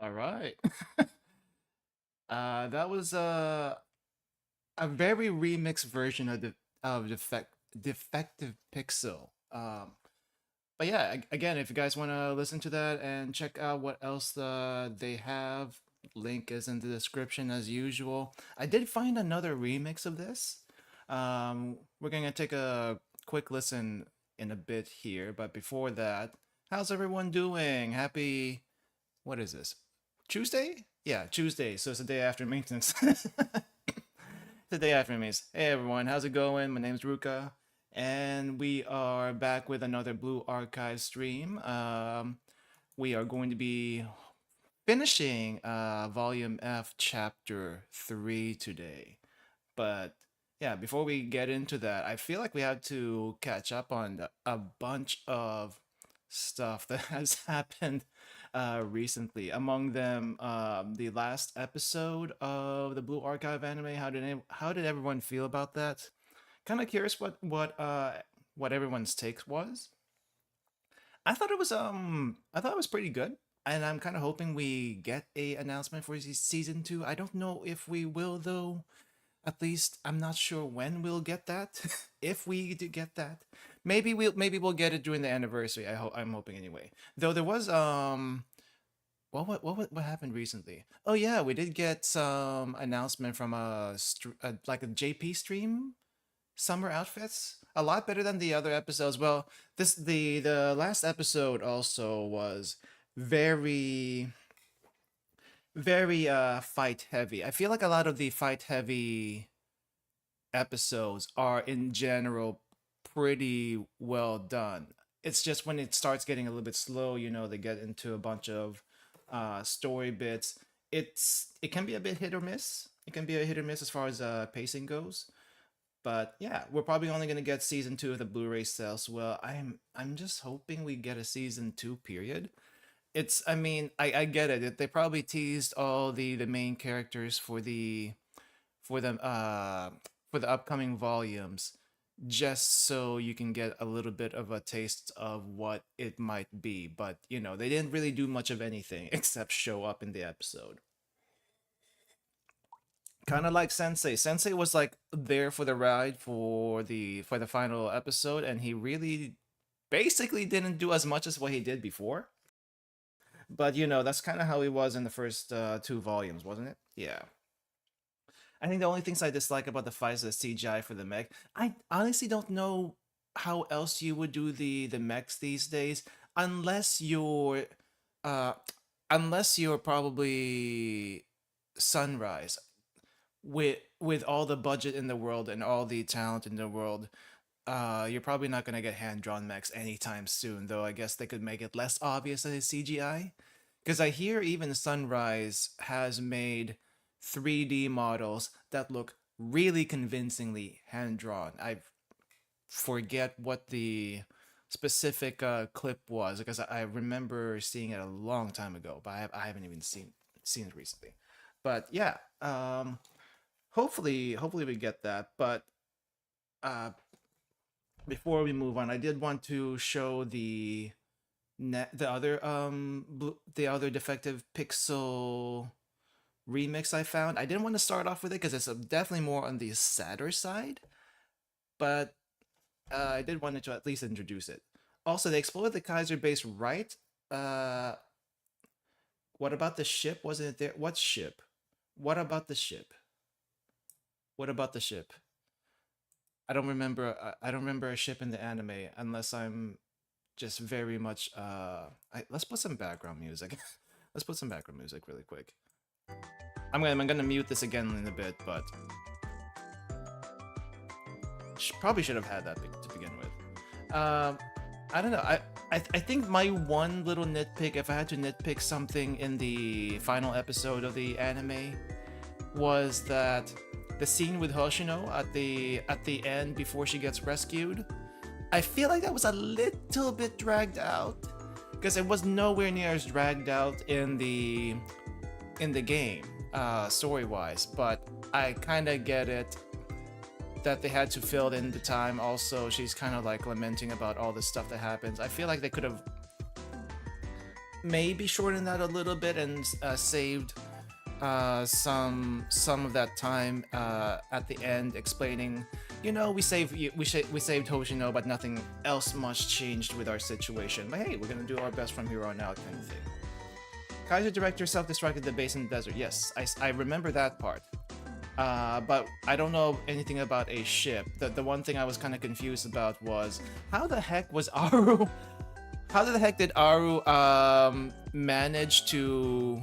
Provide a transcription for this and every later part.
All right. That was a very remixed version of Defective Pixel. But yeah, again, if you guys want to listen to that and check out what else they have, link is in the description as usual. I did find another remix of this. We're gonna take a quick listen in a bit here, but before that, how's everyone doing? Happy, what is this? Tuesday? Yeah, Tuesday. So it's the day after maintenance. The day after maintenance. Hey everyone, how's it going? My name's Ruka, and we are back with another Blue Archive stream. We are going to be finishing Volume F, Chapter 3 today. But yeah, before we get into that, I feel like we have to catch up on a bunch of stuff that has happened recently. Among them, the last episode of the Blue Archive anime. How did everyone feel about that? Kind of curious what everyone's take was. I thought it was pretty good, and I'm kind of hoping we get a announcement for season 2. I don't know if we will though. At least I'm not sure when we'll get that. If we do get that, maybe we'll get it during the anniversary. I'm hoping anyway. Though there was what happened recently? Oh yeah, we did get some announcement from like a JP stream, summer outfits. A lot better than the other episodes. Well, the last episode also was very very fight heavy. I feel like a lot of the fight heavy episodes are in general pretty well done. It's just when it starts getting a little bit slow, they get into a bunch of story bits. It can be a bit hit or miss. It can be a hit or miss as far as pacing goes. But yeah, we're probably only gonna get season 2 of the Blu-ray sales. Well, I'm just hoping we get a season 2 period. I mean, I get it. They probably teased all the main characters for the uh for the upcoming volumes just so you can get a little bit of a taste of what it might be. But, they didn't really do much of anything except show up in the episode. Kind of like Sensei. Sensei was like there for the ride for the final episode, and he really basically didn't do as much as what he did before. But that's kind of how he was in the first 2 volumes, wasn't it? Yeah. I think the only things I dislike about the fights is the CGI for the mech. I honestly don't know how else you would do the mechs these days, unless you're uh unless you're probably Sunrise with all the budget in the world and all the talent in the world. You're probably not gonna get hand-drawn mechs anytime soon, though I guess they could make it less obvious that it's CGI. Because I hear even Sunrise has made 3D models that look really convincingly hand-drawn. I forget what the specific clip was because I remember seeing it a long time ago, but I haven't even seen it recently. But yeah, hopefully we get that. But uh, before we move on, I did want to show the other Defective Pixel remix I found. I didn't want to start off with it because it's definitely more on the sadder side, but I did want to at least introduce it. Also, they explored the Kaiser base, right? Uh, what about the ship? Wasn't it there? What ship? What about the ship? What about the ship? I don't remember. I don't remember a ship in the anime unless I'm just very much. Let's put some background music. Let's put some background music really quick. I'm gonna mute this again in a bit, but probably should have had that to begin with. I don't know. I think my one little nitpick, if I had to nitpick something in the final episode of the anime, was that the scene with Hoshino at the end before she gets rescued. I feel like that was a little bit dragged out because it was nowhere near as dragged out in the game, story-wise. But I kind of get it that they had to fill in the time. Also, she's kind of like lamenting about all the stuff that happens. I feel like they could have maybe shortened that a little bit and saved some of that time at the end explaining, you know, we saved Hoshino, but nothing else much changed with our situation. But hey, we're gonna do our best from here on out, kind of thing. Kaiser director self-destructed the base in the desert. Yes, I remember that part. But I don't know anything about a ship. The one thing I was kind of confused about was how the heck was Aru? How the heck did Aru manage to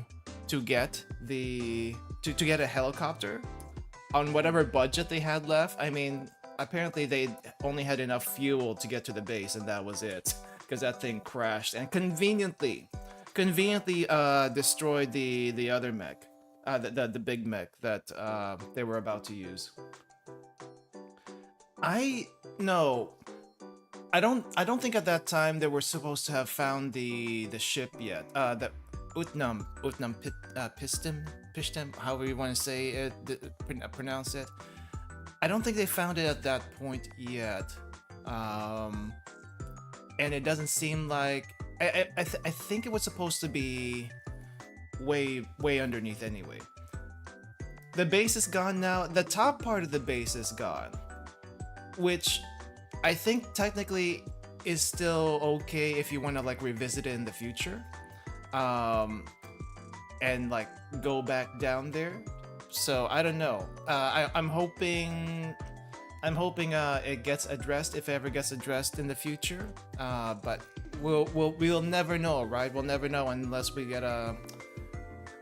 get to get a helicopter on whatever budget they had left? I mean, apparently they only had enough fuel to get to the base, and that was it, because that thing crashed and conveniently destroyed the other mech, the big mech that they were about to use. I don't think at that time they were supposed to have found the ship yet. The Utnam Pistim, however you want to say it, pronounce it. I don't think they found it at that point yet. And it doesn't seem like I think it was supposed to be way underneath anyway. The base is gone now. The top part of the base is gone, which I think technically is still okay if you want to like revisit it in the future, and like go back down there. So I don't know. I'm hoping it gets addressed if it ever gets addressed in the future. But we'll never know, right? We'll never know unless we get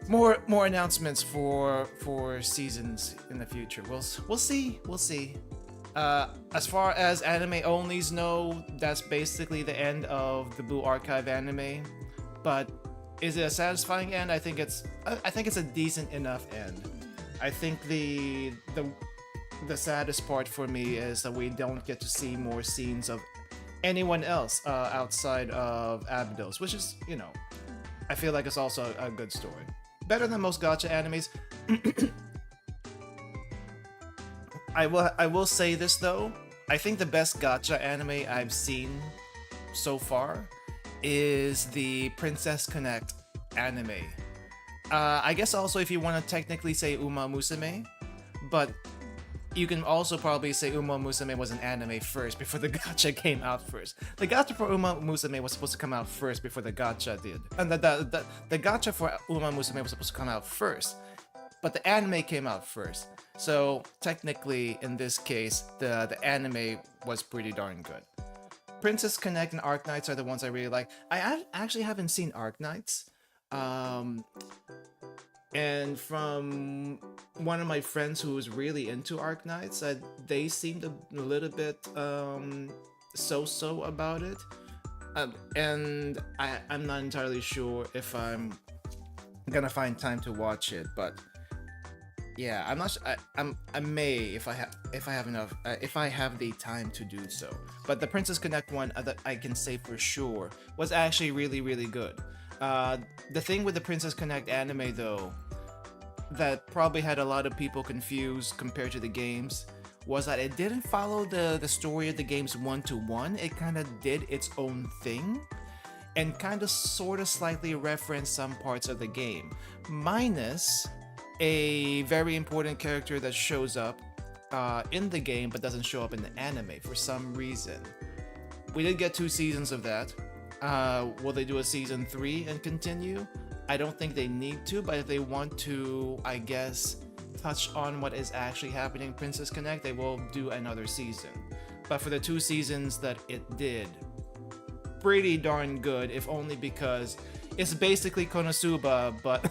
more announcements for seasons in the future. We'll see. As far as anime onlys know, that's basically the end of the Blue Archive anime. But is it a satisfying end? I think it's a decent enough end. I think the saddest part for me is that we don't get to see more scenes of anyone else outside of Abydos, which is, you know, I feel like it's also a good story. Better than most gacha animes. I will say this though, I think the best gacha anime I've seen so far is the Princess Connect anime. I guess also if you want to technically say Uma Musume, but you can also probably say Uma Musume was an anime first before the gacha came out first. The gacha for Uma Musume was supposed to come out first before the gacha did. And the gacha for Uma Musume was supposed to come out first, but the anime came out first. So technically, in this case, the anime was pretty darn good. Princess Connect and Arknights are the ones I really like. I actually haven't seen Arknights. And from one of my friends who was really into Arknights, they seemed a little bit so-so about it. And I'm not entirely sure if I'm gonna find time to watch it, but yeah, I'm not sure. I may if I have enough, if I have the time to do so. But the Princess Connect one that I can say for sure was actually really good. The thing with the Princess Connect anime though, that probably had a lot of people confused compared to the games, was that it didn't follow the story of the games one-to-one. It kind of did its own thing and kind of sort of slightly referenced some parts of the game, minus a very important character that shows up in the game but doesn't show up in the anime for some reason. We did get 2 seasons of that. Will they do a season 3 and continue? I don't think they need to, but if they want to, I guess, touch on what is actually happening in Princess Connect, they will do another season. But for the 2 seasons that it did, pretty darn good, if only because it's basically Konosuba, but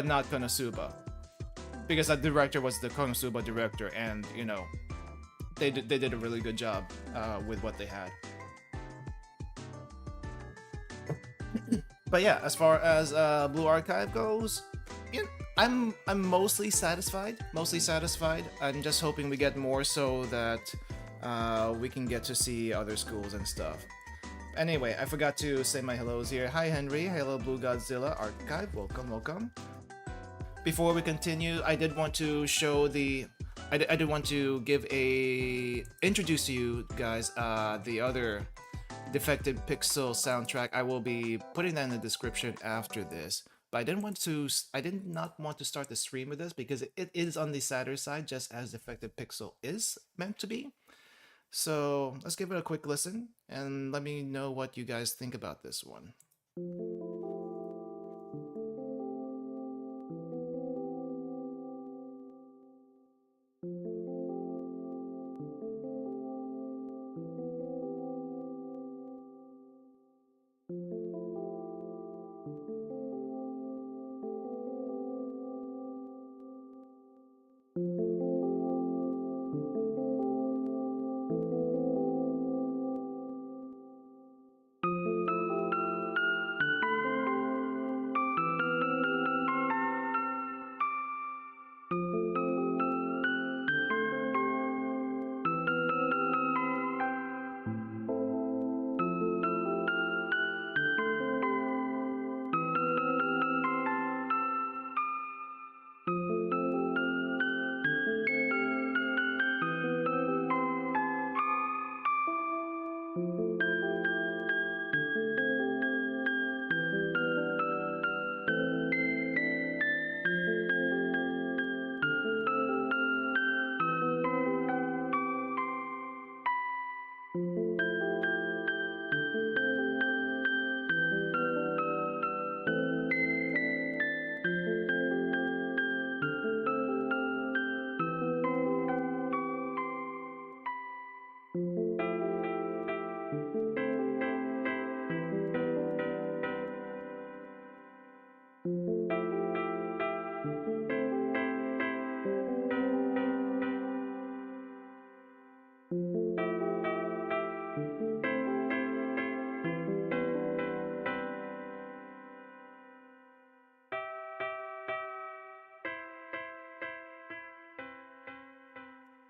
not Konosuba, because that director was the Konosuba director, and you know, they did a really good job with what they had. But yeah, as far as Blue Archive goes, I'm mostly satisfied. I'm just hoping we get more so that we can get to see other schools and stuff. Anyway, I forgot to say my hellos here. Hi Henry, hello Blue Godzilla Archive, welcome. Before we continue, I did want to show I did want to introduce to you guys the Defective Pixel soundtrack. I will be putting that in the description after this. But I did not want to start the stream with this because it is on the sadder side, just as Defective Pixel is meant to be. So let's give it a quick listen and let me know what you guys think about this one.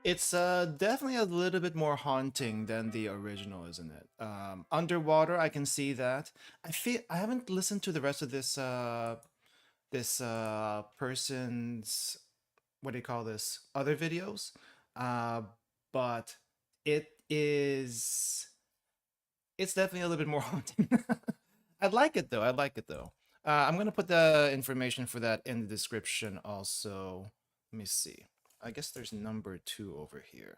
It's definitely a little bit more haunting than the original, isn't it? Underwater, I can see that. I haven't listened to the rest of this person's, what do you call this, other videos, uh, but it is it's definitely a little bit more haunting. I like it though. I like it though. I'm gonna put the information for that in the description also. Let me see. I guess there's number 2 over here.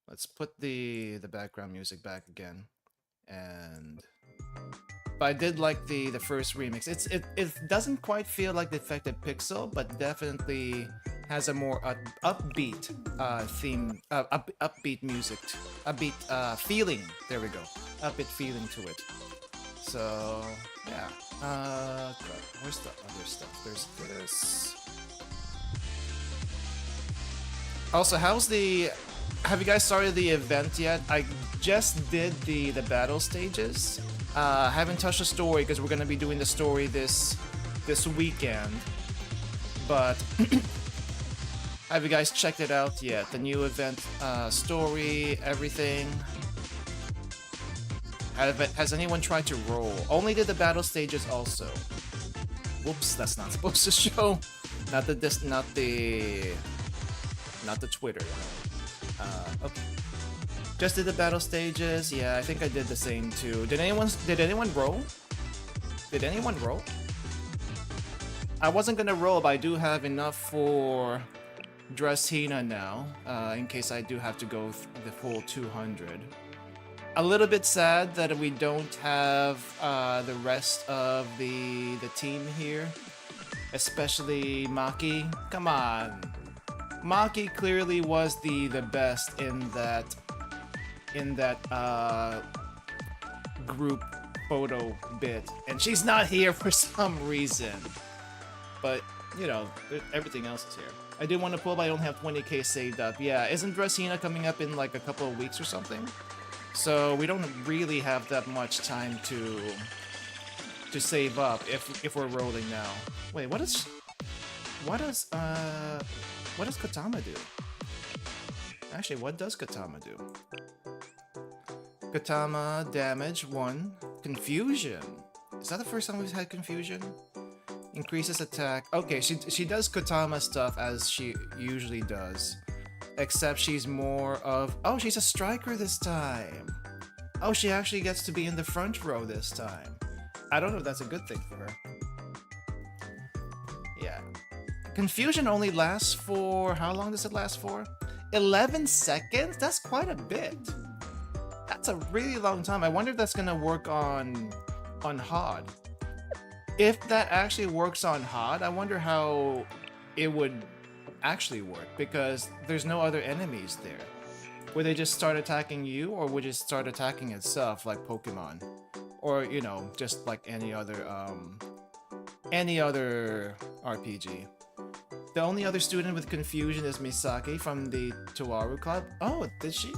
Let's put the background music back again, and but I did like the first remix. It doesn't quite feel like Defective Pixel, but definitely has a more upbeat theme, upbeat music, upbeat feeling. There we go, upbeat feeling to it. So yeah. Where's the other stuff? There's this. Also, have you guys started the event yet? I just did the battle stages. Haven't touched the story because we're gonna be doing the story this weekend. But have you guys checked it out yet? The new event story, everything. Has anyone tried to roll? Only did the battle stages also. Whoops, that's not supposed to show. Not the Twitter. Okay. Just did the battle stages. Yeah, I think I did the same too. Did anyone roll? Did anyone roll? I wasn't gonna roll, but I do have enough for Dressina now, in case I do have to go the full 200. A little bit sad that we don't have the rest of the team here, especially Maki. Come on. Maki clearly was the best in that group photo bit, and she's not here for some reason. But you know, everything else is here. I did want to pull, but I don't have 20k saved up. Yeah, isn't Dressina coming up in like a couple of weeks or something? So we don't really have that much time to save up if we're rolling now. Wait, what does Katama do? Actually, what does Katama do? Katama damage 1, confusion. Is that the first time we've had confusion? Increases attack. Okay, she does Katama stuff as she usually does, except she's more of, oh, she's a striker this time. Oh, she actually gets to be in the front row this time. I don't know if that's a good thing for her. Yeah. Confusion only lasts for... How long does it last for? 11 seconds? That's quite a bit. That's a really long time. I wonder if that's gonna work on HOD. If that actually works on HOD, I wonder how it would actually work, because there's no other enemies there. Would they just start attacking you, or would it start attacking itself like Pokemon? Or, you know, just like any other RPG. The only other student with confusion is Misaki from the Toaru Club. Oh, did she?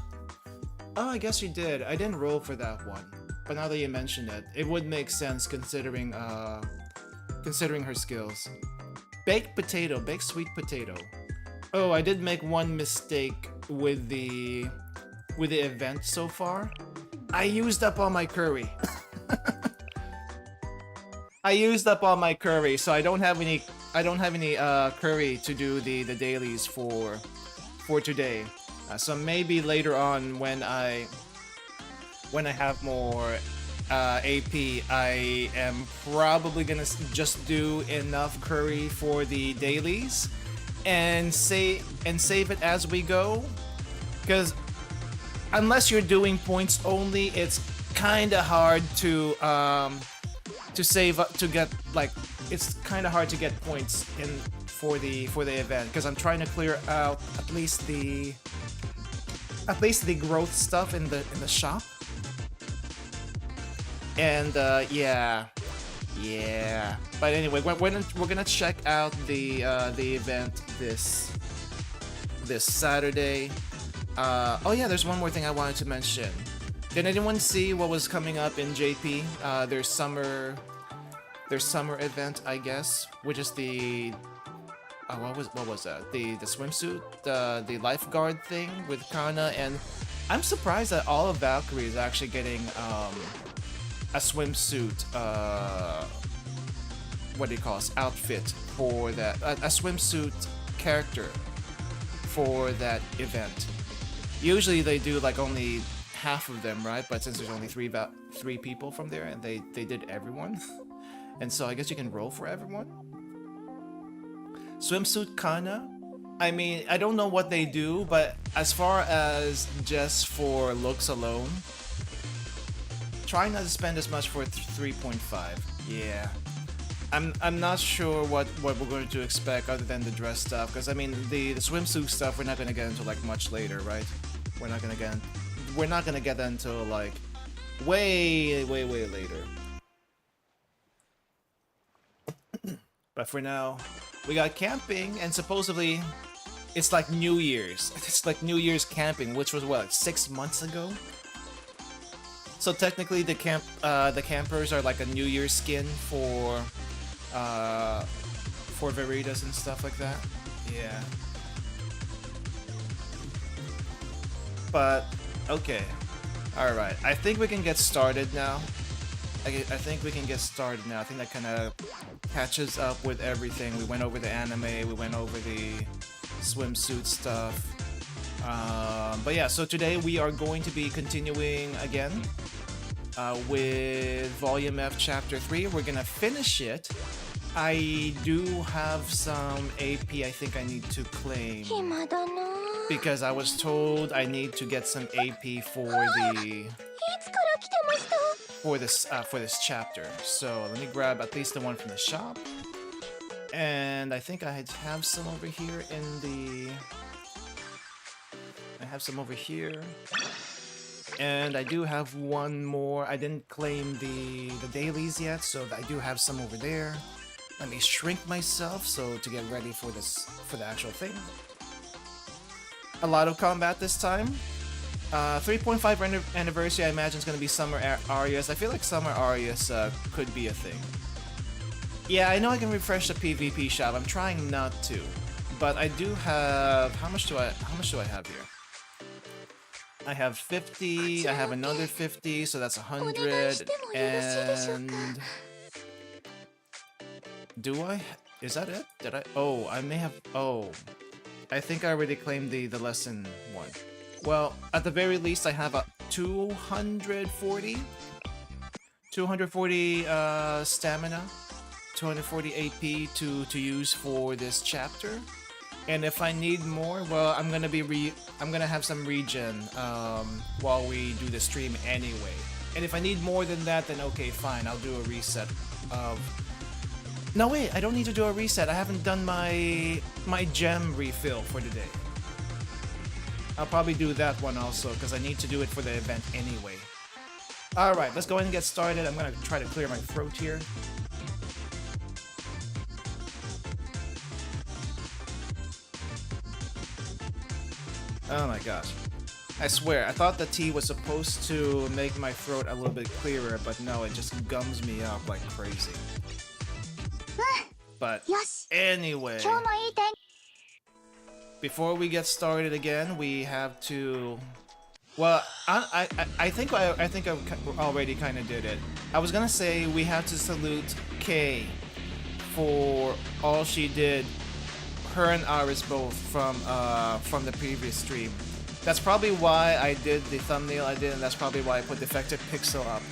Oh, I guess she did. I didn't roll for that one. But now that you mention it, it would make sense considering her skills. Baked potato, baked sweet potato. Oh, I did make one mistake with the event so far. I used up all my curry. I used up all my curry, so I don't have any curry to do the dailies for today. So maybe later on when I have more AP, I am probably gonna just do enough curry for the dailies and save it as we go. Because unless you're doing points only, it's kind of hard to save up to get, like, it's kind of hard to get points in for the event, because I'm trying to clear out at least the growth stuff in the shop. And yeah. But anyway, we're gonna check out the event this Saturday. Oh yeah, there's one more thing I wanted to mention. Did anyone see what was coming up in JP? Their summer event, I guess, which is the what was that? The swimsuit, the lifeguard thing with Kana, and I'm surprised that all of Valkyrie is actually getting a swimsuit what do you call it, outfit for that, a swimsuit character for that event. Usually they do like only half of them, right? But since there's only three people from there, and they did everyone, and so I guess you can roll for everyone. Swimsuit Kana. I mean, I don't know what they do, but as far as just for looks alone, try not to spend as much for 3.5. Yeah. I'm not sure what we're going to expect other than the dress stuff, because I mean the swimsuit stuff we're not gonna get into like much later, right? We're not gonna get that until like way later. But for now, we got camping, and supposedly it's like New Year's. It's like New Year's camping, which was what, like 6 months ago? So technically the campers are like a New Year's skin for Veritas and stuff like that. Yeah. But okay. Alright. I think we can get started now. I think we can get started now. I think that kind of catches up with everything. We went over the anime, we went over the swimsuit stuff. But yeah, so today we are going to be continuing again with Volume F Chapter 3. We're gonna finish it. I do have some AP I think I need to claim, because I was told I need to get some AP for this chapter. So let me grab at least the one from the shop. And I think I have some over here in the... I have some over here. And I do have one more. I didn't claim the dailies yet, so I do have some over there. Let me shrink myself so to get ready for the actual thing. A lot of combat this time. 3.5 anniversary, I imagine, is going to be Summer Arias. I feel like Summer Arias could be a thing. Yeah, I know I can refresh the PvP shop. I'm trying not to, but I do have... How much do I have here? I have 50. I have another 50, so that's 100. And do I? Is that it? Did I? Oh, I may have. Oh, I think I already claimed the lesson one. Well, at the very least, I have 240 stamina, 240 AP to use for this chapter. And if I need more, well, I'm gonna have some regen while we do the stream anyway. And if I need more than that, then okay, fine, I'll do a reset of... No, wait, I don't need to do a reset. I haven't done my gem refill for today. I'll probably do that one also, because I need to do it for the event anyway. Alright, let's go ahead and get started. I'm gonna try to clear my throat here. Oh my gosh. I swear, I thought the tea was supposed to make my throat a little bit clearer, but no, it just gums me up like crazy. But anyway, before we get started again, we have to... Well, I think I already kind of did it. I was gonna say we have to salute Kay for all she did, her and Iris both, from the previous stream. That's probably why I did the thumbnail I did, and that's probably why I put Defective Pixel up.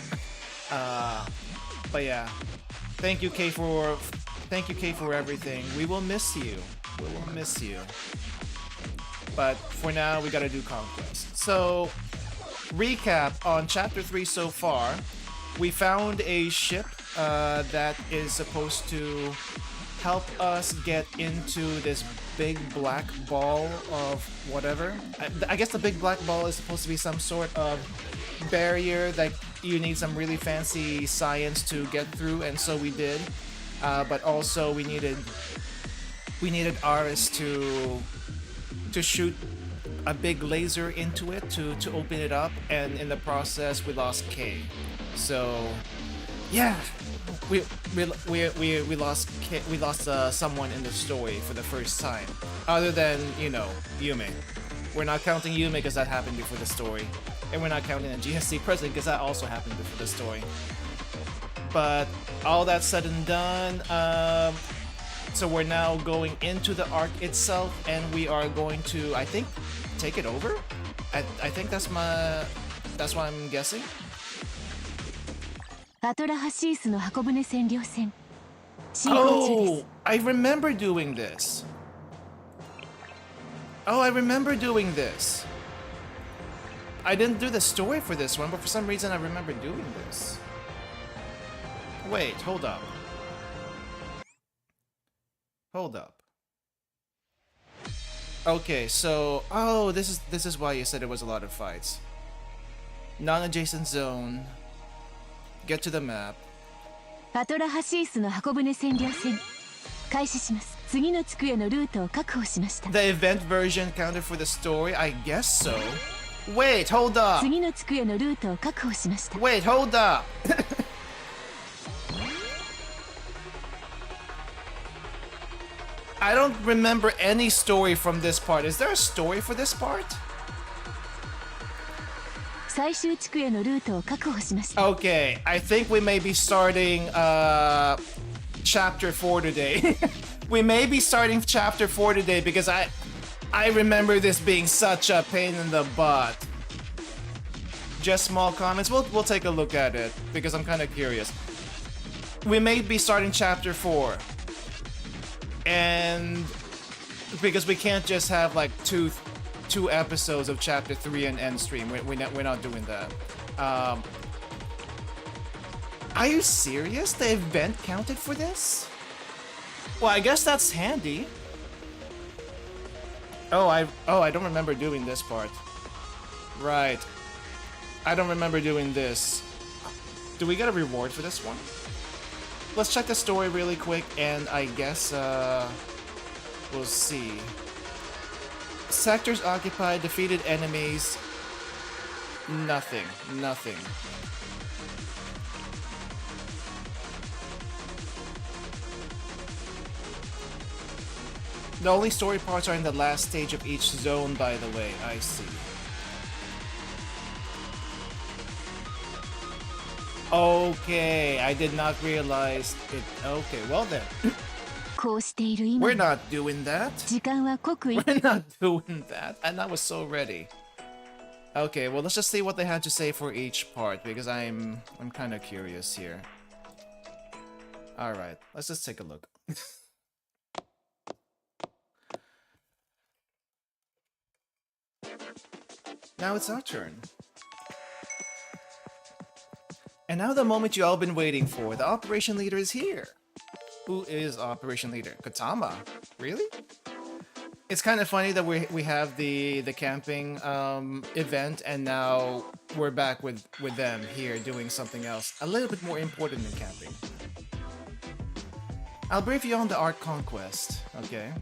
But yeah, thank you Kay for everything. We will miss you. We will miss you. But for now, we gotta do Conquest. So, recap on Chapter 3 so far. We found a ship that is supposed to help us get into this big black ball of whatever. I guess the big black ball is supposed to be some sort of barrier that you need some really fancy science to get through, and so we did. But also we needed Aris to shoot a big laser into it to open it up, and in the process we lost Kay. So yeah, we lost someone in the story for the first time, other than, you know, Yume. We're not counting Yume because that happened before the story, and we're not counting the GSC president because that also happened before the story. But all that said and done, so we're now going into the arc itself, and we are going to, I think, take it over? I think that's what I'm guessing. Oh, I remember doing this. I didn't do the story for this one, but for some reason I remember doing this. Wait, hold up. Okay, so this is why you said there was a lot of fights. Non-adjacent zone. Get to the map. The event version counted for the story? I guess so. Wait, hold up. Wait, hold up. I don't remember any story from this part. Is there a story for this part? Okay, I think we may be starting chapter 4 today. We may be starting chapter 4 today because I remember this being such a pain in the butt. Just small comments. We'll take a look at it because I'm kind of curious. We may be starting chapter 4. And because we can't just have like two episodes of chapter 3 and end stream. We're not doing that. Are you serious? The event counted for this? Well, I guess that's handy. I don't remember doing this part. Right. I don't remember doing this. Do we get a reward for this one? Let's check the story really quick, and I guess we'll see. Sectors occupied, defeated enemies. Nothing. The only story parts are in the last stage of each zone, by the way. I see. Okay, I did not realize it. Okay, well then. We're not doing that. We're not doing that. And I was so ready. Okay, well let's just see what they had to say for each part because I'm kind of curious here. All right, let's just take a look. Now it's our turn. And now the moment you all been waiting for. The operation leader is here. Who is operation leader? Katama? Really? It's kind of funny that we have the camping event, and now we're back with them here doing something else a little bit more important than camping. I'll brief you on the Ark Conquest, okay?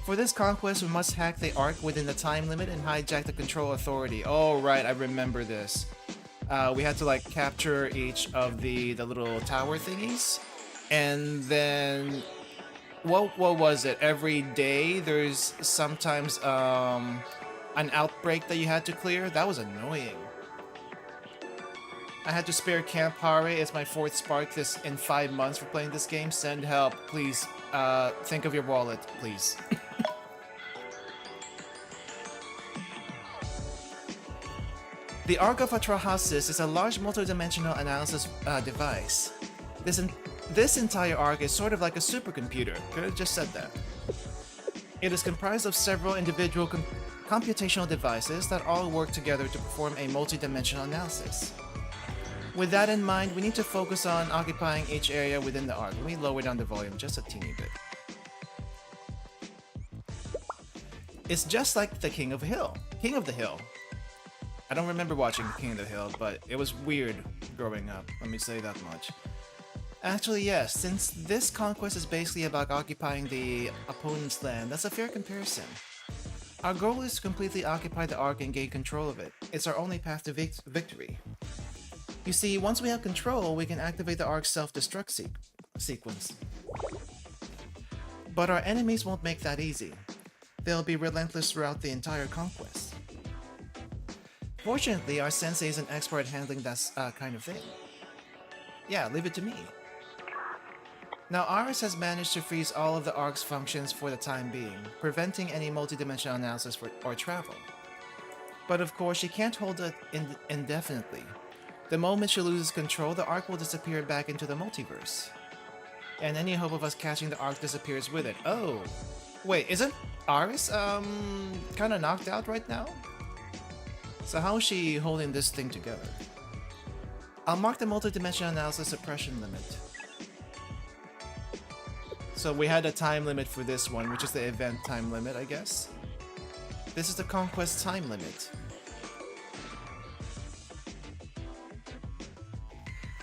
For this conquest, we must hack the Ark within the time limit and hijack the Control Authority. Oh right, I remember this. We had to like capture each of the little tower thingies, and then what was it? Every day there's sometimes an outbreak that you had to clear. That was annoying. I had to spare Camp Hare. It's my 4th spark this in 5 months for playing this game. Send help, please. Think of your wallet, please. The Ark of Atrahasis is a large multidimensional analysis device. This entire Ark is sort of like a supercomputer. Could have just said that. It is comprised of several individual computational devices that all work together to perform a multidimensional analysis. With that in mind, we need to focus on occupying each area within the Ark. Let me lower down the volume just a teeny bit. It's just like the King of the Hill. I don't remember watching King of the Hill, but it was weird growing up, let me say that much. Actually, yes, since this conquest is basically about occupying the opponent's land, that's a fair comparison. Our goal is to completely occupy the Ark and gain control of it. It's our only path to victory. You see, once we have control, we can activate the Ark's self-destruct sequence. But our enemies won't make that easy. They'll be relentless throughout the entire conquest. Fortunately, our sensei is an expert at handling that kind of thing. Yeah, leave it to me. Now, Aris has managed to freeze all of the Ark's functions for the time being, preventing any multidimensional analysis or travel. But of course, she can't hold it indefinitely. The moment she loses control, the Ark will disappear back into the multiverse. And any hope of us catching the Ark disappears with it. Oh! Wait, isn't Aris, kinda knocked out right now? So how is she holding this thing together? I'll mark the multidimensional analysis suppression limit. So we had a time limit for this one, which is the event time limit, I guess. This is the conquest time limit.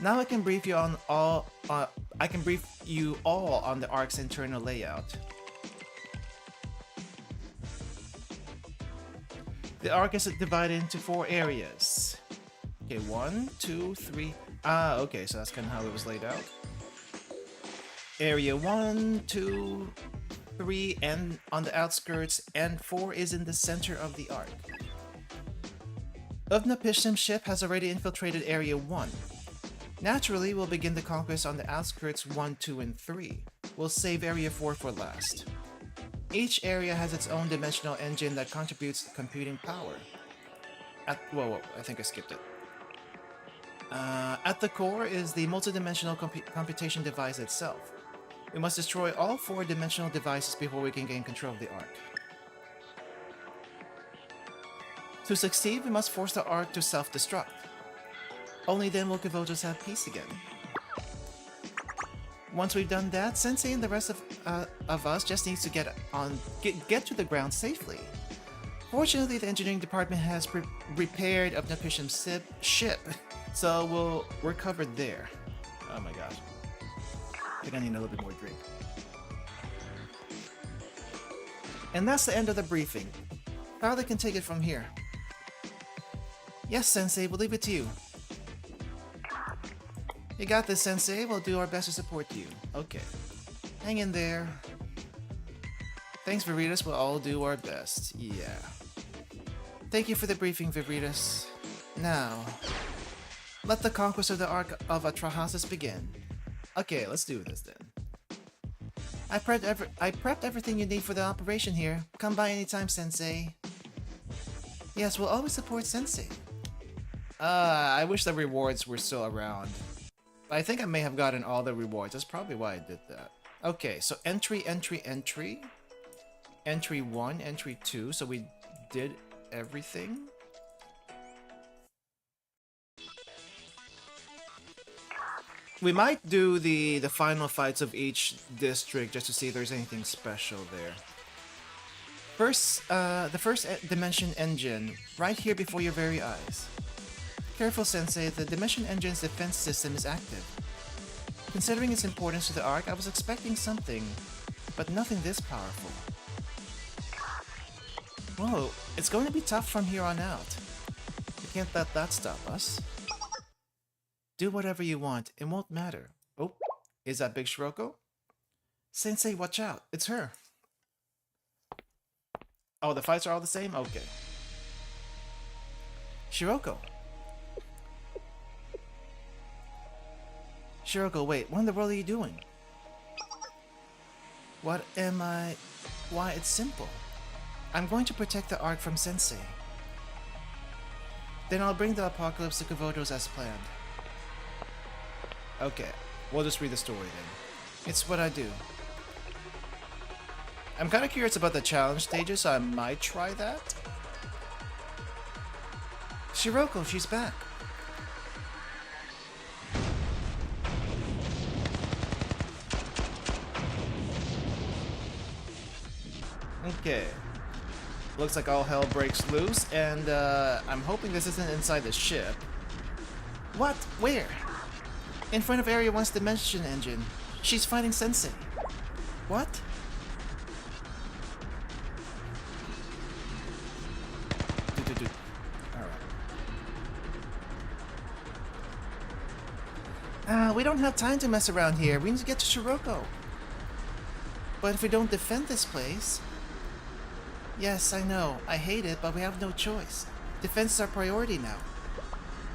Now I can brief you on on the Ark's internal layout. The Ark is divided into 4 areas. Okay, 1, 2, 3. Okay, so that's kind of how it was laid out. Area 1, 2, 3, and on the outskirts, and 4 is in the center of the Ark. Uvnapishtim's ship has already infiltrated Area 1. Naturally, we'll begin the conquest on the outskirts 1, 2, and 3. We'll save Area 4 for last. Each area has its own dimensional engine that contributes to computing power. Whoa, I think I skipped it. At the core is the multidimensional computation device itself. We must destroy all 4 dimensional devices before we can gain control of the Ark. To succeed, we must force the Ark to self-destruct. Only then will Kavotos have peace again. Once we've done that, Sensei and the rest of us just needs to get to the ground safely. Fortunately, the engineering department has repaired Uvnapishtim's ship, so we're covered there. Oh my gosh. I think I need a little bit more drink. And that's the end of the briefing. Father can take it from here. Yes, Sensei, we'll leave it to you. You got this, Sensei. We'll do our best to support you. Okay. Hang in there. Thanks, Viritas. We'll all do our best. Yeah. Thank you for the briefing, Viritas. Now, let the conquest of the Ark of Atrahasis begin. Okay, let's do this then. I prepped everything you need for the operation here. Come by anytime, Sensei. Yes, we'll always support Sensei. I wish the rewards were still around. I think I may have gotten all the rewards. That's probably why I did that. Okay, so entry. Entry 1, entry 2. So we did everything. We might do the final fights of each district just to see if there's anything special there. First, the first Dimension Engine, right here before your very eyes. Careful, Sensei, the Dimension Engine's defense system is active. Considering its importance to the arc, I was expecting something, but nothing this powerful. Whoa, it's going to be tough from here on out. We can't let that stop us. Do whatever you want, it won't matter. Oh, is that Big Shiroko? Sensei, watch out, it's her. Oh, the fights are all the same? Okay. Shiroko. Shiroko, wait, what in the world are you doing? What am I... Why, it's simple. I'm going to protect the Ark from Sensei. Then I'll bring the apocalypse to Kavotos as planned. Okay, we'll just read the story then. It's what I do. I'm kind of curious about the challenge stages, so I might try that. Shiroko, she's back. Okay. Looks like all hell breaks loose, and I'm hoping this isn't inside the ship. What? Where? In front of Area 1's Dimension Engine. She's fighting Sensei. What? Alright. We don't have time to mess around here. We need to get to Shiroko. But if we don't defend this place... Yes, I know. I hate it, but we have no choice. Defense is our priority now.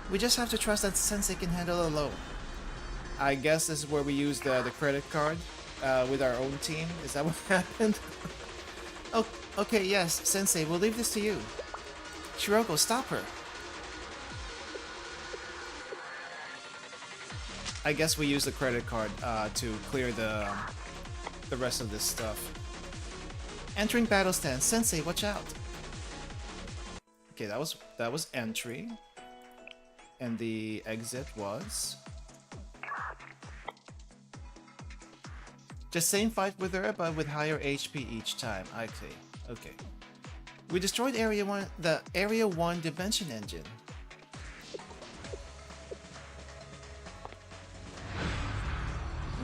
We just have to trust that Sensei can handle it alone. I guess this is where we use the credit card with our own team. Is that what happened? Oh, okay, yes, Sensei, we'll leave this to you. Shiroko, stop her. I guess we use the credit card to clear the rest of this stuff. Entering battle stand. Sensei, watch out. Okay, that was entry. And the exit was... Just same fight with her, but with higher HP each time. Okay. We destroyed Area 1, the Area 1 Dimension Engine.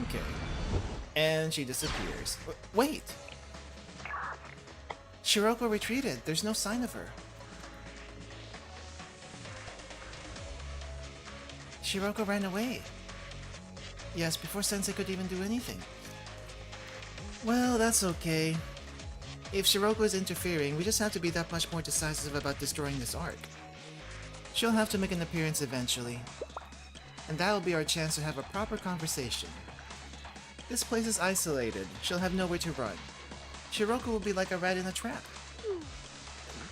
Okay. And she disappears. Wait! Shiroko retreated. There's no sign of her. Shiroko ran away. Yes, before Sensei could even do anything. Well, that's okay. If Shiroko is interfering, we just have to be that much more decisive about destroying this arc. She'll have to make an appearance eventually. And that'll be our chance to have a proper conversation. This place is isolated. She'll have nowhere to run. Shiroko will be like a rat in a trap.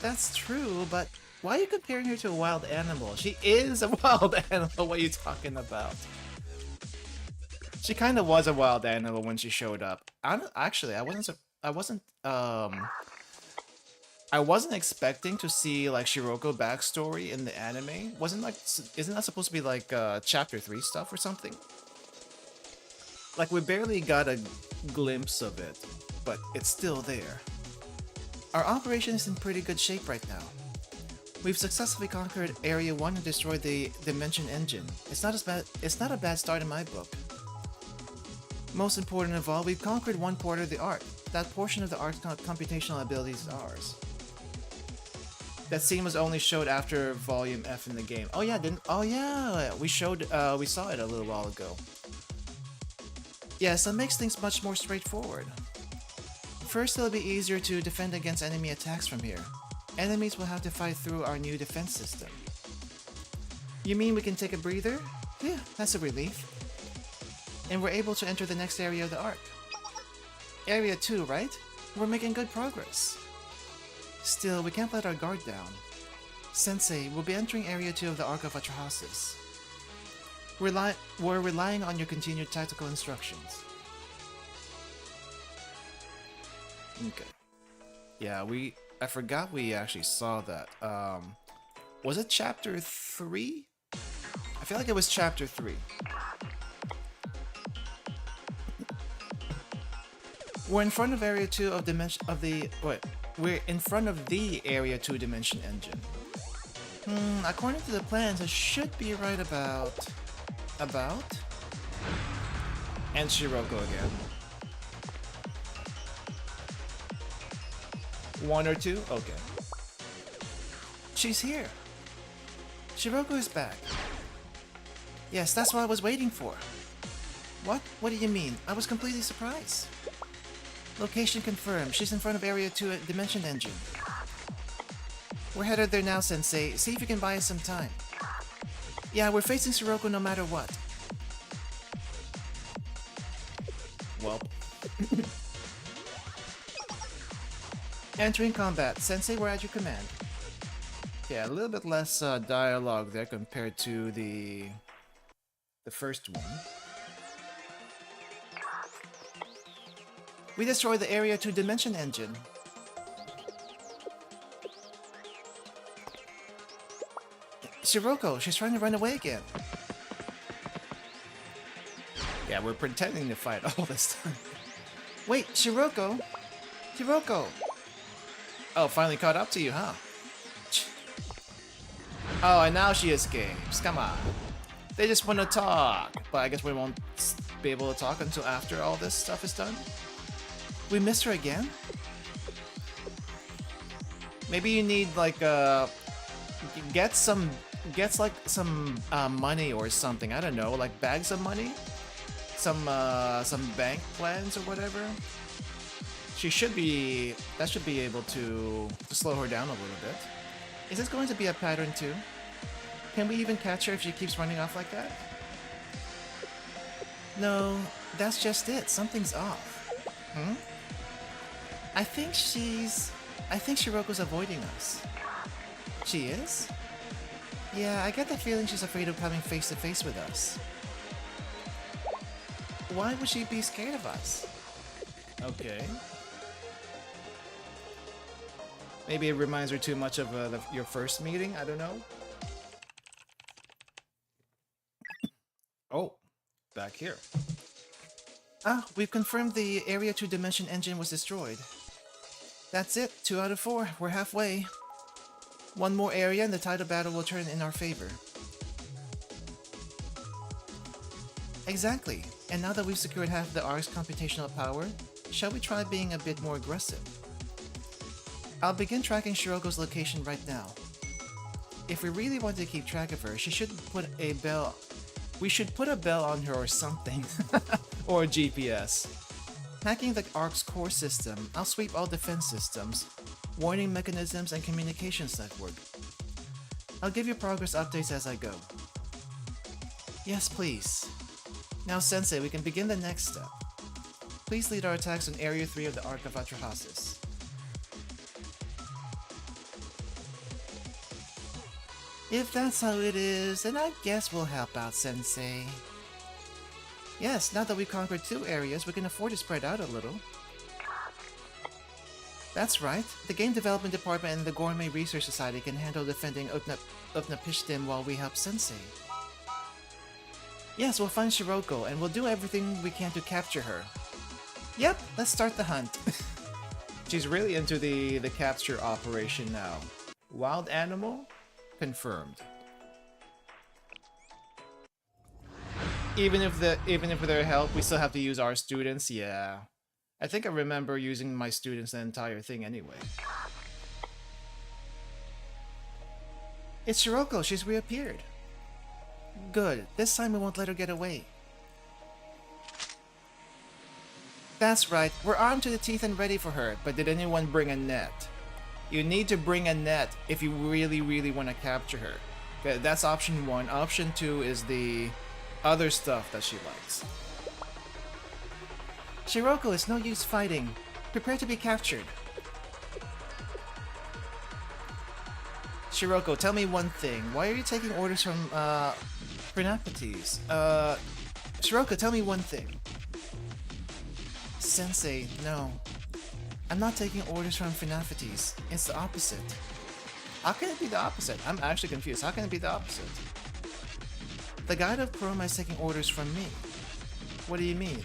That's true, but why are you comparing her to a wild animal? She is a wild animal, what are you talking about? She kind of was a wild animal when she showed up. Actually, I wasn't expecting to see like Shiroko backstory in the anime. Isn't that supposed to be like chapter 3 stuff or something? Like we barely got a glimpse of it, but it's still there. Our operation is in pretty good shape right now. We've successfully conquered Area 1 and destroyed the Dimension Engine. It's not a bad start in my book. Most important of all, we've conquered one quarter of the arc. That portion of the arc's computational ability is ours. That scene was only showed after Volume F in the game. Oh yeah, we saw it a little while ago. Yes, that makes things much more straightforward. First, it'll be easier to defend against enemy attacks from here. Enemies will have to fight through our new defense system. You mean we can take a breather? Yeah, that's a relief. And we're able to enter the next area of the arc. Area 2, right? We're making good progress. Still, we can't let our guard down. Sensei, we'll be entering Area 2 of the Ark of Atrahasis. We're relying on your continued tactical instructions. Okay. Yeah, I forgot we actually saw that. Was it chapter 3? I feel like it was chapter 3. We're in front of Area 2 of we're in front of the Area 2 Dimension Engine. According to the plans, it should be right about... And Shiroko again. 1 or 2? Okay. She's here. Shiroko is back. Yes, that's what I was waiting for. What? What do you mean? I was completely surprised. Location confirmed. She's in front of Area 2 Dimension Engine. We're headed there now, Sensei. See if you can buy us some time. Yeah, we're facing Shiroko no matter what. Well. Entering combat. Sensei, we're at your command. Yeah, a little bit less dialogue there compared to the first one. We destroyed the Area 2 Dimension Engine. Shiroko, she's trying to run away again. Yeah, we're pretending to fight all this time. Wait, Shiroko? Shiroko! Oh, finally caught up to you, huh? Oh, and now she escapes. Come on. They just want to talk. But I guess we won't be able to talk until after all this stuff is done. We missed her again? Maybe you need like get some money or something. I don't know, like bags of money, some bank plans or whatever. She should be able to slow her down a little bit. Is this going to be a pattern too? Can we even catch her if she keeps running off like that? No, that's just it. Something's off. I think Shiroko's avoiding us. She is? Yeah, I get the feeling she's afraid of coming face to face with us. Why would she be scared of us? Okay. Maybe it reminds her too much of your first meeting? I don't know. Oh, back here. Ah, we've confirmed the Area 2 Dimension Engine was destroyed. That's it, 2 out of 4. We're halfway. One more area and the tide of battle will turn in our favor. Exactly. And now that we've secured half of the Ark's computational power, shall we try being a bit more aggressive? I'll begin tracking Shiroko's location right now. If we really want to keep track of her, we should put a bell on her or something. Or a GPS. Hacking the Ark's core system, I'll sweep all defense systems, warning mechanisms, and communications network. I'll give you progress updates as I go. Yes, please. Now, Sensei, we can begin the next step. Please lead our attacks on Area 3 of the Ark of Atrahasis. If that's how it is, then I guess we'll help out, Sensei. Yes, now that we've conquered 2 areas, we can afford to spread out a little. That's right. The Game Development Department and the Gourmet Research Society can handle defending Utnapishtim while we help Sensei. Yes, we'll find Shiroko, and we'll do everything we can to capture her. Yep, let's start the hunt. She's really into the capture operation now. Wild animal? Confirmed. Even if with their help, we still have to use our students. Yeah, I think I remember using my students the entire thing anyway. It's Shiroko. She's reappeared. Good. This time we won't let her get away. That's right. We're armed to the teeth and ready for her. But did anyone bring a net? You need to bring a net if you really want to capture her. Okay, that's option 1. Option 2 is the other stuff that she likes. Shiroko, it's no use fighting. Prepare to be captured. Shiroko, tell me one thing. Why are you taking orders from, Prenapathes? Shiroko, tell me one thing. Sensei, no. I'm not taking orders from Prenapathes. It's the opposite. How can it be the opposite? I'm actually confused. How can it be the opposite? The guide of Chroma is taking orders from me. What do you mean?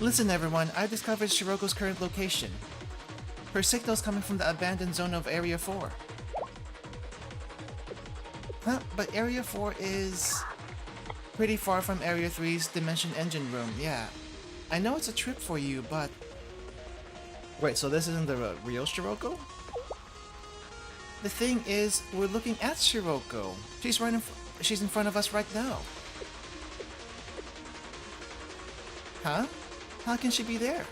Listen everyone, I've discovered Shiroko's current location. Her signal's coming from the abandoned zone of Area 4. Huh? But Area 4 is pretty far from Area 3's Dimension Engine Room, yeah. I know it's a trip for you, but... Wait, so this isn't the real Shiroko? The thing is, we're looking at Shiroko. She's in front of us right now. Huh? How can she be there?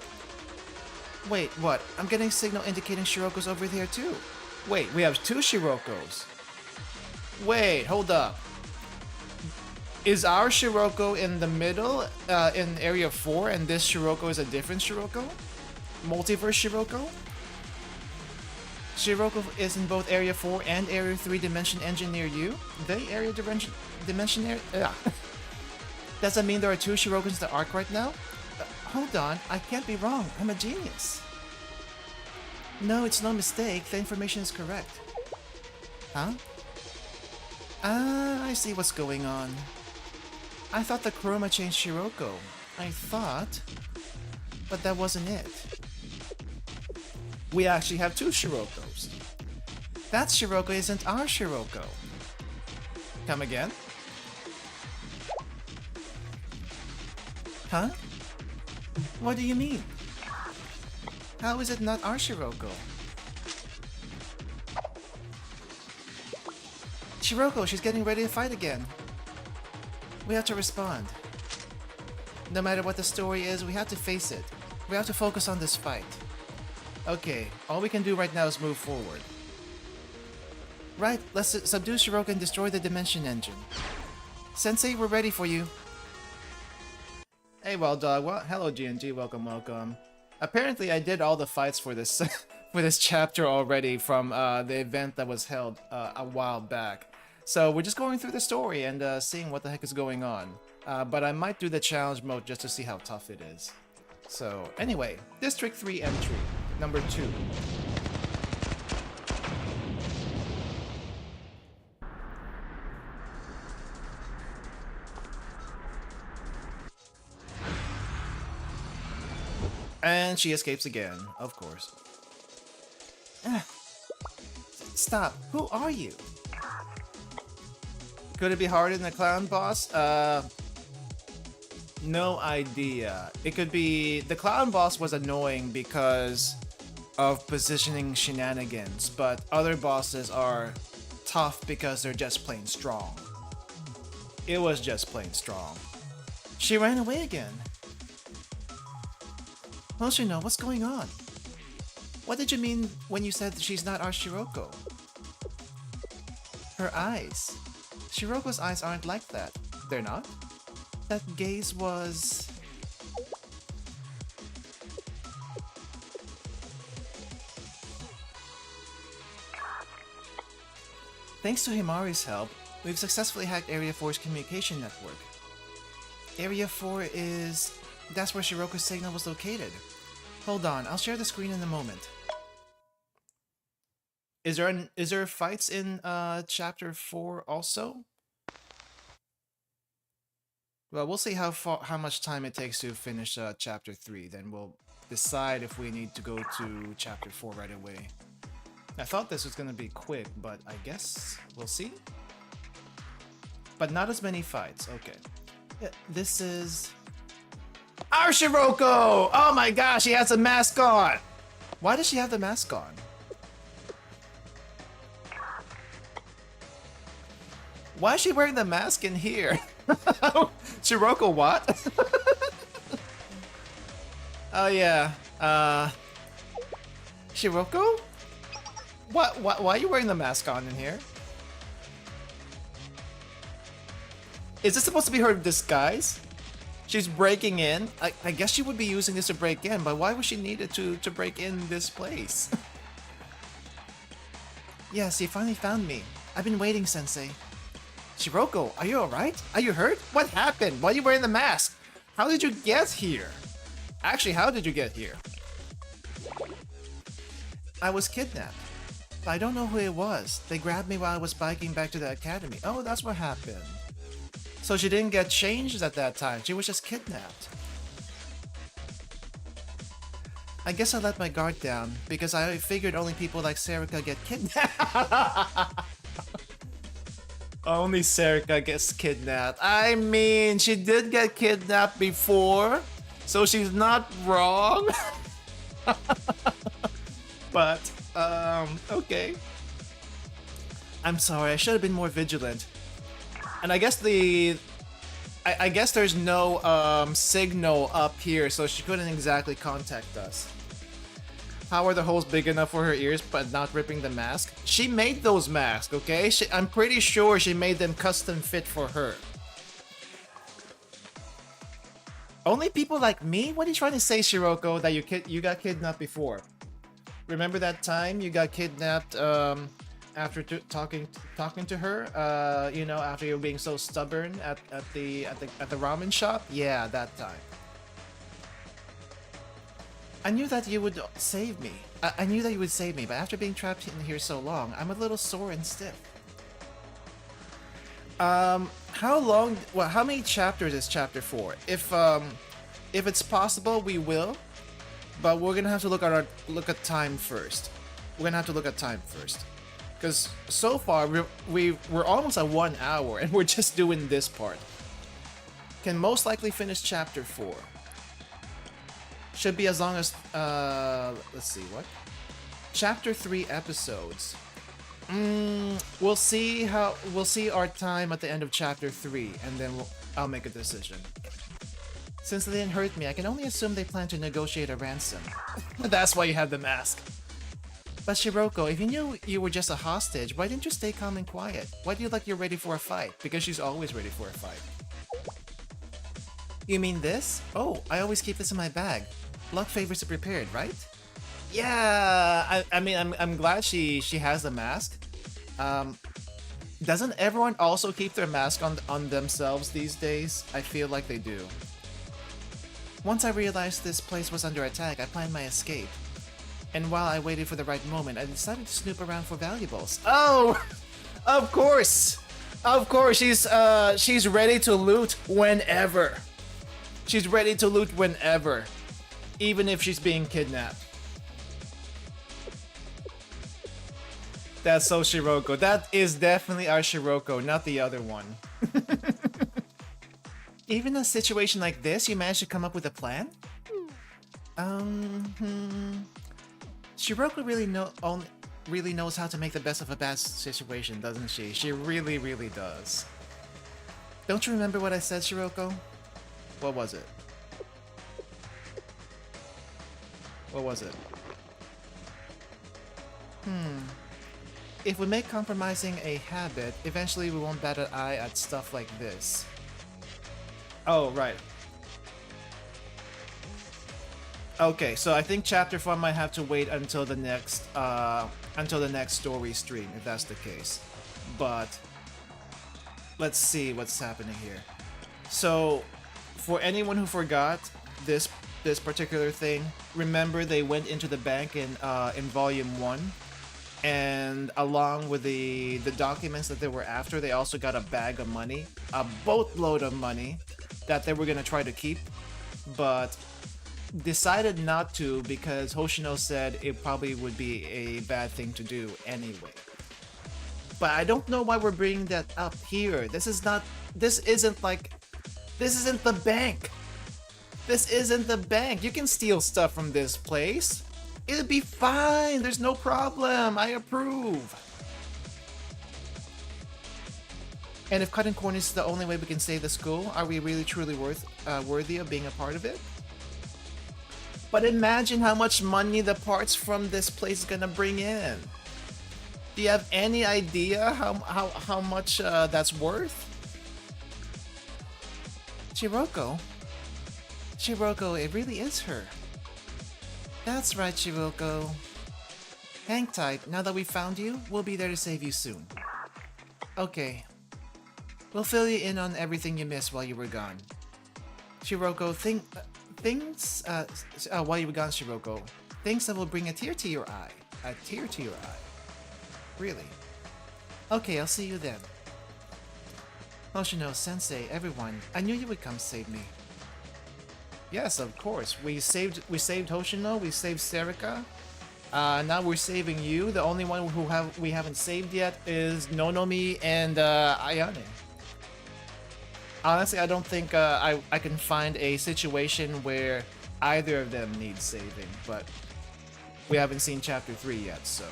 Wait, what? I'm getting a signal indicating Shiroko's over there too. Wait, we have two Shirokos. Wait, hold up. Is our Shiroko in the middle, in Area 4, and this Shiroko is a different Shiroko? Multiverse Shiroko? Shiroko is in both Area 4 and Area 3 Dimension Engine near you? They Area Dimension Area... Does that mean there are two Shirokos in the arc right now? Hold on, I can't be wrong. I'm a genius. No, it's no mistake. The information is correct. Huh? Ah, I see what's going on. I thought the Chroma changed Shiroko. I thought... But that wasn't it. We actually have two Shirokos. That Shiroko isn't our Shiroko. Come again? Huh? What do you mean? How is it not our Shiroko? Shiroko, she's getting ready to fight again. We have to respond. No matter what the story is, we have to face it. We have to focus on this fight. Okay, all we can do right now is move forward. Right, let's subdue Shiroko and destroy the Dimension Engine. Sensei, we're ready for you. Hey, LULdog. Well, hello, GNG. Welcome, welcome. Apparently, I did all the fights for this for this chapter already from the event that was held a while back. So we're just going through the story and seeing what the heck is going on. But I might do the challenge mode just to see how tough it is. So anyway, District 3 entry number 2. And she escapes again, of course. Stop. Who are you? Could it be harder than the clown boss? No idea. It could be... The clown boss was annoying because of positioning shenanigans, but other bosses are tough because they're just plain strong. It was just plain strong. She ran away again. Hoshino, what's going on? What did you mean when you said she's not our Shiroko? Her eyes. Shiroko's eyes aren't like that. They're not? That gaze was... Thanks to Himari's help, we've successfully hacked Area 4's communication network. Area 4 is... That's where Shiroko's signal was located. Hold on, I'll share the screen in a moment. Is there fights in chapter 4 also? Well, we'll see how much time it takes to finish chapter 3. Then we'll decide if we need to go to chapter 4 right away. I thought this was gonna be quick, but I guess we'll see. But not as many fights. Okay. Yeah, this is our Shiroko! Oh my gosh, she has a mask on! Why does she have the mask on? Why is she wearing the mask in here? Shiroko what? Oh yeah. Shiroko? What? Why are you wearing the mask on in here? Is this supposed to be her disguise? She's breaking in. I guess she would be using this to break in, but why would she need it to break in this place? Yes, you finally found me. I've been waiting, Sensei. Shiroko, are you alright? Are you hurt? What happened? Why are you wearing the mask? How did you get here? Actually, how did you get here? I was kidnapped. But I don't know who it was. They grabbed me while I was biking back to the academy. Oh, that's what happened. So she didn't get changed at that time. She was just kidnapped. I guess I let my guard down because I figured only people like Shiroko get kidnapped. Only Shiroko gets kidnapped. I mean, she did get kidnapped before, so she's not wrong. But, okay. I'm sorry, I should have been more vigilant. And I guess I guess there's no signal up here, so she couldn't exactly contact us. How are the holes big enough for her ears but not ripping the mask? She made those masks, okay? I'm pretty sure she made them custom fit for her. Only people like me? What are you trying to say, Shiroko, that you got kidnapped before? Remember that time you got kidnapped after talking to her? You know, after you were being so stubborn at the ramen shop? Yeah, that time. I knew that you would save me. I knew that you would save me, but after being trapped in here so long, I'm a little sore and stiff. How long? Well, how many chapters is chapter 4? If it's possible, we will, but we're gonna have to look at time first. We're gonna have to look at time first, because so far we're almost at 1 hour and we're just doing this part. Can most likely finish chapter 4. Should be as long as let's see, what? Chapter 3 episodes. We'll see our time at the end of chapter 3, and then I'll make a decision. Since they didn't hurt me, I can only assume they plan to negotiate a ransom. That's why you have the mask. But Shiroko, if you knew you were just a hostage, why didn't you stay calm and quiet? Why do you like you're ready for a fight? Because she's always ready for a fight. You mean this? Oh, I always keep this in my bag. Luck favors the prepared, right? Yeah, I mean, I'm glad she has the mask. Doesn't everyone also keep their mask on themselves these days? I feel like they do. Once I realized this place was under attack, I planned my escape. And while I waited for the right moment, I decided to snoop around for valuables. Oh, of course! Of course, she's ready to loot whenever. She's ready to loot whenever. Even if she's being kidnapped. That's so Shiroko. That is definitely our Shiroko, not the other one. Even in a situation like this, you managed to come up with a plan? Shiroko really knows how to make the best of a bad situation, doesn't she? She really, really does. Don't you remember what I said, Shiroko? What was it? What was it? If we make compromising a habit, eventually we won't bat an eye at stuff like this. Oh, right. Okay, so I think chapter 4 might have to wait until the next story stream, if that's the case. But let's see what's happening here. So, for anyone who forgot this particular thing, remember they went into the bank in volume 1, and along with the documents that they were after, they also got a bag of money, a boatload of money that they were gonna try to keep, but decided not to because Hoshino said it probably would be a bad thing to do anyway. But I don't know why we're bringing that up here. This isn't the bank. This isn't the bank. You can steal stuff from this place. It'll be fine. There's no problem. I approve. And if cutting corners is the only way we can save the school, are we really truly worthy of being a part of it? But imagine how much money the parts from this place is gonna bring in. Do you have any idea how much that's worth? Shiroko, Shiroko, it really is her. That's right, Shiroko. Hang tight, now that we found you, we'll be there to save you soon. Okay. We'll fill you in on everything you missed while you were gone. Shiroko, while you were gone, Shiroko, things that will bring a tear to your eye. A tear to your eye. Really? Okay, I'll see you then. Hoshino, Sensei, everyone, I knew you would come save me. Yes, of course. We saved Hoshino, we saved Serika. Now we're saving you. The only one we haven't saved yet is Nonomi and Ayane. Honestly, I don't think I can find a situation where either of them needs saving, but we haven't seen Chapter 3 yet, so...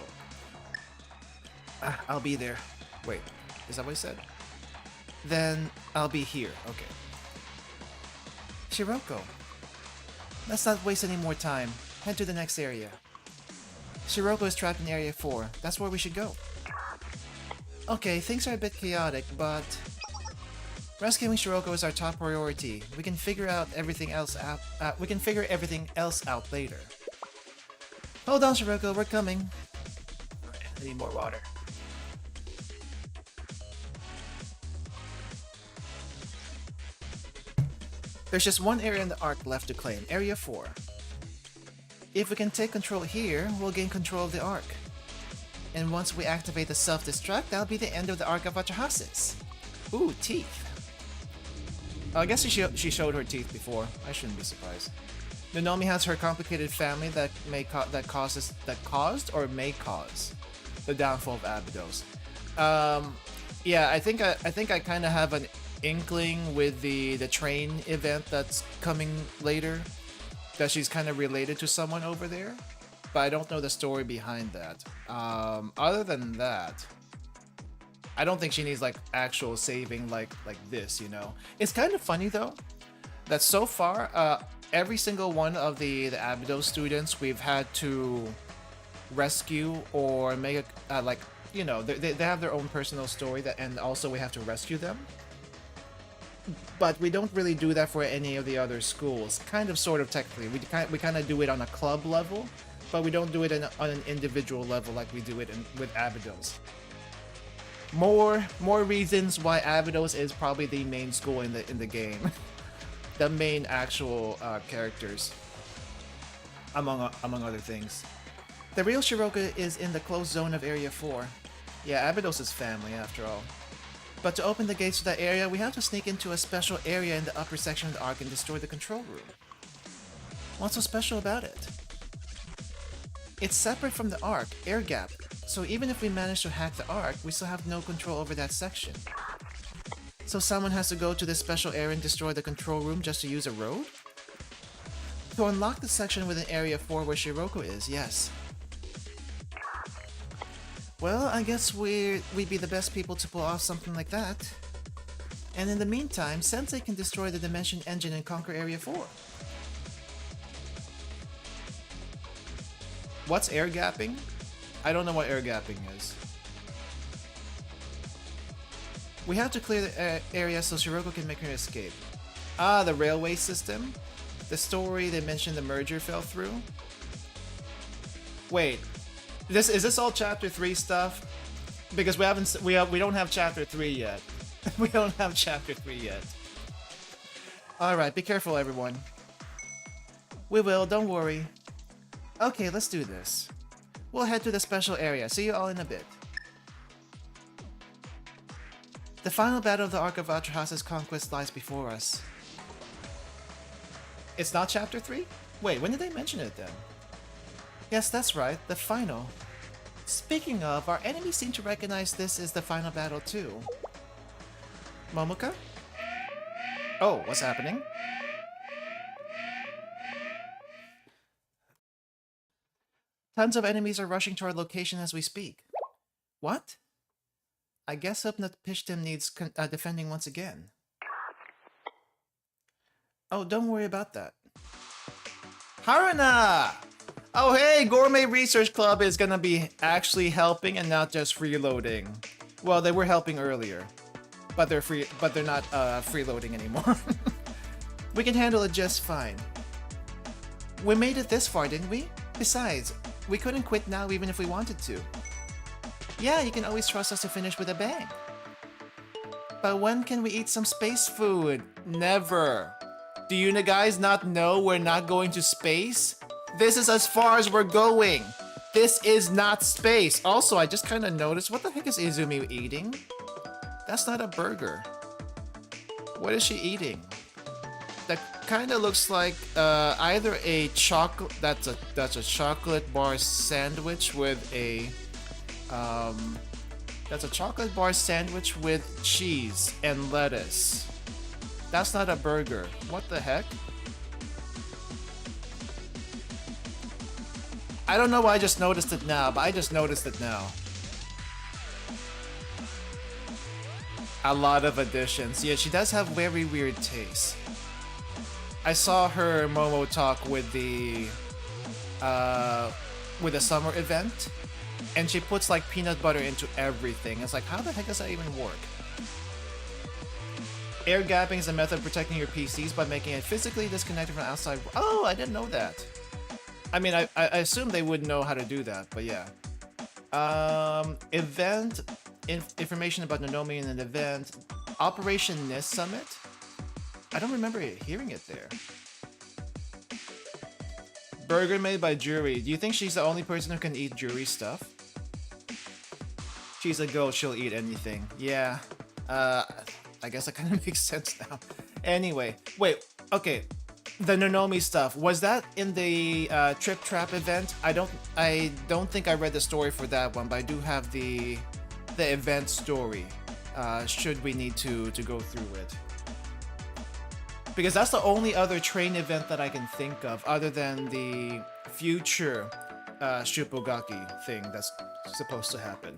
I'll be there. Wait, is that what I said? Then I'll be here, okay. Shiroko, let's not waste any more time. Head to the next area. Shiroko is trapped in Area 4. That's where we should go. Okay, things are a bit chaotic, but... rescuing Shiroko is our top priority. We can figure everything else out later. Hold on, Shiroko, we're coming. I need more water. There's just one area in the arc left to claim, Area 4. If we can take control here, we'll gain control of the arc. And once we activate the self-destruct, that'll be the end of the arc of Vatuhasis. Ooh, teeth. I guess she showed her teeth before. I shouldn't be surprised. Nonomi has her complicated family that caused or may cause the downfall of Abydos. Yeah, I think I kind of have an inkling with the train event that's coming later, that she's kind of related to someone over there, but I don't know the story behind that. Other than that, I don't think she needs like actual saving like this, you know. It's kind of funny though that so far every single one of the Abydos students we've had to rescue or make a like, you know, they have their own personal story and also we have to rescue them. But we don't really do that for any of the other schools. Kind of, sort of, technically. We kind of do it on a club level, but we don't do it on an individual level like we do it with Abydos. More reasons why Abydos is probably the main school in the game. The main actual characters, among other things. The real Shiroko is in the closed zone of Area 4. Yeah, Abydos is family after all. But to open the gates to that area, we have to sneak into a special area in the upper section of the arc and destroy the control room. What's so special about it? It's separate from the arc, air gap, so even if we manage to hack the arc, we still have no control over that section. So someone has to go to this special area and destroy the control room just to use a road? To unlock the section within Area 4 where Shiroko is, yes. Well, I guess we'd be the best people to pull off something like that. And in the meantime, Sensei can destroy the Dimension Engine and conquer Area 4. What's air gapping? I don't know what air gapping is. We have to clear the area so Shiroko can make her escape. Ah, the railway system? The story they mentioned the merger fell through? Wait. Is this all Chapter 3 stuff? Because we don't have Chapter 3 yet. We don't have Chapter 3 yet. Alright, be careful everyone. We will, don't worry. Okay, let's do this. We'll head to the special area. See you all in a bit. The final battle of the Arc of Vatuhasis' conquest lies before us. It's not Chapter 3? Wait, when did they mention it then? Yes, that's right, the final. Speaking of, our enemies seem to recognize this as the final battle too. Momoka? Oh, what's happening? Tons of enemies are rushing to our location as we speak. What? I guess Upnapishtim needs defending once again. Oh, don't worry about that. Haruna! Oh hey, Gourmet Research Club is gonna be actually helping and not just freeloading. Well, they were helping earlier, but they're not freeloading anymore. We can handle it just fine. We made it this far, didn't we? Besides, we couldn't quit now even if we wanted to. Yeah, you can always trust us to finish with a bang. But when can we eat some space food? Never. Do you guys not know we're not going to space? This is as far as we're going. This is not space. Also, I just kind of noticed, what the heck is Izumi eating? That's not a burger. What is she eating? That kind of looks like either a chocolate. That's a chocolate bar sandwich with a that's a chocolate bar sandwich with cheese and lettuce. That's not a burger. What the heck? I don't know why I just noticed it now, but I just noticed it now. A lot of additions. Yeah, she does have very weird taste. I saw her Momo talk with the summer event, and she puts like peanut butter into everything. It's like, how the heck does that even work? Air gapping is a method of protecting your PCs by making it physically disconnected from outside. Oh, I didn't know that. I mean, I assume they would know how to do that, but yeah. Event information about Nonomi in an event. Operation NIST Summit. I don't remember hearing it there. Burger made by Jury. Do you think she's the only person who can eat Jury stuff? She's a goat, she'll eat anything. Yeah. I guess that kind of makes sense now. Anyway, wait, okay. The Nonomi stuff, was that in the Trip Trap event? I don't think I read the story for that one, but I do have the event story. Should we need to go through it? Because that's the only other train event that I can think of, other than the future Shupogaki thing that's supposed to happen.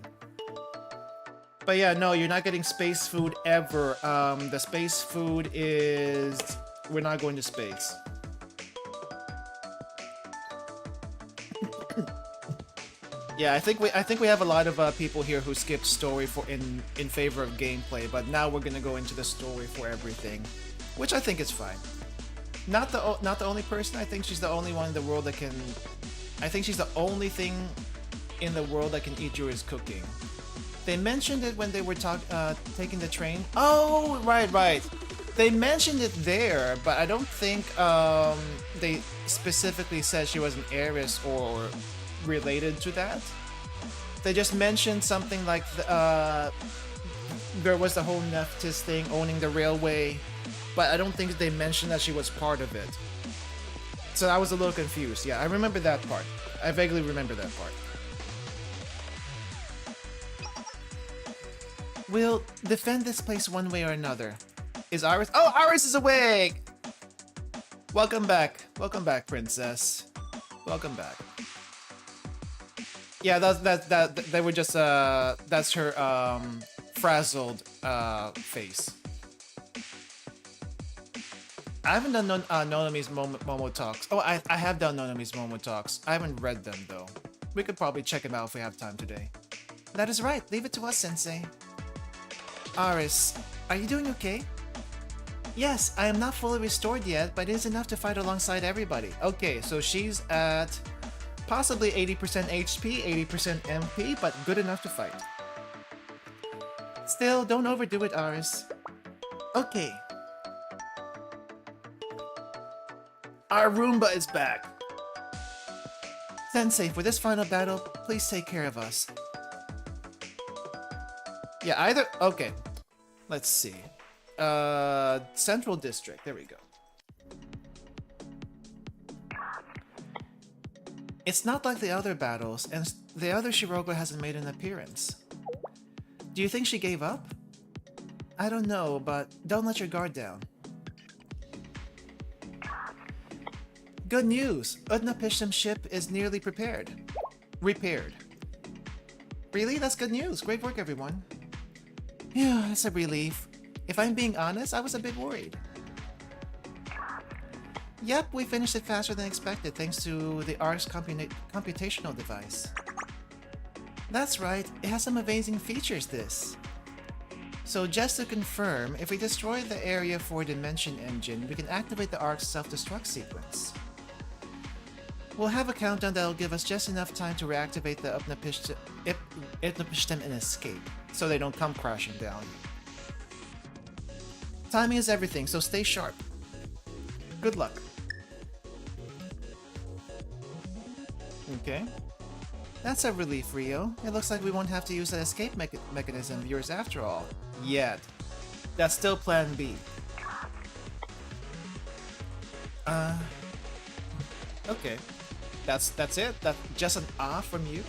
But yeah, no, you're not getting space food ever. The space food is... We're not going to space. Yeah, I think we have a lot of people here who skip story in favor of gameplay, but now we're gonna go into the story for everything, which I think is fine. Not the only person. I think she's the only one in the world that can. I think she's the only thing in the world that can eat Yuri's cooking. They mentioned it when they were taking the train. Oh, right. They mentioned it there, but I don't think they specifically said she was an heiress or related to that. They just mentioned something like there was the whole Nephthys thing, owning the railway, but I don't think they mentioned that she was part of it. So I was a little confused. Yeah, I remember that part. I vaguely remember that part. We'll defend this place one way or another. Is Iris? Oh, Iris is awake! Welcome back, princess. Welcome back. Yeah, that they were just that's her frazzled face. I haven't done Nonomi's Momo Talks. Oh, I have done Nonomi's Momo Talks. I haven't read them though. We could probably check them out if we have time today. That is right. Leave it to us, Sensei. Aris, are you doing okay? Yes, I am not fully restored yet, but it is enough to fight alongside everybody. Okay, so she's at possibly 80% HP, 80% MP, but good enough to fight. Still, don't overdo it, Aris. Okay. Our Roomba is back. Sensei, for this final battle, please take care of us. Yeah, either... Okay. Let's see. Central District. There we go. It's not like the other battles, and the other Shiroko hasn't made an appearance. Do you think she gave up? I don't know, but don't let your guard down. Good news! Utnapishtim's ship is nearly repaired. Really? That's good news. Great work, everyone. Yeah, it's a relief. If I'm being honest, I was a bit worried. Yep, we finished it faster than expected thanks to the ARC's computational device. That's right, it has some amazing features, this. So just to confirm, if we destroy the Area 4 Dimension engine, we can activate the ARC's self-destruct sequence. We'll have a countdown that'll give us just enough time to reactivate the Upnapishtem and escape, so they don't come crashing down. Timing is everything, so stay sharp. Good luck. Okay. That's a relief, Rio. It looks like we won't have to use that escape mechanism of yours after all. Yet. That's still plan B. Okay. That's it? That's just an ah from you?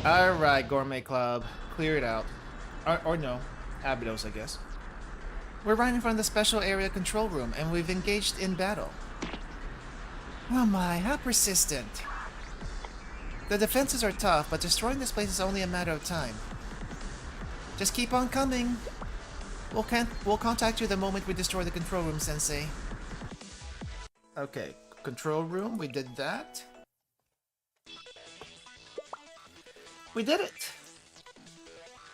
Alright, Gourmet Club. Clear it out. Or no. Abydos, I guess. We're right in front of the special area control room, and we've engaged in battle. Oh my, how persistent. The defenses are tough, but destroying this place is only a matter of time. Just keep on coming. We'll contact you the moment we destroy the control room, Sensei. Okay, control room, we did that. We did it!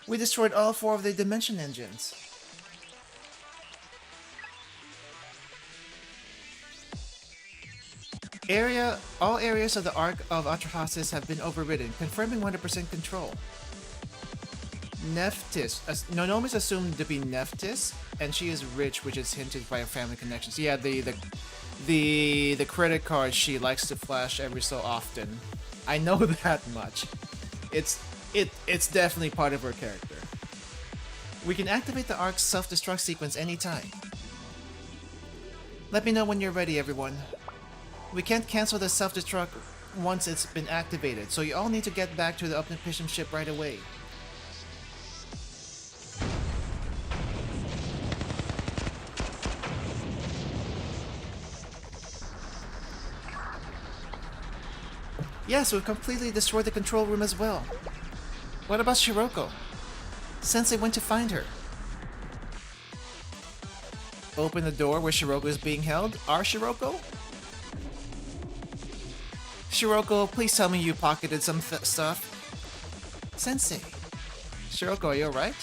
We destroyed all 4 of the dimension engines. All areas of the Arc of Atrahasis have been overridden, confirming 100% control. Neftis. Nonomi is assumed to be Neftis, and she is rich, which is hinted by her family connections. Yeah, the credit card she likes to flash every so often. I know that much. It's definitely part of her character. We can activate the Arc's self-destruct sequence anytime. Let me know when you're ready, everyone. We can't cancel the self-destruct once it's been activated, so you all need to get back to the Upnapishtem ship right away. Yes, we've completely destroyed the control room as well. What about Shiroko? Sensei went to find her. Open the door where Shiroko is being held. Our Shiroko? Shiroko, please tell me you pocketed some stuff. Sensei. Shiroko, are you alright?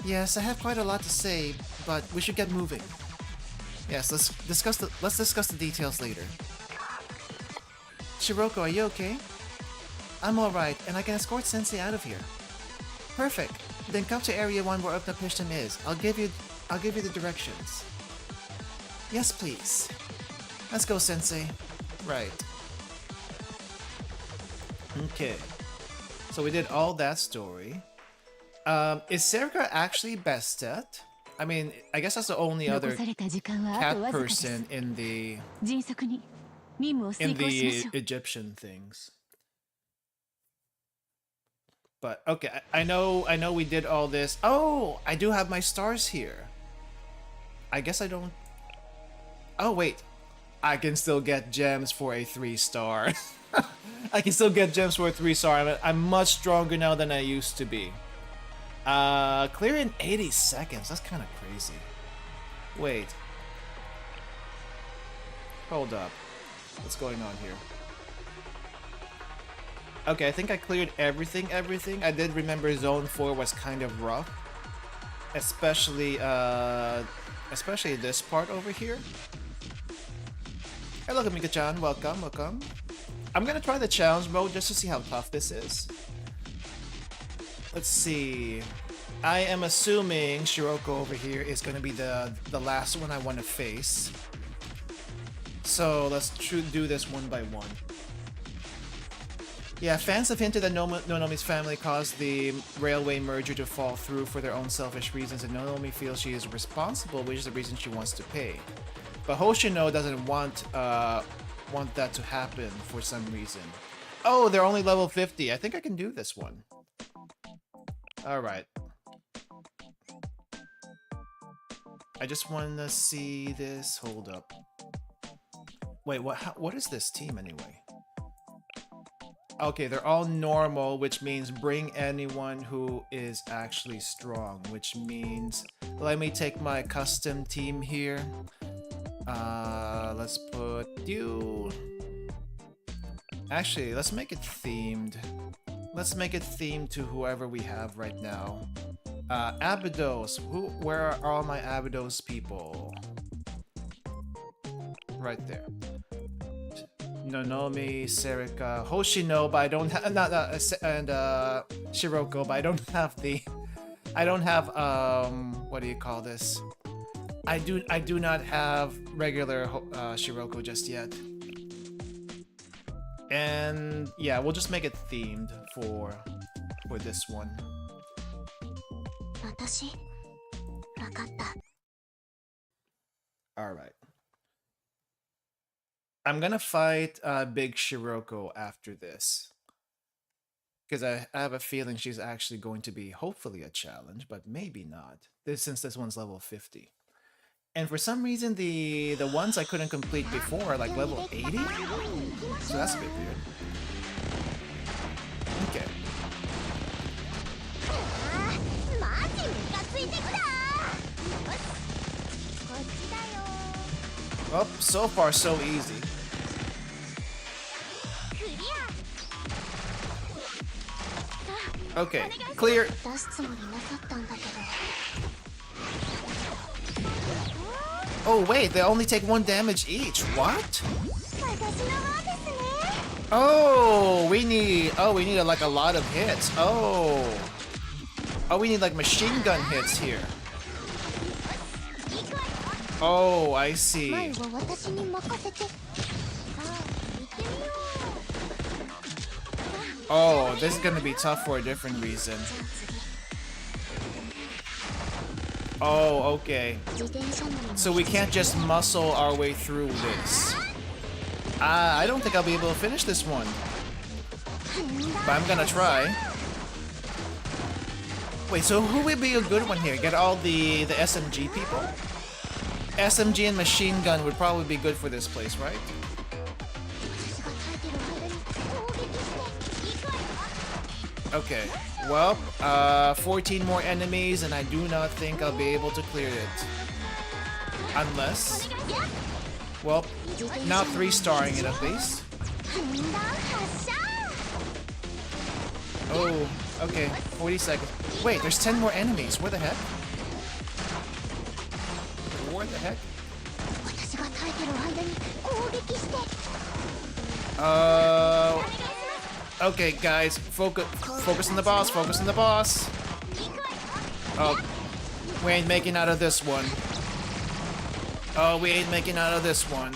Yes, I have quite a lot to say, but we should get moving. Yes, let's discuss the details later. Shiroko, are you okay? I'm alright, and I can escort Sensei out of here. Perfect. Then come to Area 1 where Upnapishtem is. I'll give you the directions. Yes, please. Let's go, Sensei. Right. Okay. So we did all that story. Is Serika actually Bastet? I mean, I guess that's the only other cat person in the Egyptian things. But okay, I know we did all this. Oh, I do have my stars here. I guess I don't. Oh wait, I can still get gems for a 3-star. I can still get gems for a 3-star. I'm much stronger now than I used to be. Clear in 80 seconds. That's kind of crazy. Wait. Hold up. What's going on here? Okay, I think I cleared everything. I did remember Zone 4 was kind of rough. Especially this part over here. Hey, look at Mika-chan. Welcome. I'm gonna try the challenge mode just to see how tough this is. Let's see. I am assuming Shiroko over here is gonna be the last one I want to face. So let's do this one by one. Yeah, fans have hinted that Nonomi's family caused the railway merger to fall through for their own selfish reasons, and Nonomi feels she is responsible, which is the reason she wants to pay. But Hoshino doesn't want that to happen for some reason. Oh, they're only level 50. I think I can do this one. Alright. I just want to see this. Hold up. Wait, what is this team anyway? Okay, they're all normal, which means bring anyone who is actually strong, which means let me take my custom team here. Let's put you. Actually, let's make it themed. Let's make it themed to whoever we have right now. Abydos. Where are all my Abydos people? Right there. Nonomi, Serika, Hoshino, but I don't have and Shiroko, but I don't have the what do you call this? I do not have regular Shiroko just yet. And yeah, we'll just make it themed for this one. Alright. I'm gonna fight Big Shiroko after this. Because I have a feeling she's actually going to be hopefully a challenge, but maybe not. Since this one's level 50. And for some reason the ones I couldn't complete before are like level 80? So that's a bit weird. Okay. Oh, so far so easy. Okay, clear. Oh wait, they only take 1 damage each. What? Oh, we need like a lot of hits. Oh, we need like machine gun hits here. Oh, I see. Oh, this is gonna be tough for a different reason. Oh, okay. So we can't just muscle our way through this. I don't think I'll be able to finish this one. But I'm gonna try. Wait, so who would be a good one here? Get all the SMG people? SMG and machine gun would probably be good for this place, right? Okay, well, 14 more enemies, and I do not think I'll be able to clear it. Unless... Well, not 3-starring it at least. Oh, okay, 40 seconds. Wait, there's 10 more enemies, where the heck? Where the heck? Okay, guys, focus on the boss, focus on the boss. Oh, we ain't making out of this one. Oh, we ain't making out of this one.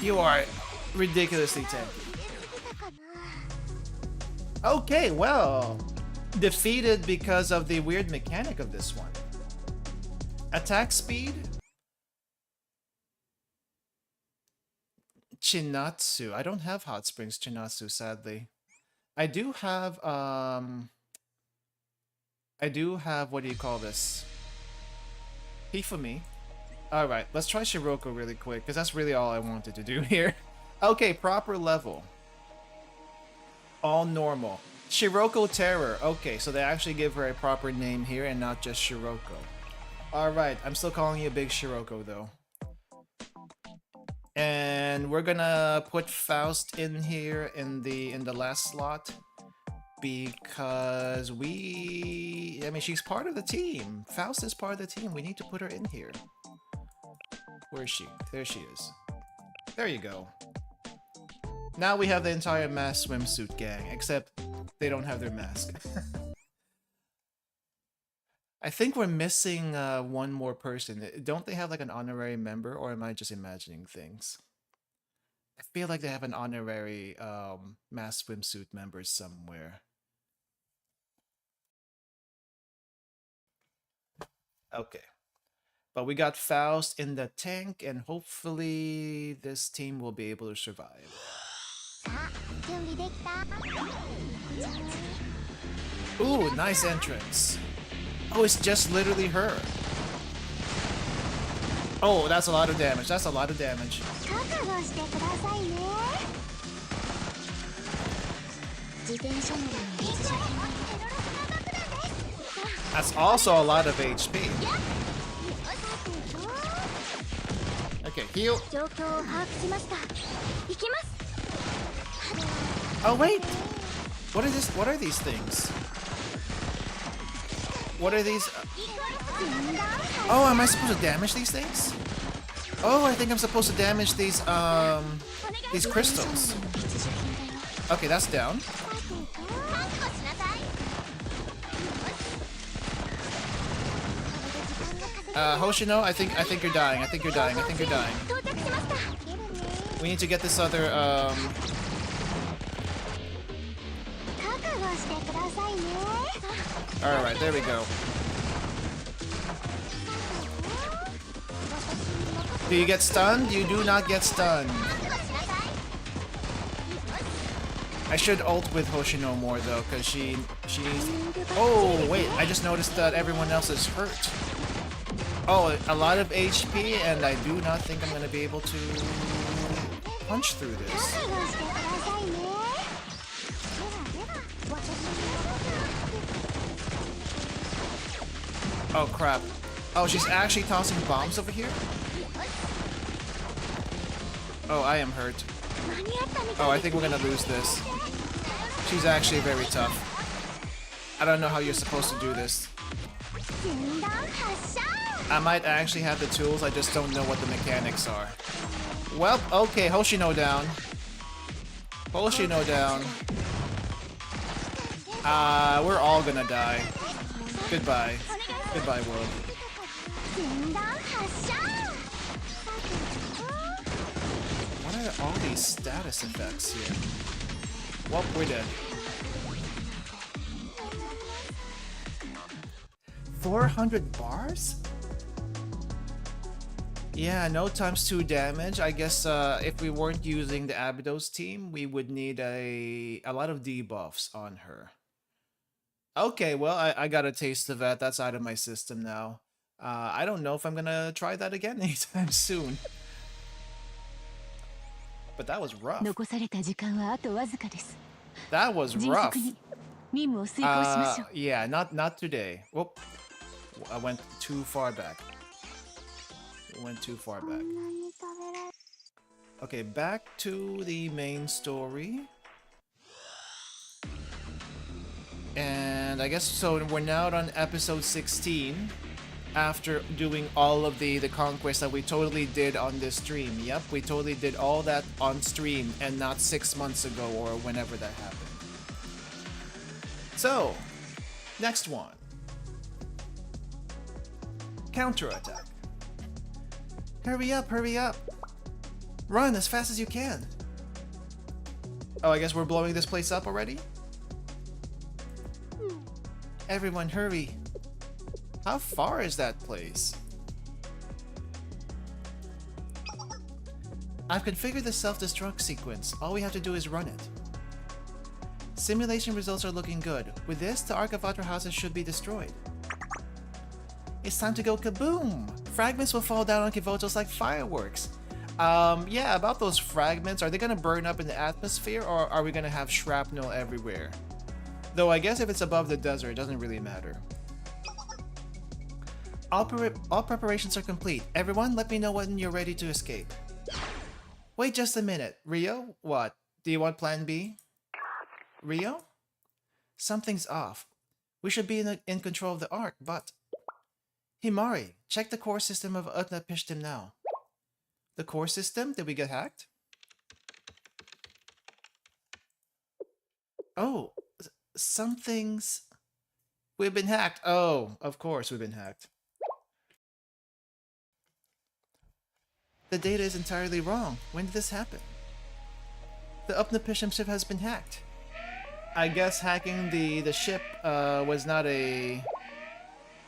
You are ridiculously tanky. Okay, well, defeated because of the weird mechanic of this one. Attack speed? Chinatsu. I don't have Hot Springs Chinatsu, sadly. I do have, what do you call this? Hifumi. Alright, let's try Shiroko really quick, because that's really all I wanted to do here. Okay, proper level. All normal. Shiroko Terror. Okay, so they actually give her a proper name here and not just Shiroko. Alright, I'm still calling you Big Shiroko, though. And we're gonna put Faust in here in the last slot. Because I mean, she's part of the team. Faust is part of the team. We need to put her in here. Where is she? There she is. There you go. Now we have the entire mass swimsuit gang, except they don't have their mask. I think we're missing one more person. Don't they have like an honorary member, or am I just imagining things? I feel like they have an honorary mass swimsuit member somewhere. Okay. But we got Faust in the tank, and hopefully this team will be able to survive. Ooh, nice entrance. Oh, it's just literally her. Oh, that's a lot of damage. That's a lot of damage. That's also a lot of HP. Okay, heal. Oh wait! What is this? What are these things? What are these? Oh, am I supposed to damage these things? Oh, I think I'm supposed to damage these crystals. Okay, that's down. Hoshino, I think you're dying. I think you're dying. We need to get this other Alright, there we go. Do you get stunned? You do not get stunned. I should ult with Hoshino more though, because she's... Oh, wait, I just noticed that everyone else is hurt. Oh, a lot of HP, and I do not think I'm going to be able to punch through this. Oh crap. Oh, she's actually tossing bombs over here? Oh, I am hurt. Oh, I think we're gonna lose this. She's actually very tough. I don't know how you're supposed to do this. I might actually have the tools, I just don't know what the mechanics are. Well, okay, Hoshino down. Hoshino down. We're all gonna die. Goodbye. Goodbye, world. What are all these status effects here? Well, we're dead. 400 bars? Yeah, no ×2 damage. I guess if we weren't using the Abydos team, we would need a lot of debuffs on her. Okay, well, I got a taste of that. That's out of my system now. I don't know if I'm gonna try that again anytime soon. But that was rough. That was rough. Yeah, not today. Whoop. I went too far back. Okay, back to the main story. And I guess so we're now on episode 16 after doing all of the conquests that we totally did on this stream. Yep, we totally did all that on stream and not 6 months ago or whenever that happened. So, next one. Counterattack. Hurry up, hurry up. Run as fast as you can. Oh, I guess we're blowing this place up already? Everyone hurry. How far is that place? I've configured the self-destruct sequence. All we have to do is run it. Simulation results are looking good. With this, the Archivatra houses should be destroyed. It's time to go kaboom! Fragments will fall down on Kivotos like fireworks. Yeah, about those fragments, are they gonna burn up in the atmosphere or are we gonna have shrapnel everywhere? Though I guess if it's above the desert, it doesn't really matter. All preparations are complete. Everyone, let me know when you're ready to escape. Wait just a minute. Rio? What? Do you want plan B? Rio? Something's off. We should be in control of the Ark, but... Himari, check the core system of Utnapishtim now. The core system? Did we get hacked? Oh, something's... We've been hacked. Oh, of course we've been hacked. The data is entirely wrong. When did this happen? The Utnapishtim ship has been hacked. I guess hacking the ship was not a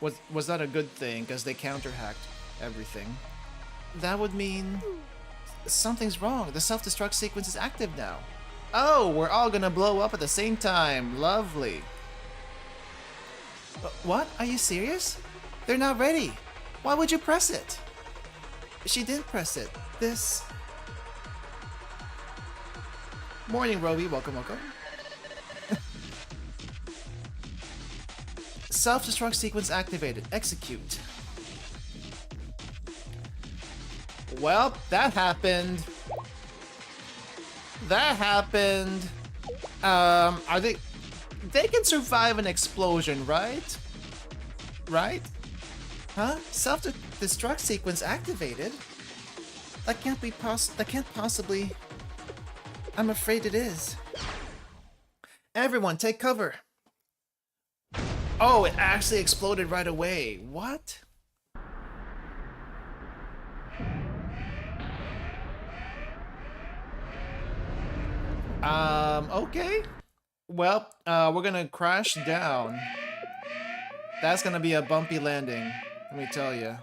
good thing because they counter-hacked everything. That would mean something's wrong. The self-destruct sequence is active now. Oh, we're all gonna blow up at the same time. Lovely. What? Are you serious? They're not ready. Why would you press it? She didn't press it. This... Morning, Roby. Welcome, welcome. Self-destruct sequence activated. Execute. Well, that happened. That happened. Are they... They can survive an explosion, right? Right? Huh? Self-destruct sequence activated? That can't be that can't possibly... I'm afraid it is. Everyone, take cover! Oh, it actually exploded right away. What? Okay. Well, we're gonna crash down. That's gonna be a bumpy landing, let me tell you.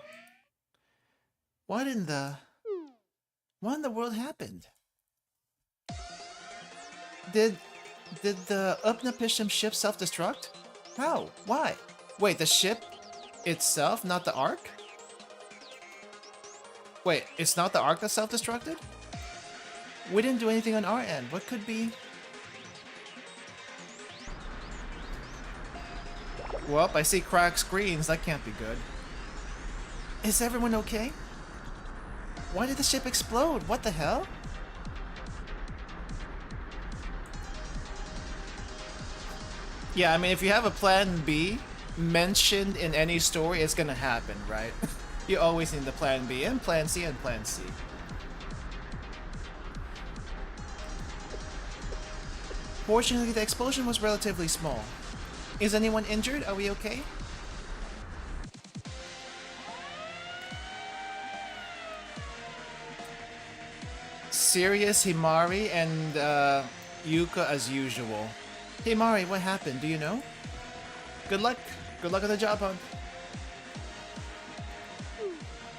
What in the world happened? Did the Upnapishtim ship self-destruct? How? Why? Wait, the ship itself, not the Ark? Wait, it's not the Ark that self-destructed? We didn't do anything on our end. What could be? Well, I see cracked screens. That can't be good. Is everyone okay? Why did the ship explode? What the hell? Yeah, I mean, if you have a plan B mentioned in any story, it's gonna happen, right? You always need the plan B and plan C and plan C. Fortunately, the explosion was relatively small. Is anyone injured? Are we okay? Serious Himari and Yuka as usual. Himari, what happened? Do you know? Good luck. Good luck on the job hunt.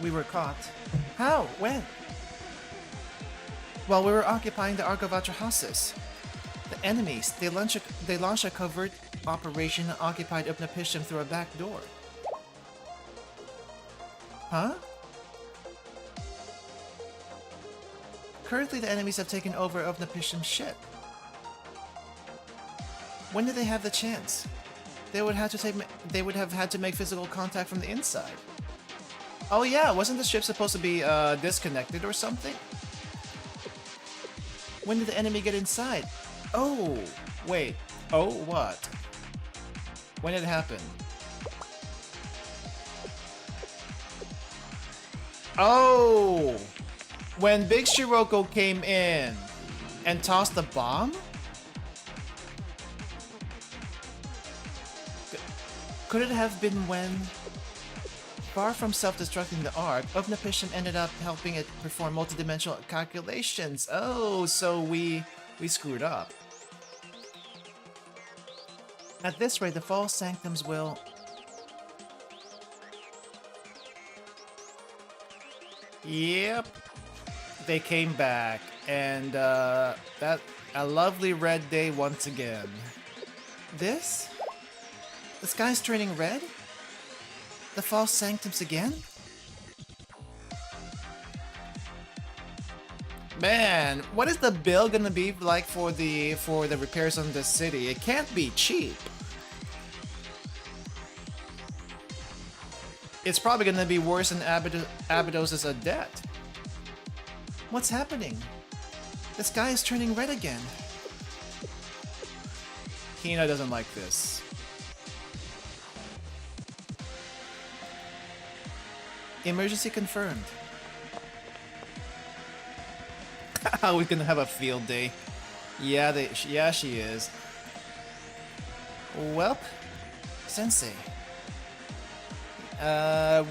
We were caught. How? When? While we were occupying the Ark of Atrahasis. The enemies, they launched a covert operation and occupied Upnapishtim through a back door. Huh? Currently, the enemies have taken over Upnapishtim's ship. When did they have the chance? They would have had to make physical contact from the inside. Oh yeah, wasn't the ship supposed to be disconnected or something? When did the enemy get inside? Oh, wait. Oh, what? When did it happen? Oh! When Big Shiroko came in and tossed the bomb? Could it have been when, far from self-destructing the Ark, Upnapishtim ended up helping it perform multidimensional calculations? Oh, so we screwed up. At this rate, the false sanctums will... Yep. They came back, and that a lovely red day once again. This? The sky's turning red? The false sanctums again? Man, what is the bill gonna be like for the repairs on this city? It can't be cheap. It's probably gonna be worse than Abydos' debt. What's happening? The sky is turning red again. Hina doesn't like this. Emergency confirmed. We're gonna have a field day. Yeah, yeah, she is. Welp, Sensei.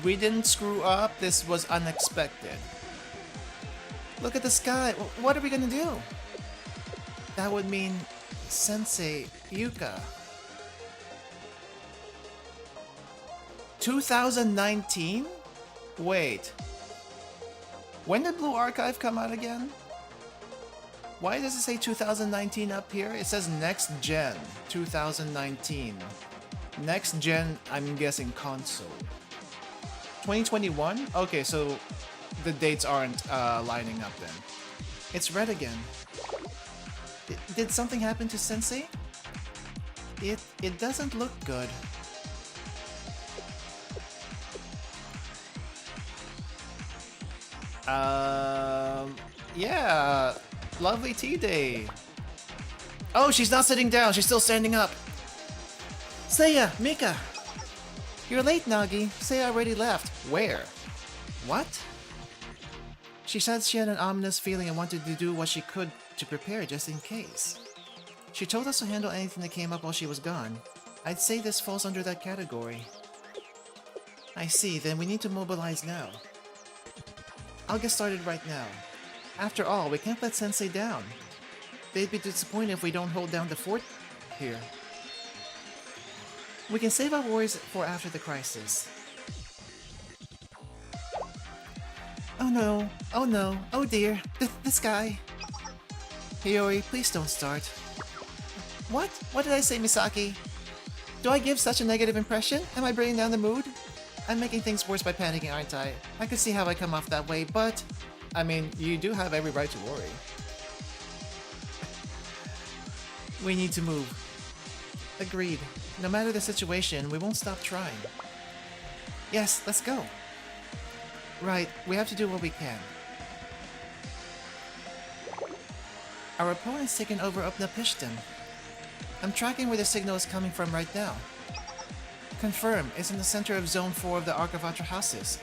We didn't screw up. This was unexpected. Look at the sky. What are we gonna do? That would mean Sensei Yuka. 2019? Wait. When did Blue Archive come out again? Why does it say 2019 up here? It says next gen 2019. Next gen, I'm guessing console. 2021? Okay, so the dates aren't lining up then. It's red again. Did something happen to Sensei? It doesn't look good. Yeah, lovely tea day. Oh, she's not sitting down. She's still standing up. Seiya, Mika. You're late, Nagi. Seiya already left. Where? What? She said she had an ominous feeling and wanted to do what she could to prepare just in case. She told us to handle anything that came up while she was gone. I'd say this falls under that category. I see, then we need to mobilize now. I'll get started right now. After all, we can't let Sensei down. They'd be disappointed if we don't hold down the fort here. We can save our warriors for after the crisis. Oh no, oh no, oh dear, this guy. Hiyori, please don't start. What? What did I say, Misaki? Do I give such a negative impression? Am I bringing down the mood? I'm making things worse by panicking, aren't I? I could see how I come off that way, but... I mean, you do have every right to worry. We need to move. Agreed. No matter the situation, we won't stop trying. Yes, let's go. Right, we have to do what we can. Our opponent's taken over Upnapishtim. I'm tracking where the signal is coming from right now. Confirm, it's in the center of Zone 4 of the Arc of Atrahasis.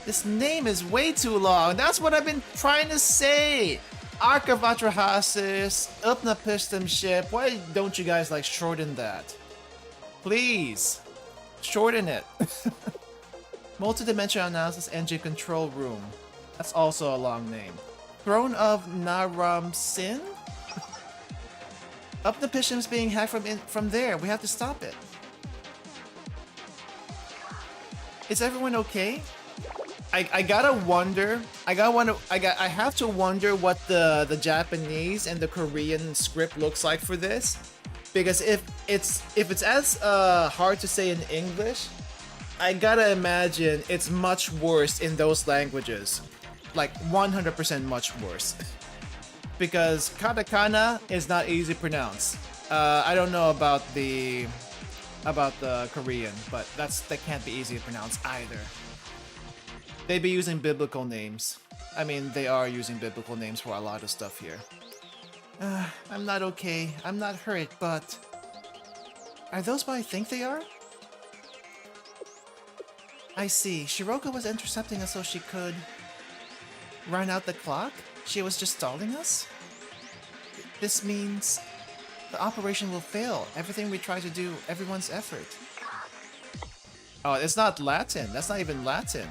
This name is way too long. That's what I've been trying to say. Arc of Atrahasis, Upnapishtim ship. Why don't you guys like shorten that? Please, shorten it. Multidimensional Analysis Engine Control Room. That's also a long name. Throne of Naram Sin? Upnapishtim's being hacked from there. We have to stop it. Is everyone okay? I gotta wonder. I have to wonder what the Japanese and the Korean script looks like for this, because if it's as hard to say in English, I gotta imagine it's much worse in those languages, like 100% much worse, because katakana is not easy to pronounce. I don't know about the Korean, but that can't be easy to pronounce either. They'd be using biblical names. I mean, they are using biblical names for a lot of stuff here. I'm not okay. I'm not hurt, but... Are those what I think they are? I see. Shiroko was intercepting us so she could... run out the clock? She was just stalling us? This means... the operation will fail. Everything we try to do, everyone's effort. Oh, it's not Latin. That's not even Latin.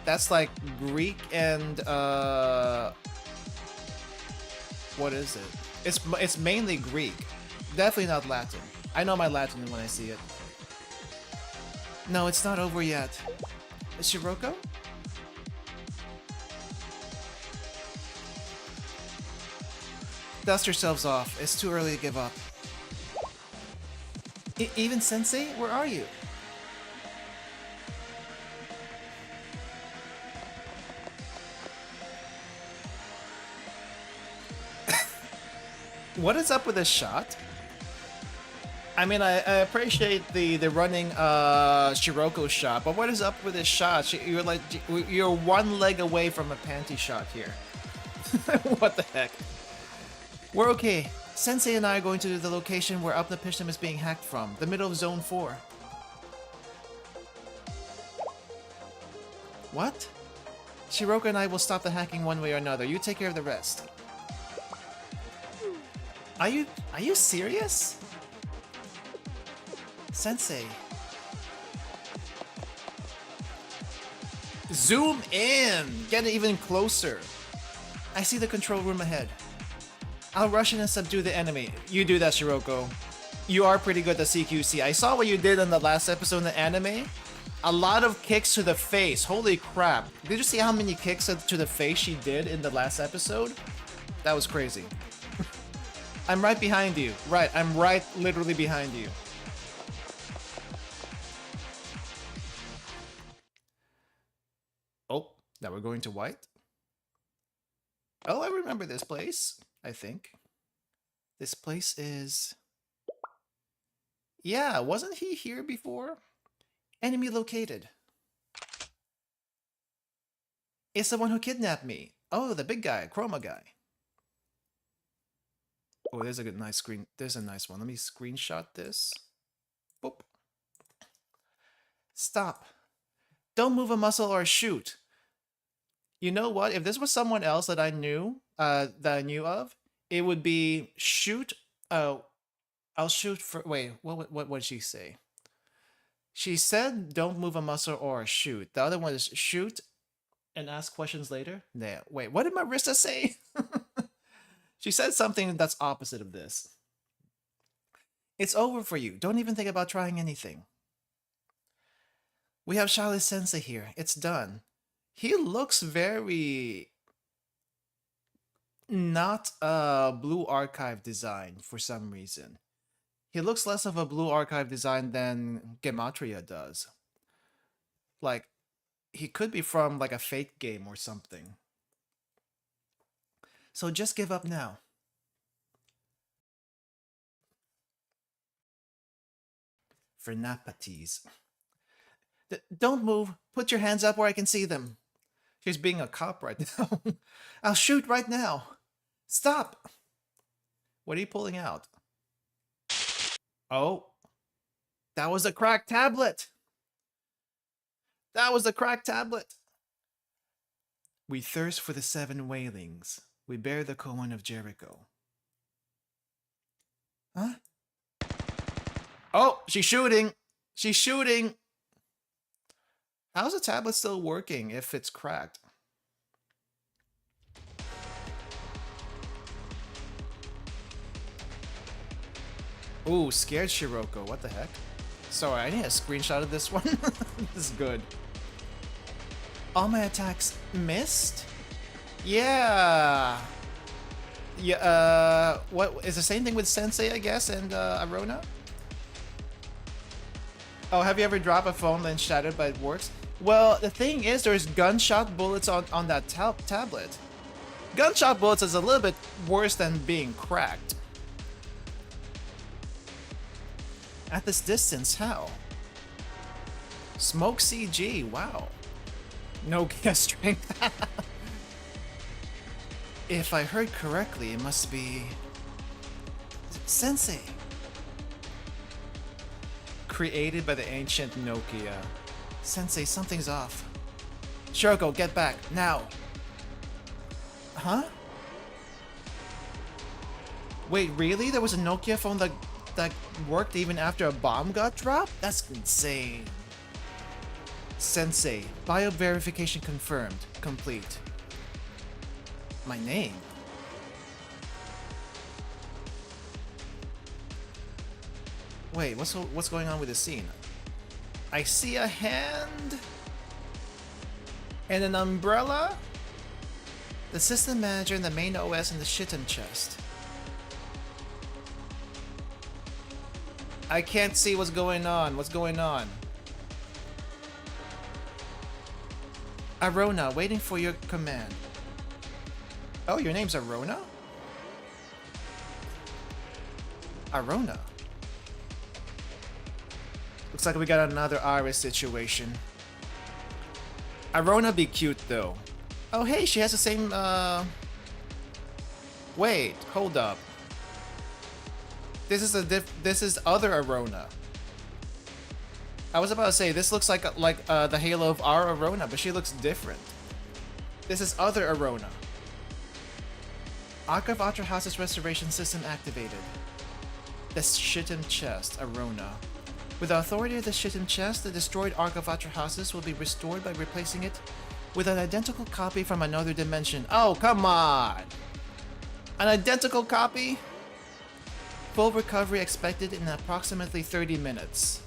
That's like Greek and what is it? It's mainly Greek. Definitely not Latin. I know my Latin when I see it. No, it's not over yet. Is Shiroko? Dust yourselves off. It's too early to give up. Even Sensei? Where are you? What is up with this shot? I mean, I appreciate the running Shiroko shot, but what is up with this shot? You're one leg away from a panty shot here. What the heck? We're okay. Sensei and I are going to the location where Upnapishtim is being hacked from, the middle of Zone 4. What? Shiroko and I will stop the hacking one way or another. You take care of the rest. Are you serious? Sensei. Zoom in! Get even closer. I see the control room ahead. I'll rush in and subdue the enemy. You do that, Shiroko. You are pretty good at CQC. I saw what you did in the last episode in the anime. A lot of kicks to the face. Holy crap. Did you see how many kicks to the face she did in the last episode? That was crazy. I'm right behind you. Right, I'm right literally behind you. Oh, now we're going to white. Oh, I remember this place, I think. This place is... Yeah, wasn't he here before? Enemy located. It's the one who kidnapped me. Oh, the big guy, Chroma guy. Oh, there's a good nice screen. There's a nice one. Let me screenshot this. Boop. Stop. Don't move a muscle or shoot. You know what? If this was someone else that I knew of, it would be shoot. I'll shoot for. Wait, what did she say? She said, "Don't move a muscle or shoot." The other one is shoot and ask questions later. Yeah. Wait, what did Marissa say? She said something that's opposite of this. It's over for you. Don't even think about trying anything. We have Charlie Sensei here. It's done. He looks very not a Blue Archive design for some reason. He looks less of a Blue Archive design than Gematria does. Like, he could be from like a Fate game or something. So just give up now. Fernapates. Don't move. Put your hands up where I can see them. She's being a cop right now. I'll shoot right now. Stop. What are you pulling out? Oh. That was a cracked tablet. That was a cracked tablet. We thirst for the 7 wailings. We bear the koan of Jericho. Huh? Oh, she's shooting. She's shooting. How's the tablet still working if it's cracked? Ooh, scared Shiroko. What the heck? Sorry, I need a screenshot of this one. This is good. All my attacks missed? Yeah. Yeah, what is the same thing with Sensei, I guess, and Arona? Oh, have you ever dropped a phone then shattered but it works? Well, the thing is, there's gunshot bullets on that tablet. Gunshot bullets is a little bit worse than being cracked. At this distance, how? Smoke CG, wow. No guess strength. If I heard correctly, it must be... Sensei. Created by the ancient Nokia. Sensei, something's off. Shiroko, get back, now! Huh? Wait, really? There was a Nokia phone that worked even after a bomb got dropped? That's insane. Sensei, bio verification confirmed. Complete. My name? Wait, what's going on with the scene? I see a hand and an umbrella. The system manager and the main OS in the shitten chest. I can't see what's going on. What's going on? Arona, waiting for your command. Oh, your name's Arona? Arona. Looks like we got another Iris situation. Arona be cute though. Oh hey, she has the same Wait, hold up. This is other Arona. I was about to say this looks like the halo of our Arona, but she looks different. This is other Arona. Ark of Atrahasis restoration system activated. The Shitten Chest, Arona. With the authority of the Shitten Chest, the destroyed Ark of Atrahasis will be restored by replacing it with an identical copy from another dimension. Oh, come on! An identical copy? Full recovery expected in approximately 30 minutes.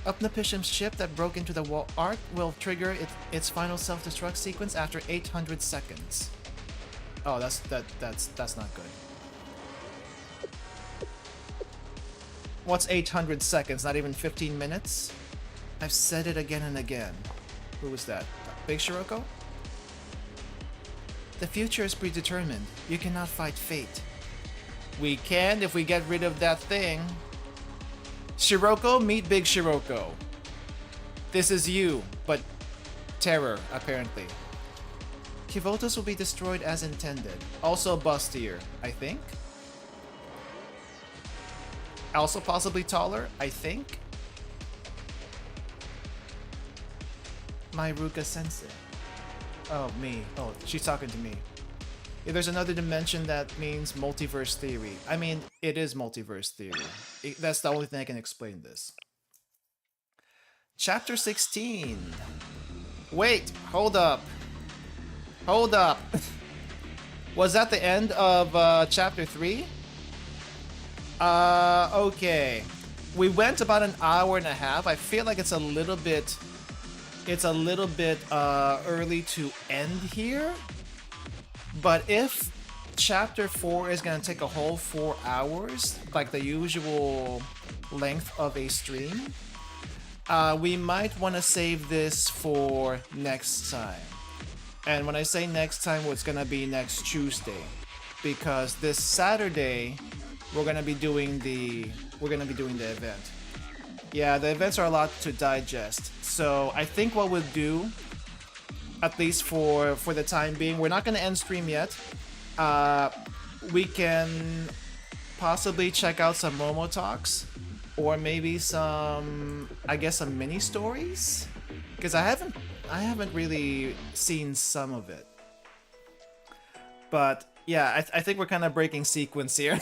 Upnapishim's ship that broke into the wall Ark will trigger its final self-destruct sequence after 800 seconds. Oh, that's not good. What's 800 seconds? Not even 15 minutes? I've said it again and again. Who was that? Big Shiroko? The future is predetermined. You cannot fight fate. We can if we get rid of that thing. Shiroko, meet Big Shiroko. This is you, but terror, apparently. Kivotos will be destroyed as intended. Also bustier, I think. Also possibly taller, I think. My Ruka sensei. Oh, me. Oh, she's talking to me. If there's another dimension, that means multiverse theory. I mean, it is multiverse theory. That's the only thing I can explain this. Chapter 16. Wait, hold up. Hold up. Was that the end of chapter 3? Okay. We went about an hour and a half. I feel like it's a little bit early to end here. But if chapter 4 is gonna take a whole 4 hours, like the usual length of a stream, we might want to save this for next time. And when I say next time, it's gonna be next Tuesday, because this Saturday we're gonna be doing the event. Yeah, the events are a lot to digest. So I think what we'll do, at least for the time being, we're not gonna end stream yet. We can possibly check out some Momo talks, or maybe some mini stories, because I haven't really seen some of it. But yeah, I think we're kind of breaking sequence here.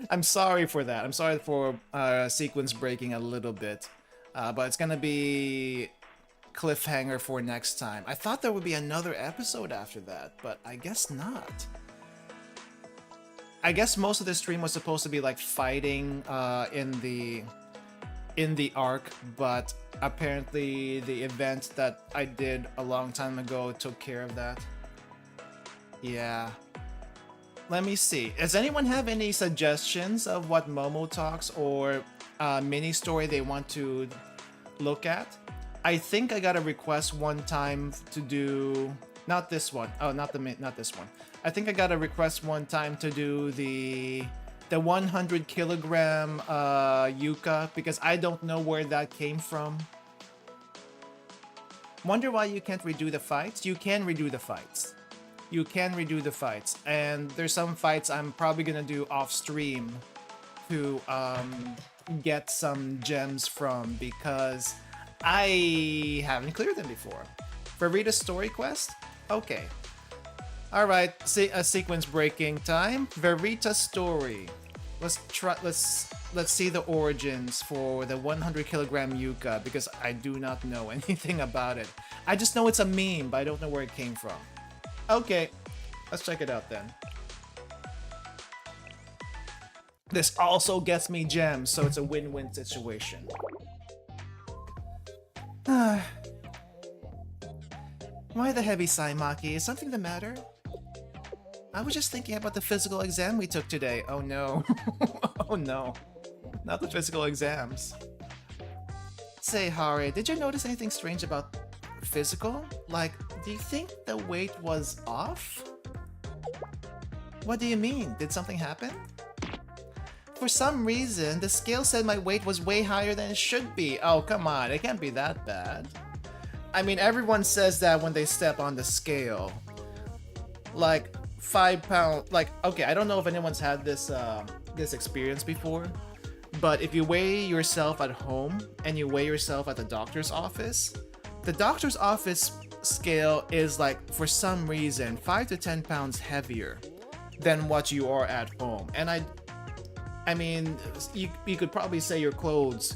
I'm sorry for that. I'm sorry for sequence breaking a little bit. But it's gonna be cliffhanger for next time. I thought there would be another episode after that, but I guess not. I guess most of the stream was supposed to be like fighting in the arc, but apparently the event that I did a long time ago took care of that. Yeah. Let me see. Does anyone have any suggestions of what Momo talks or mini story they want to look at? I think I got a request one time to do not this one. Oh, not this one. I think I got a request one time to do the 100 kilogram yuka, because I don't know where that came from. Wonder why you can't redo the fights? You can redo the fights. You can redo the fights, and there's some fights I'm probably gonna do off stream to get some gems from, because I haven't cleared them before. Verita's story quest? Okay. Alright, a sequence breaking time. Verita's story. Let's see the origins for the 100 kilogram yuka, because I do not know anything about it. I just know it's a meme, but I don't know where it came from. Okay, let's check it out then. This also gets me gems, so it's a win-win situation. Why the heavy sigh, Maki? Is something the matter? I was just thinking about the physical exam we took today. Oh no. Oh no. Not the physical exams. Say, Hare, did you notice anything strange about physical? Like, do you think the weight was off? What do you mean? Did something happen? For some reason, the scale said my weight was way higher than it should be. Oh, come on, it can't be that bad. I mean, everyone says that when they step on the scale. Like, 5 pounds, like, okay, I don't know if anyone's had this experience before, but if you weigh yourself at home and you weigh yourself at the doctor's office scale is like, for some reason, 5 to 10 pounds heavier than what you are at home. And I mean, you could probably say your clothes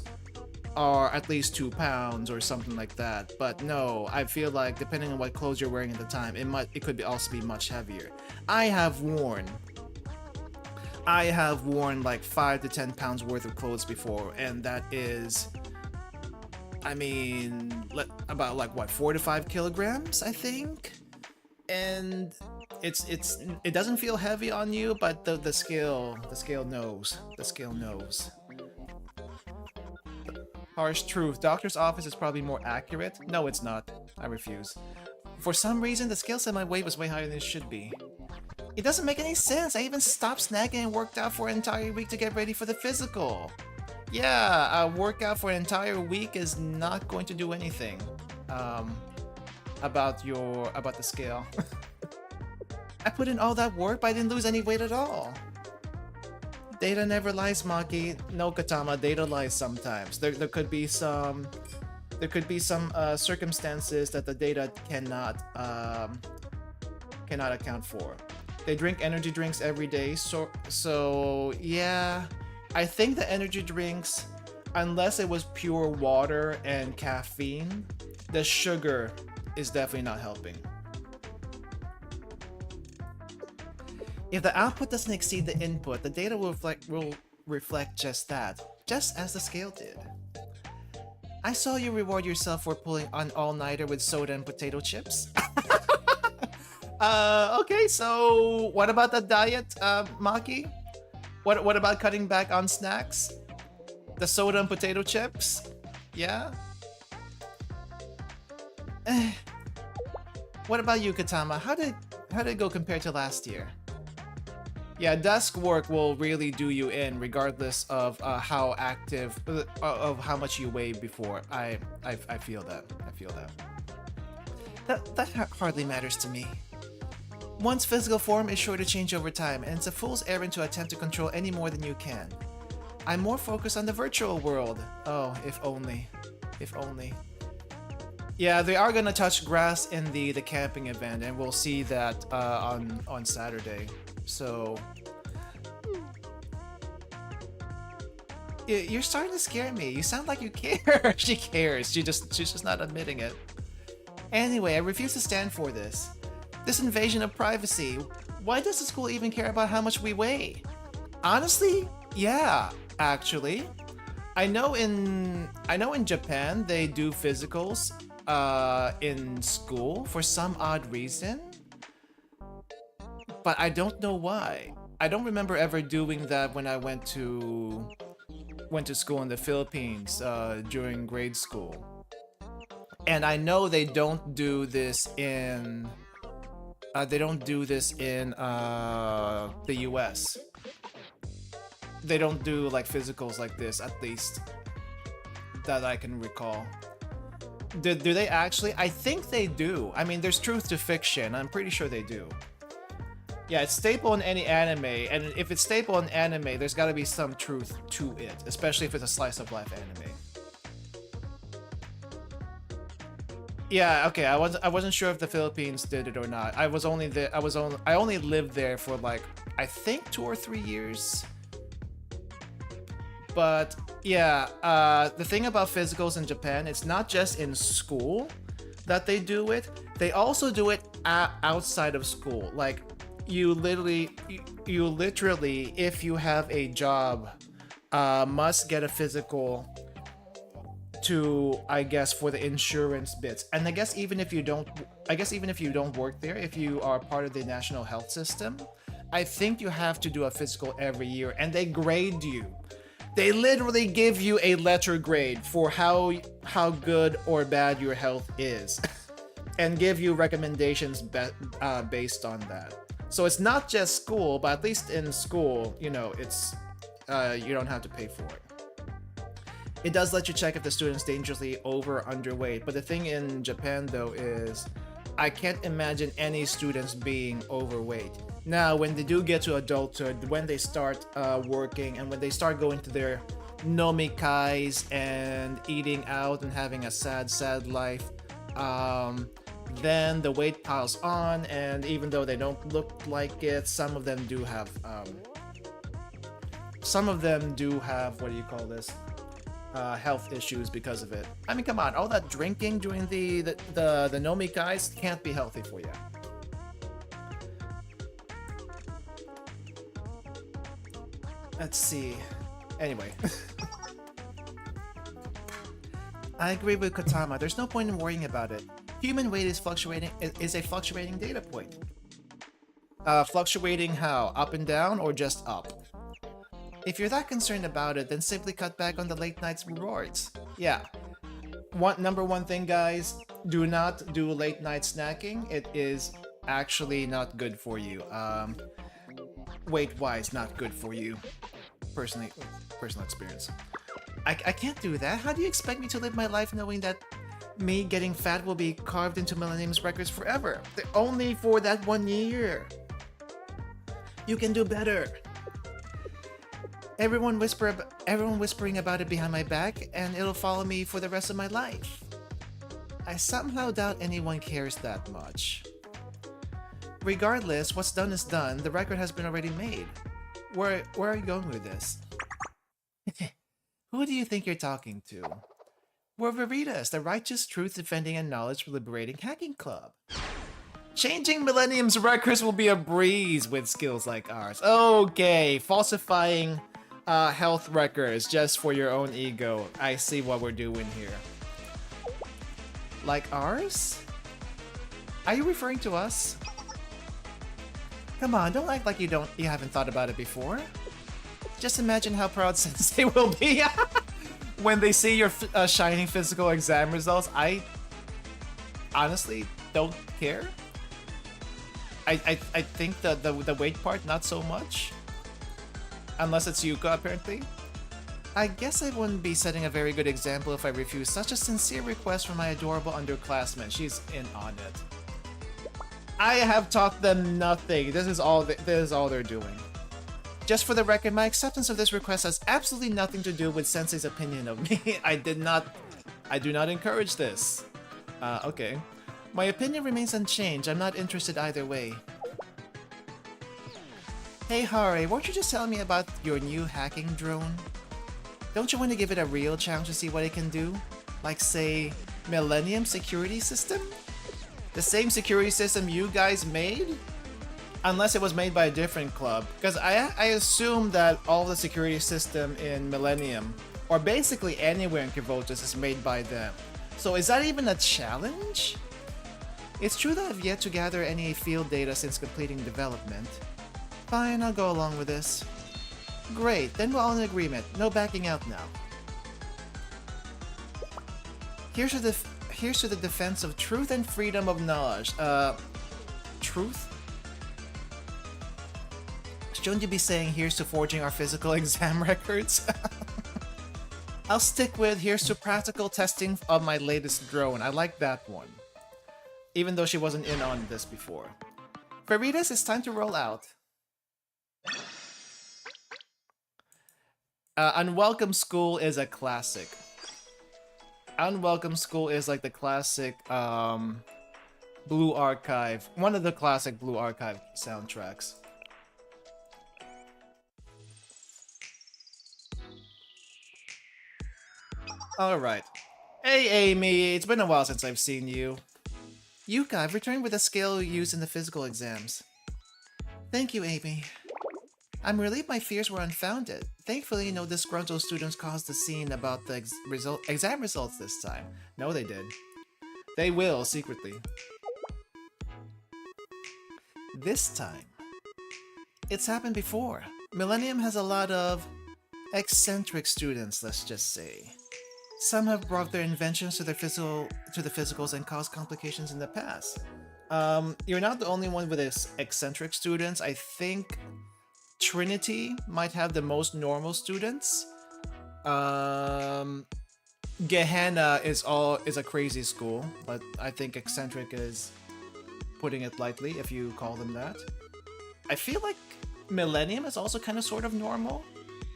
are at least 2 pounds or something like that, but no, I feel like depending on what clothes you're wearing at the time, it could also be much heavier. I have worn like 5 to 10 pounds worth of clothes before, and that is, I mean, about like what, 4 to 5 kilograms, I think. And it doesn't feel heavy on you, but the scale knows. The scale knows. Harsh truth. Doctor's office is probably more accurate. No, it's not. I refuse. For some reason, the scale said my weight was way higher than it should be. It doesn't make any sense. I even stopped snacking and worked out for an entire week to get ready for the physical. Yeah, a workout for an entire week is not going to do anything about the scale. I put in all that work, but I didn't lose any weight at all. Data never lies, Maki. No, Katama, data lies sometimes. There could be some circumstances that the data cannot account for. They drink energy drinks every day, so yeah. I think the energy drinks, unless it was pure water and caffeine, the sugar is definitely not helping. If the output doesn't exceed the input, the data will reflect just that, just as the scale did. I saw you reward yourself for pulling an all-nighter with soda and potato chips. Okay, so what about the diet, Maki? What about cutting back on snacks? The soda and potato chips? Yeah? What about you, Katama? How did it go compared to last year? Yeah, desk work will really do you in, regardless of how active, of how much you weigh before. I feel that. I feel that. That hardly matters to me. One's physical form is sure to change over time, and it's a fool's errand to attempt to control any more than you can. I'm more focused on the virtual world. Oh, if only. If only. Yeah, they are gonna touch grass in the camping event, and we'll see that on Saturday. So you're starting to scare me. You sound like you care. She cares. She's just not admitting it. Anyway, I refuse to stand for this. This invasion of privacy. Why does the school even care about how much we weigh? Honestly, yeah, actually. I know in Japan they do physicals in school for some odd reason. But I don't know why. I don't remember ever doing that when I went to school in the Philippines during grade school. And I know they don't do this in the US. They don't do like physicals like this, at least that I can recall. Do they actually? I think they do. I mean, there's truth to fiction. I'm pretty sure they do. Yeah, it's staple in any anime, and if it's staple in anime, there's got to be some truth to it, especially if it's a slice of life anime. Yeah, okay. I wasn't sure if the Philippines did it or not. I only lived there for like I think 2 or 3 years. But yeah, the thing about physicals in Japan, it's not just in school that they do it. They also do it outside of school. Like you literally, if you have a job, must get a physical to, I guess, for the insurance bits. And I guess even if you don't work there, if you are part of the national health system, I think you have to do a physical every year, and they grade you. They literally give you a letter grade for how good or bad your health is, and give you recommendations based on that. So it's not just school, but at least in school, you know, it's you don't have to pay for it. It does let you check if the student's dangerously over or underweight, but the thing in Japan though is I can't imagine any students being overweight. Now, when they do get to adulthood, when they start working and when they start going to their nomikais and eating out and having a sad life, then the weight piles on, and even though they don't look like it, some of them do have what do you call this? Health issues because of it. I mean, come on, all that drinking during the nomikais can't be healthy for you. Let's see. Anyway. I agree with Katama. There's no point in worrying about it. Human weight is a fluctuating data point. Fluctuating how? Up and down or just up? If you're that concerned about it, then simply cut back on the late nights rewards. Yeah. Number one thing, guys, do not do late night snacking. It is actually not good for you. Weight-wise, not good for you. Personal experience. I can't do that. How do you expect me to live my life knowing that me getting fat will be carved into Millennium's records forever? Only for that 1 year. You can do better. Everyone whispering about it behind my back, and it'll follow me for the rest of my life. I somehow doubt anyone cares that much. Regardless, what's done is done. The record has been already made. Where are you going with this? Who do you think you're talking to? We're Veritas, the righteous, truth-defending, and knowledge-liberating hacking club. Changing Millennium's records will be a breeze with skills like ours. Okay, falsifying health records just for your own ego. I see what we're doing here. Like ours? Are you referring to us? Come on, don't act like you haven't thought about it before. Just imagine how proud Sensei will be when they see your shining physical exam results. I honestly don't care. I think the weight part, not so much. Unless it's Yuka, apparently. I guess I wouldn't be setting a very good example if I refused such a sincere request from my adorable underclassmen. She's in on it. I have taught them nothing. This is all they're doing. Just for the record, my acceptance of this request has absolutely nothing to do with Sensei's opinion of me. I do not encourage this. Okay. My opinion remains unchanged. I'm not interested either way. Hey Hare, weren't you just telling me about your new hacking drone? Don't you want to give it a real challenge to see what it can do? Like, say, Millennium Security System? The same security system you guys made? Unless it was made by a different club. Because I assume that all the security system in Millennium, or basically anywhere in Kivotus, is made by them. So is that even a challenge? It's true that I've yet to gather any field data since completing development. Fine, I'll go along with this. Great, then we're all in agreement. No backing out now. Here's to the defense of truth and freedom of knowledge. Truth? Shouldn't you be saying here's to forging our physical exam records? I'll stick with here's to practical testing of my latest drone. I like that one. Even though she wasn't in on this before. Veritas, it's time to roll out. Unwelcome School is a classic. Unwelcome School is like the classic Blue Archive, one of the classic Blue Archive soundtracks. Alright. Hey Amy, it's been a while since I've seen you. Yuka, I've returned with a scale used in the physical exams. Thank you, Amy. I'm relieved my fears were unfounded. Thankfully, no disgruntled students caused a scene about the exam results this time. No, they did. They will, secretly. This time. It's happened before. Millennium has a lot of eccentric students, let's just say. Some have brought their inventions to the physicals and caused complications in the past. You're not the only one with eccentric students. I think Trinity might have the most normal students. Gehenna is a crazy school, but I think eccentric is putting it lightly if you call them that. I feel like Millennium is also kind of sort of normal,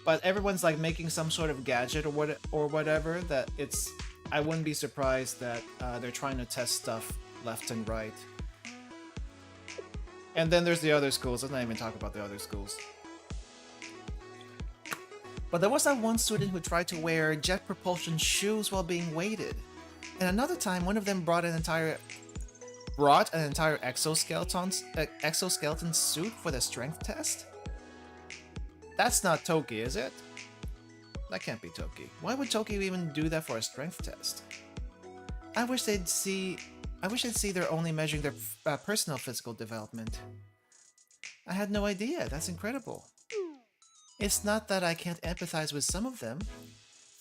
but everyone's like making some sort of gadget or whatever that it's. I wouldn't be surprised that they're trying to test stuff left and right. And then there's the other schools. Let's not even talk about the other schools. But there was that one student who tried to wear jet propulsion shoes while being weighted. And another time, one of them brought an entire exoskeleton suit for the strength test. That's not Toki, is it? That can't be Toki. Why would Toki even do that for a strength test? I wish they'd see they're only measuring their personal physical development. I had no idea. That's incredible. It's not that I can't empathize with some of them.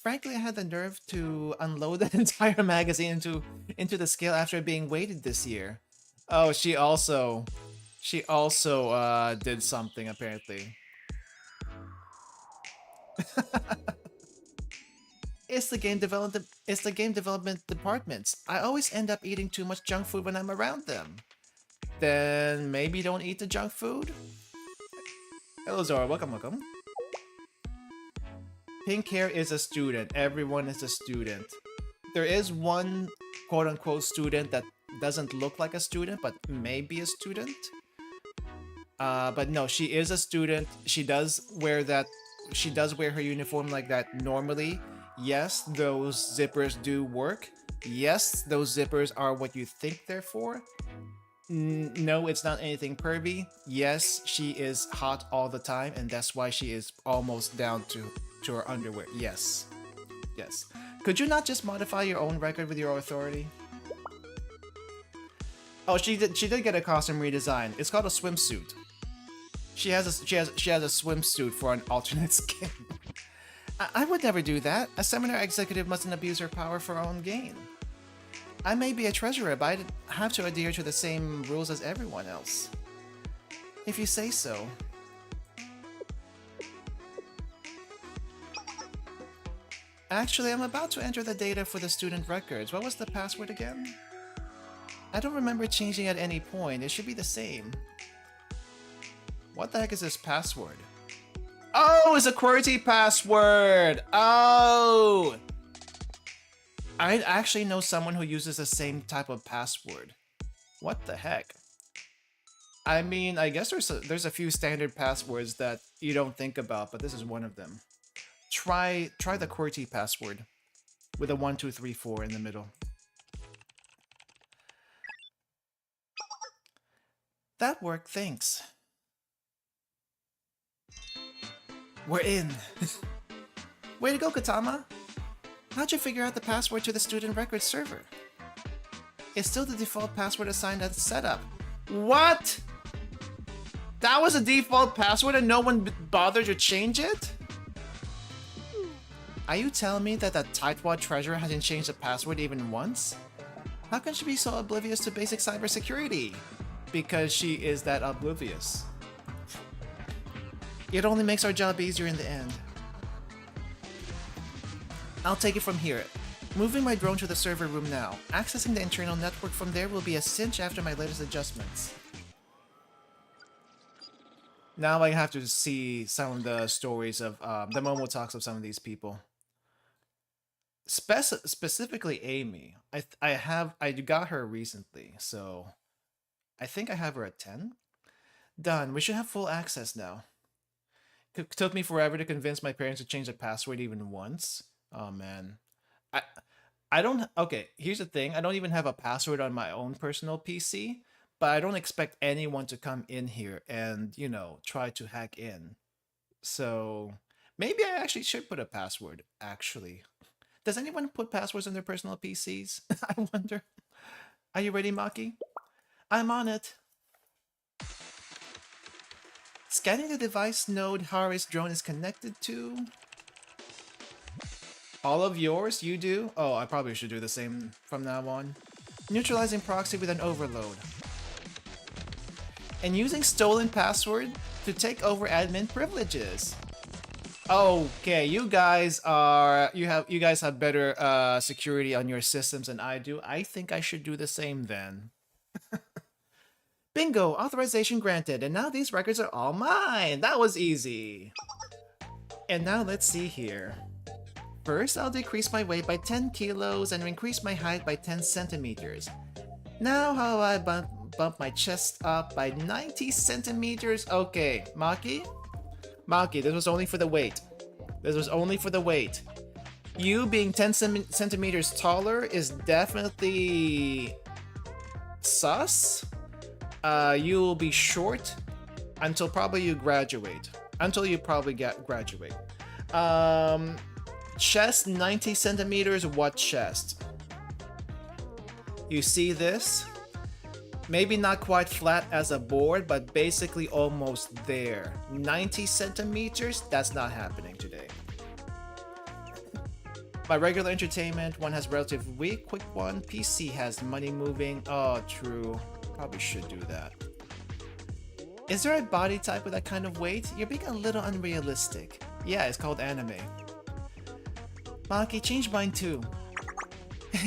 Frankly, I had the nerve to unload that entire magazine into the scale after being weighted this year. Oh, she also did something apparently. It's the game development departments. I always end up eating too much junk food when I'm around them. Then maybe don't eat the junk food? Hello Zora, welcome, welcome. Pink hair is a student. Everyone is a student. There is one quote-unquote student that doesn't look like a student, but may be a student. But no, she is a student. She does wear that. She does wear her uniform like that normally. Yes, those zippers do work. Yes, those zippers are what you think they're for. No, it's not anything pervy. Yes, she is hot all the time, and that's why she is almost down to her underwear. Yes. Yes. Could you not just modify your own record with your authority? Oh, she did get a costume redesign. It's called a swimsuit. She has a swimsuit for an alternate skin. I would never do that. A seminar executive mustn't abuse her power for her own gain. I may be a treasurer, but I have to adhere to the same rules as everyone else. If you say so. Actually, I'm about to enter the data for the student records. What was the password again? I don't remember changing at any point. It should be the same. What the heck is this password? Oh, it's a QWERTY password! Oh! I actually know someone who uses the same type of password. What the heck? I mean, I guess there's a few standard passwords that you don't think about, but this is one of them. Try the QWERTY password with a 1, 2, 3, 4 in the middle. That worked, thanks. We're in. Way to go, Katama. How'd you figure out the password to the student records server? It's still the default password assigned at setup. What? That was a default password and no one bothered to change it? Are you telling me that that tightwad treasurer hasn't changed the password even once? How can she be so oblivious to basic cybersecurity? Because she is that oblivious. It only makes our job easier in the end. I'll take it from here. Moving my drone to the server room now. Accessing the internal network from there will be a cinch after my latest adjustments. Now I have to see some of the stories of the Momo talks of some of these people. Specifically Amy. I got her recently, so I think I have her at 10. Done. We should have full access now. It took me forever to convince my parents to change the password even once. Oh man. I don't. Okay, here's the thing. I don't even have a password on my own personal PC, but I don't expect anyone to come in here and, you know, try to hack in. So maybe I actually should put a password, actually. Does anyone put passwords on their personal PCs? I wonder. Are you ready, Maki? I'm on it. Scanning the device node Hari's drone is connected to. All of yours? You do? Oh, I probably should do the same from now on. Neutralizing proxy with an overload. And using stolen password to take over admin privileges. Okay, you guys have better security on your systems than I do. I think I should do the same then. Bingo! Authorization granted, and now these records are all mine! That was easy! And now let's see here. First, I'll decrease my weight by 10 kilos and increase my height by 10 centimeters. Now, how do I bump my chest up by 90 centimeters? Okay, Maki? Maki, this was only for the weight. This was only for the weight. You being 10 centimeters taller is definitely sus. You will be short until probably you graduate. Until you probably graduate. Chest 90 centimeters. What chest? You see this? Maybe not quite flat as a board, but basically almost there. 90 centimeters? That's not happening today. My regular entertainment, one has relative weak, quick one. PC has money moving. Oh, true. Probably should do that. Is there a body type with that kind of weight? You're being a little unrealistic. Yeah, it's called anime. Maki, change mine too.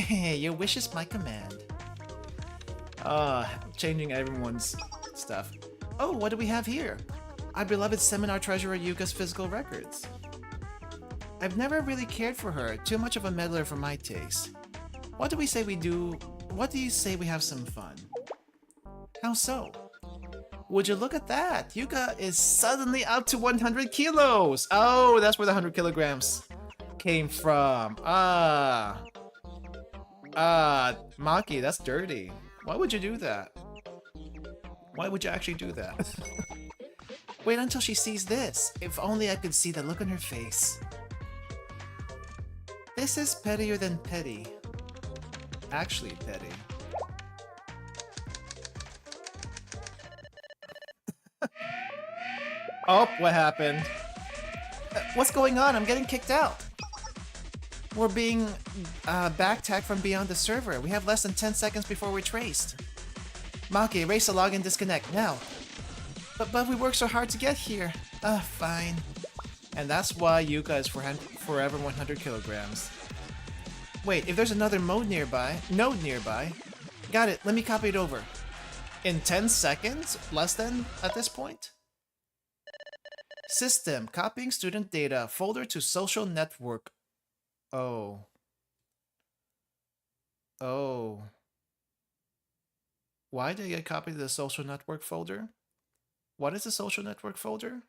Your wish is my command. Changing everyone's stuff. Oh, what do we have here? our beloved seminar treasurer Yuka's physical records. I've never really cared for her, too much of a meddler for my taste. What do we say we do? What do you say we have some fun? How so? Would you look at that? Yuka is suddenly up to 100 kilos! Oh, that's where the 100 kilograms came from. Maki, that's dirty. Why would you do that? Why would you actually do that? Wait until she sees this. If only I could see the look on her face. This is pettier than petty. Actually petty. Oh, what happened? What's going on? I'm getting kicked out. We're being backtagged from beyond the server. We have less than 10 seconds before we're traced. Maki, erase the login disconnect, now. But we worked so hard to get here. Fine. And that's why Yuka is forever 100 kilograms. Wait, if there's another node nearby, got it, let me copy it over. In 10 seconds? Less than at this point? System, copying student data, folder to social network. Oh. Oh. Why did I get copied to the social network folder? What is the social network folder?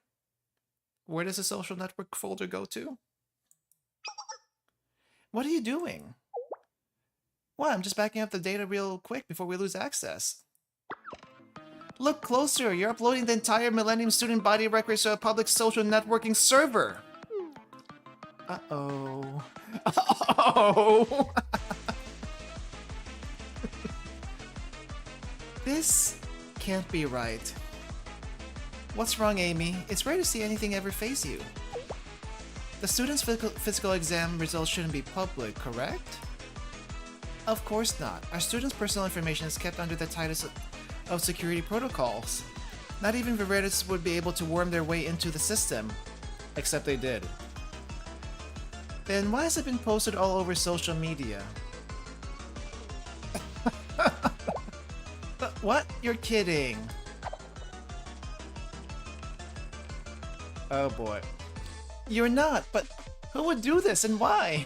Where does the social network folder go to? What are you doing? What? I'm just backing up the data real quick before we lose access. Look closer! You're uploading the entire Millennium student body records to a public social networking server! Uh-oh. Uh-oh! This can't be right. What's wrong, Amy? It's rare to see anything ever faze you. The student's physical exam results shouldn't be public, correct? Of course not. Our students' personal information is kept under the tightest of security protocols. Not even Veritas would be able to worm their way into the system. Except they did. Then why has it been posted all over social media? But what? You're kidding. Oh boy. You're not, but who would do this and why?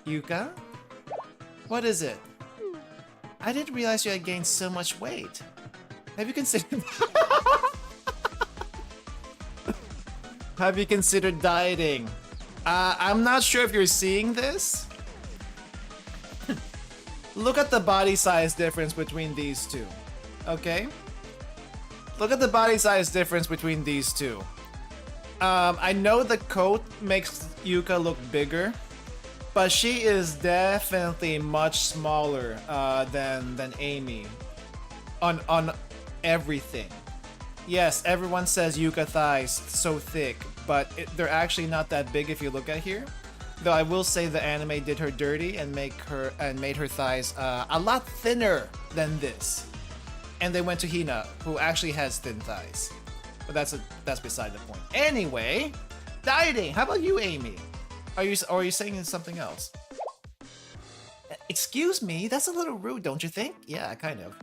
Yuka? What is it? I didn't realize you had gained so much weight. Have you considered... Have you considered dieting? I'm not sure if you're seeing this. Look at the body size difference between these two. Okay? Look at the body size difference between these two. I know the coat makes Yuka look bigger, but she is definitely much smaller than Amy on everything. Yes, everyone says Yuka thighs so thick, but they're actually not that big if you look at here. Though I will say the anime did her dirty and made her thighs a lot thinner than this. And they went to Hina, who actually has thin thighs. But that's beside the point. Anyway, dieting. How about you, Amy? Are you saying something else? Excuse me, that's a little rude, don't you think? Yeah, kind of.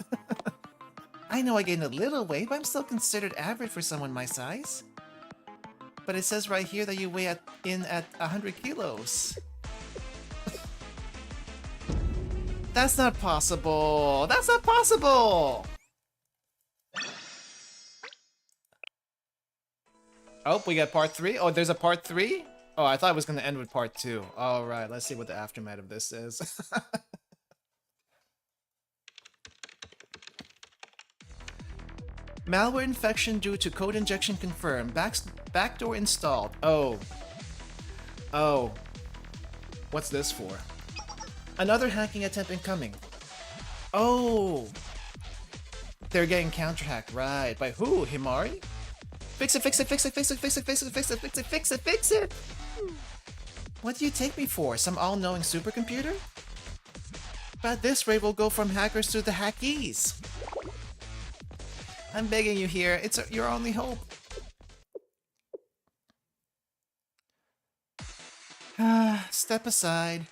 I know I gained a little weight, but I'm still considered average for someone my size. But it says right here that you weigh in at 100 kilos. That's not possible. That's not possible. Oh, we got part 3? Oh, there's a part 3? Oh, I thought it was going to end with part 2. Alright, let's see what the aftermath of this is. Malware infection due to code injection confirmed. Backdoor installed. Oh. Oh. What's this for? Another hacking attempt incoming. Oh. They're getting counter-hacked. Right. By who? Himari? Fix it, fix it, fix it, fix it, fix it, fix it, fix it, fix it, fix it, fix it! What do you take me for? Some all-knowing supercomputer? But at this rate, we'll go from hackers to the hackees. I'm begging you here. It's your only hope. Step aside.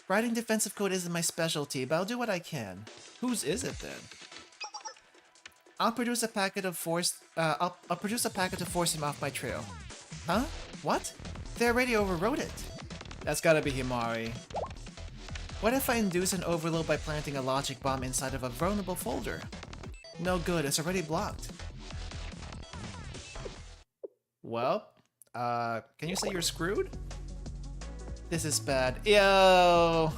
Writing defensive code isn't my specialty, but I'll do what I can. Whose is it then? I'll produce a packet of force. I'll produce a packet to force him off my trail. Huh? What? They already overrode it. That's gotta be Himari. What if I induce an overload by planting a logic bomb inside of a vulnerable folder? No good, it's already blocked. Well, can you say you're screwed? This is bad. Yo!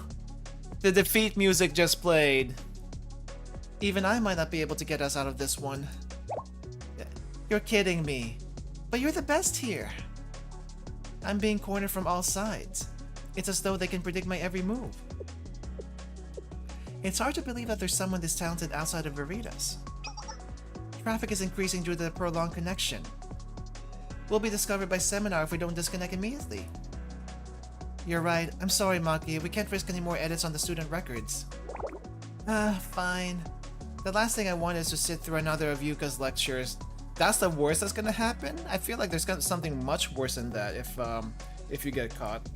The defeat music just played. Even I might not be able to get us out of this one. You're kidding me. But you're the best here. I'm being cornered from all sides. It's as though they can predict my every move. It's hard to believe that there's someone this talented outside of Veritas. Traffic is increasing due to the prolonged connection. We'll be discovered by Seminar if we don't disconnect immediately. You're right. I'm sorry, Maki. We can't risk any more edits on the student records. Fine. The last thing I want is to sit through another of Yuka's lectures. That's the worst that's gonna happen? I feel like there's something much worse than that if you get caught.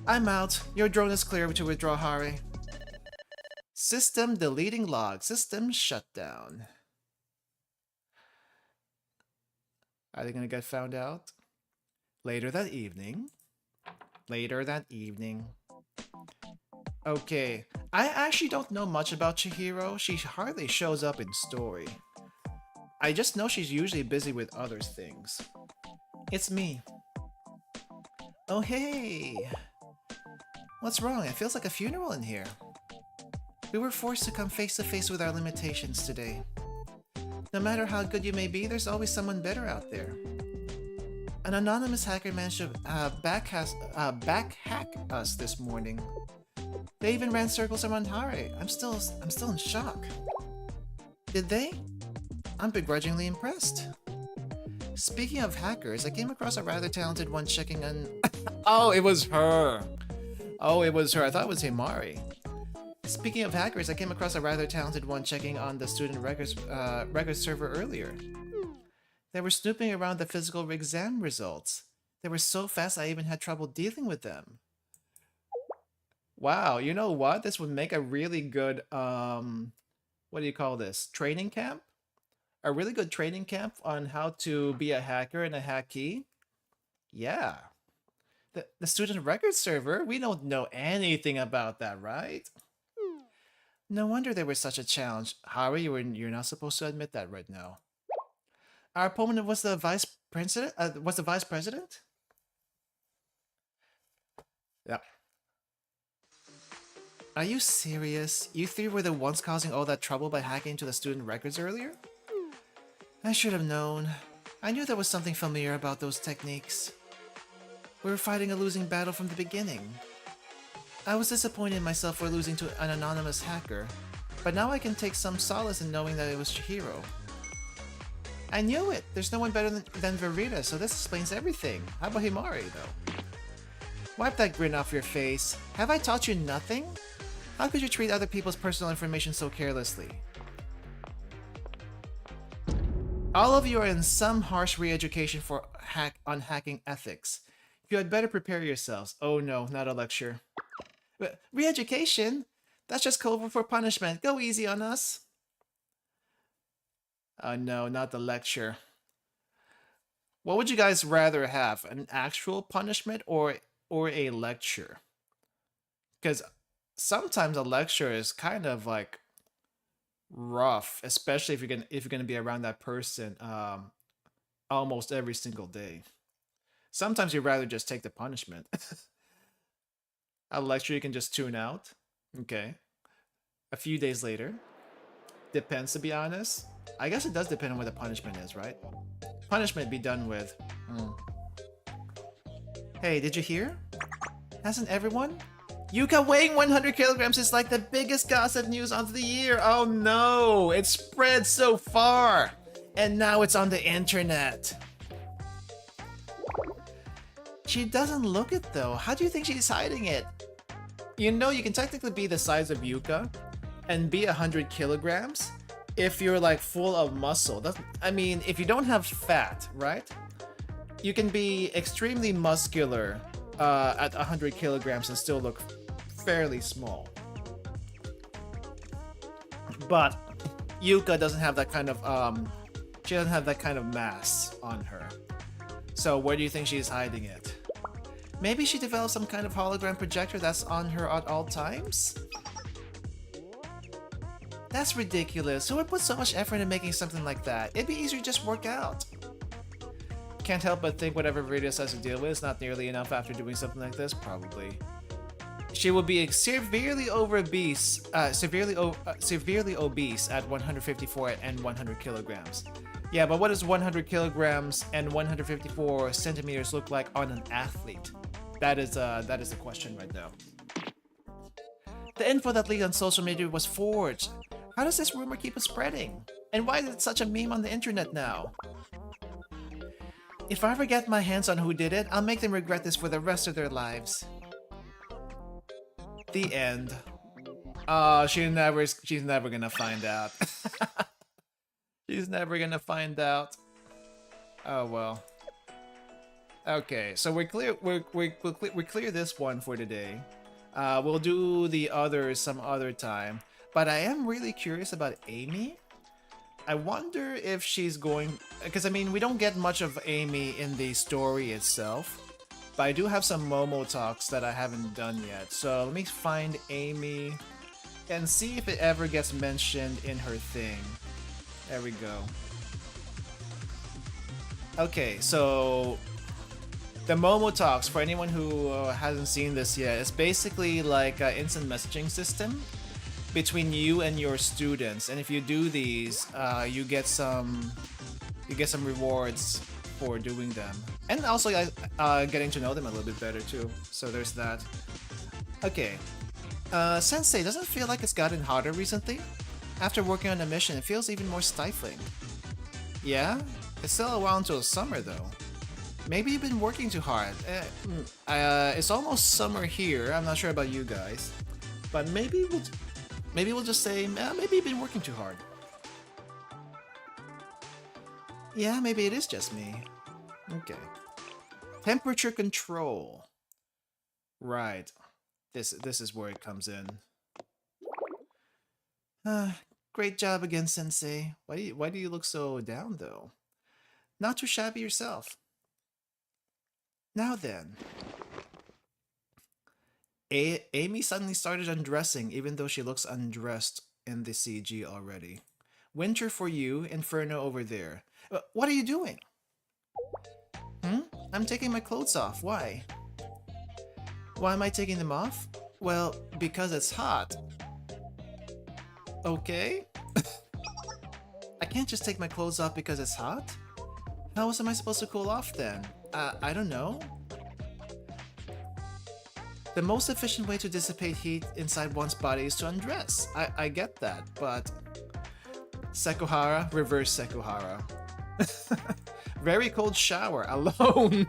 I'm out. Your drone is clear to withdraw, Hari. System deleting log. System shutdown. Are they gonna get found out? Later that evening. Okay, I actually don't know much about Chihiro. She hardly shows up in story. I just know she's usually busy with other things. It's me. Oh hey! What's wrong? It feels like a funeral in here. We were forced to come face to face with our limitations today. No matter how good you may be, there's always someone better out there. An anonymous hacker managed to backhack us this morning. They even ran circles around Hari. I'm still in shock. Did they? I'm begrudgingly impressed. Speaking of hackers, I came across a rather talented one checking on... Oh, it was her! Oh, it was her. I thought it was Himari. Speaking of hackers, I came across a rather talented one checking on the student records server earlier. They were snooping around the physical exam results. They were so fast I even had trouble dealing with them. Wow, you know what? This would make a really good, what do you call this? Training camp? A really good training camp on how to be a hacker and a hackee? Yeah. The student records server? We don't know anything about that, right? No wonder they were such a challenge. Hari, you're not supposed to admit that right now. Our opponent was the vice president? Yep. Are you serious? You three were the ones causing all that trouble by hacking into the student records earlier? I should have known. I knew there was something familiar about those techniques. We were fighting a losing battle from the beginning. I was disappointed in myself for losing to an anonymous hacker, but now I can take some solace in knowing that it was Chihiro. I knew it! There's no one better than Verita, so this explains everything. How about Himari, though? Wipe that grin off your face. Have I taught you nothing? How could you treat other people's personal information so carelessly? All of you are in some harsh re-education on hacking ethics. You had better prepare yourselves. Oh no, not a lecture. Re-education? That's just code for punishment. Go easy on us. Oh no, not the lecture. What would you guys rather have? An actual punishment or a lecture? Because sometimes a lecture is kind of like rough, especially if you're gonna be around that person almost every single day. Sometimes you'd rather just take the punishment. A lecture you can just tune out. Okay. A few days later. Depends, to be honest. I guess it does depend on what the punishment is, right? Punishment be done with. Hey, did you hear? Hasn't everyone? Yuka weighing 100 kilograms is like the biggest gossip news of the year. Oh no, it spread so far. And now it's on the internet. She doesn't look it though. How do you think she's hiding it? You know, you can technically be the size of Yuka and be 100 kilograms if you're like full of muscle. I mean, if you don't have fat, right? You can be extremely muscular at 100 kilograms and still look fairly small. But Yuka doesn't have that kind of she doesn't have that kind of mass on her. So where do you think she's hiding it? Maybe she developed some kind of hologram projector that's on her at all times? That's ridiculous. Who would put so much effort into making something like that? It'd be easier to just work out. Can't help but think whatever Viridius has to deal with is not nearly enough after doing something like this, probably. She will be severely obese at 154 and 100 kilograms. Yeah, but what does 100 kilograms and 154 centimeters look like on an athlete? That is the question right now. The info that leaked on social media was forged. How does this rumor keep on spreading? And why is it such a meme on the internet now? If I ever get my hands on who did it, I'll make them regret this for the rest of their lives. The end. Oh, she's never gonna find out. She's never gonna find out. Oh well. Okay, so we're clear. We're clear this one for today. We'll do the others some other time. But I am really curious about Amy. I wonder if she's going, because I mean we don't get much of Amy in the story itself. But I do have some Momo talks that I haven't done yet. So let me find Amy and see if it ever gets mentioned in her thing. There we go. Okay, so the Momo talks, for anyone who hasn't seen this yet, it's basically like an instant messaging system between you and your students. And if you do these, you get some rewards for doing them, and also getting to know them a little bit better too. So there's that. Okay, Sensei, doesn't it feel like it's gotten hotter recently? After working on a mission, it feels even more stifling. Yeah, it's still a while until summer though. Maybe you've been working too hard. It's almost summer here. I'm not sure about you guys, but maybe we'll just say maybe you've been working too hard. Yeah, maybe it is just me. Okay. Temperature control. Right. This is where it comes in. Great job again, Sensei. Why do you look so down though? Not too shabby yourself. Now then. Amy suddenly started undressing even though she looks undressed in the CG already. Winter for you, Inferno over there. What are you doing? I'm taking my clothes off. Why? Why am I taking them off? Well, because it's hot. Okay. I can't just take my clothes off because it's hot? How else am I supposed to cool off then? I don't know. The most efficient way to dissipate heat inside one's body is to undress. I get that, but... Sekuhara, reverse Sekuhara. Very cold shower, alone.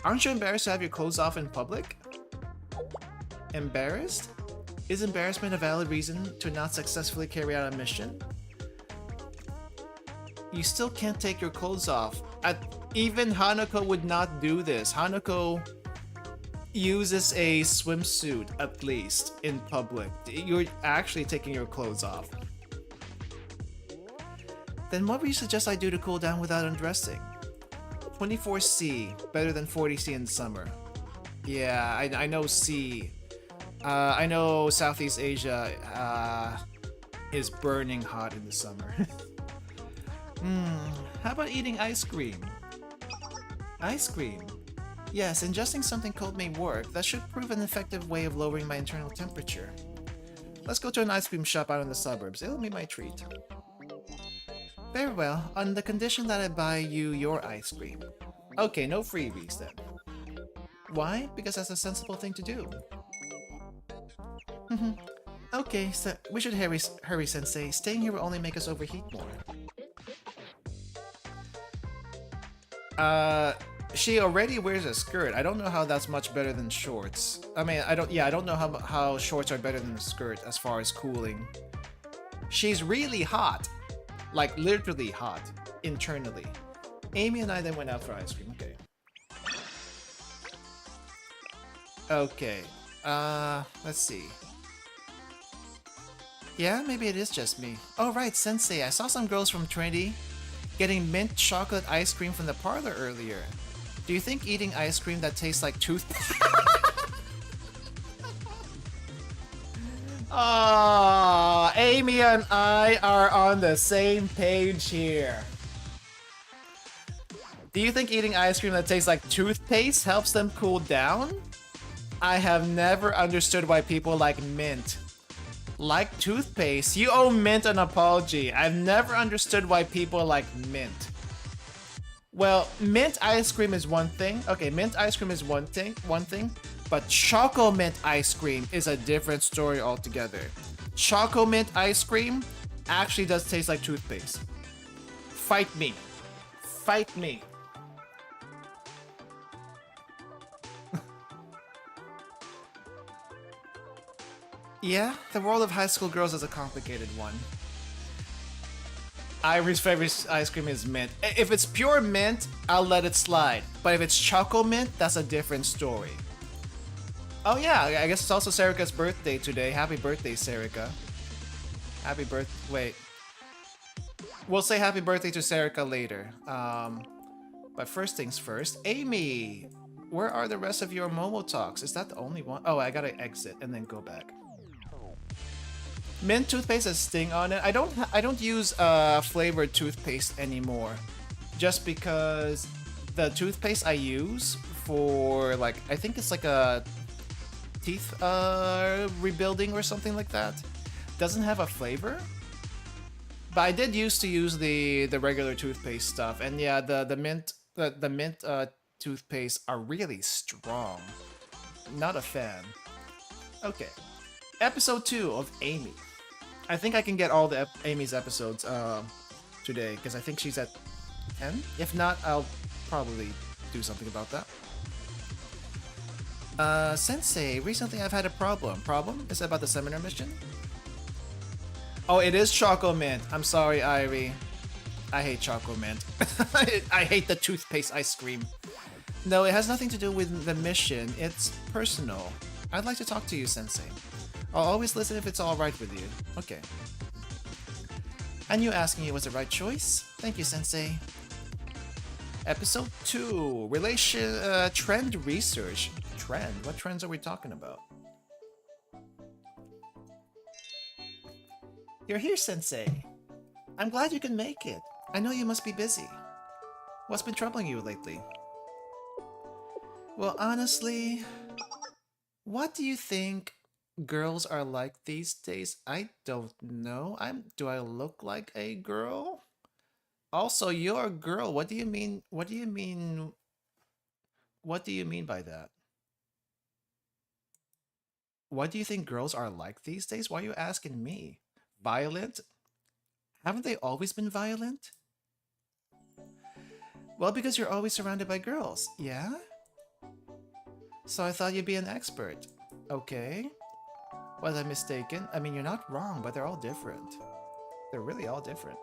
Aren't you embarrassed to have your clothes off in public? Embarrassed? Is embarrassment a valid reason to not successfully carry out a mission? You still can't take your clothes off. Even Hanako would not do this. Hanako uses a swimsuit, at least, in public. You're actually taking your clothes off. Then what would you suggest I do to cool down without undressing? 24C, better than 40C in the summer. Yeah, I know C. I know Southeast Asia is burning hot in the summer. How about eating ice cream? Ice cream? Yes, ingesting something cold may work. That should prove an effective way of lowering my internal temperature. Let's go to an ice cream shop out in the suburbs. It'll be my treat. Very well, on the condition that I buy you your ice cream. Okay, no freebies then. Why? Because that's a sensible thing to do. Okay, so we should hurry, Sensei. Staying here will only make us overheat more. She already wears a skirt. I don't know how that's much better than shorts. I mean, I don't know how shorts are better than a skirt as far as cooling. She's really hot. Like, literally hot. Internally. Amy and I then went out for ice cream. Okay. Okay. Let's see. Yeah, maybe it is just me. Oh right, Sensei, I saw some girls from Trinity getting mint chocolate ice cream from the parlor earlier. Do you think eating ice cream that tastes like toothpaste? Ah, Amy and I are on the same page here. Do you think eating ice cream that tastes like toothpaste helps them cool down? I have never understood why people like mint. Like toothpaste? You owe Mint an apology. I've never understood why people like mint. Well, mint ice cream is one thing. Okay, mint ice cream is one thing, but choco mint ice cream is a different story altogether. Choco mint ice cream actually does taste like toothpaste. Fight me. Fight me. Yeah, the world of high school girls is a complicated one. Ivory's favorite ice cream is mint. If it's pure mint, I'll let it slide. But if it's choco mint, that's a different story. Oh yeah, I guess it's also Sarika's birthday today. Happy birthday, Sarika. Happy birthday. Wait. We'll say happy birthday to Sarika later. But first things first. Amy! Where are the rest of your Momo talks? Is that the only one? Oh, I gotta exit and then go back. Mint toothpaste has Sting on it. I don't use flavored toothpaste anymore, just because the toothpaste I use for like I think it's like a teeth rebuilding or something like that doesn't have a flavor. But I did used to use the regular toothpaste stuff, and yeah, the mint toothpaste are really strong. Not a fan. Okay, episode 2 of Amy. I think I can get all the Amy's episodes today, because I think she's at 10. If not, I'll probably do something about that. Sensei, recently I've had a problem. Problem? Is it about the seminar mission? Oh, it is Choco Mint. I'm sorry, Irie. I hate Choco Mint. I hate the toothpaste ice cream. No, it has nothing to do with the mission. It's personal. I'd like to talk to you, Sensei. I'll always listen if it's alright with you. Okay. And you asking me was the right choice? Thank you, Sensei. Episode 2. Trend research. Trend? What trends are we talking about? You're here, Sensei. I'm glad you can make it. I know you must be busy. What's been troubling you lately? Well, honestly, what do you think girls are like these days? I don't know. Do I look like a girl? Also, you're a girl. What do you mean? What do you mean? What do you mean by that? What do you think girls are like these days? Why are you asking me? Violent? Haven't they always been violent? Well, because you're always surrounded by girls, yeah? So I thought you'd be an expert. Okay. Was I mistaken? I mean, you're not wrong, but they're all different. They're really all different.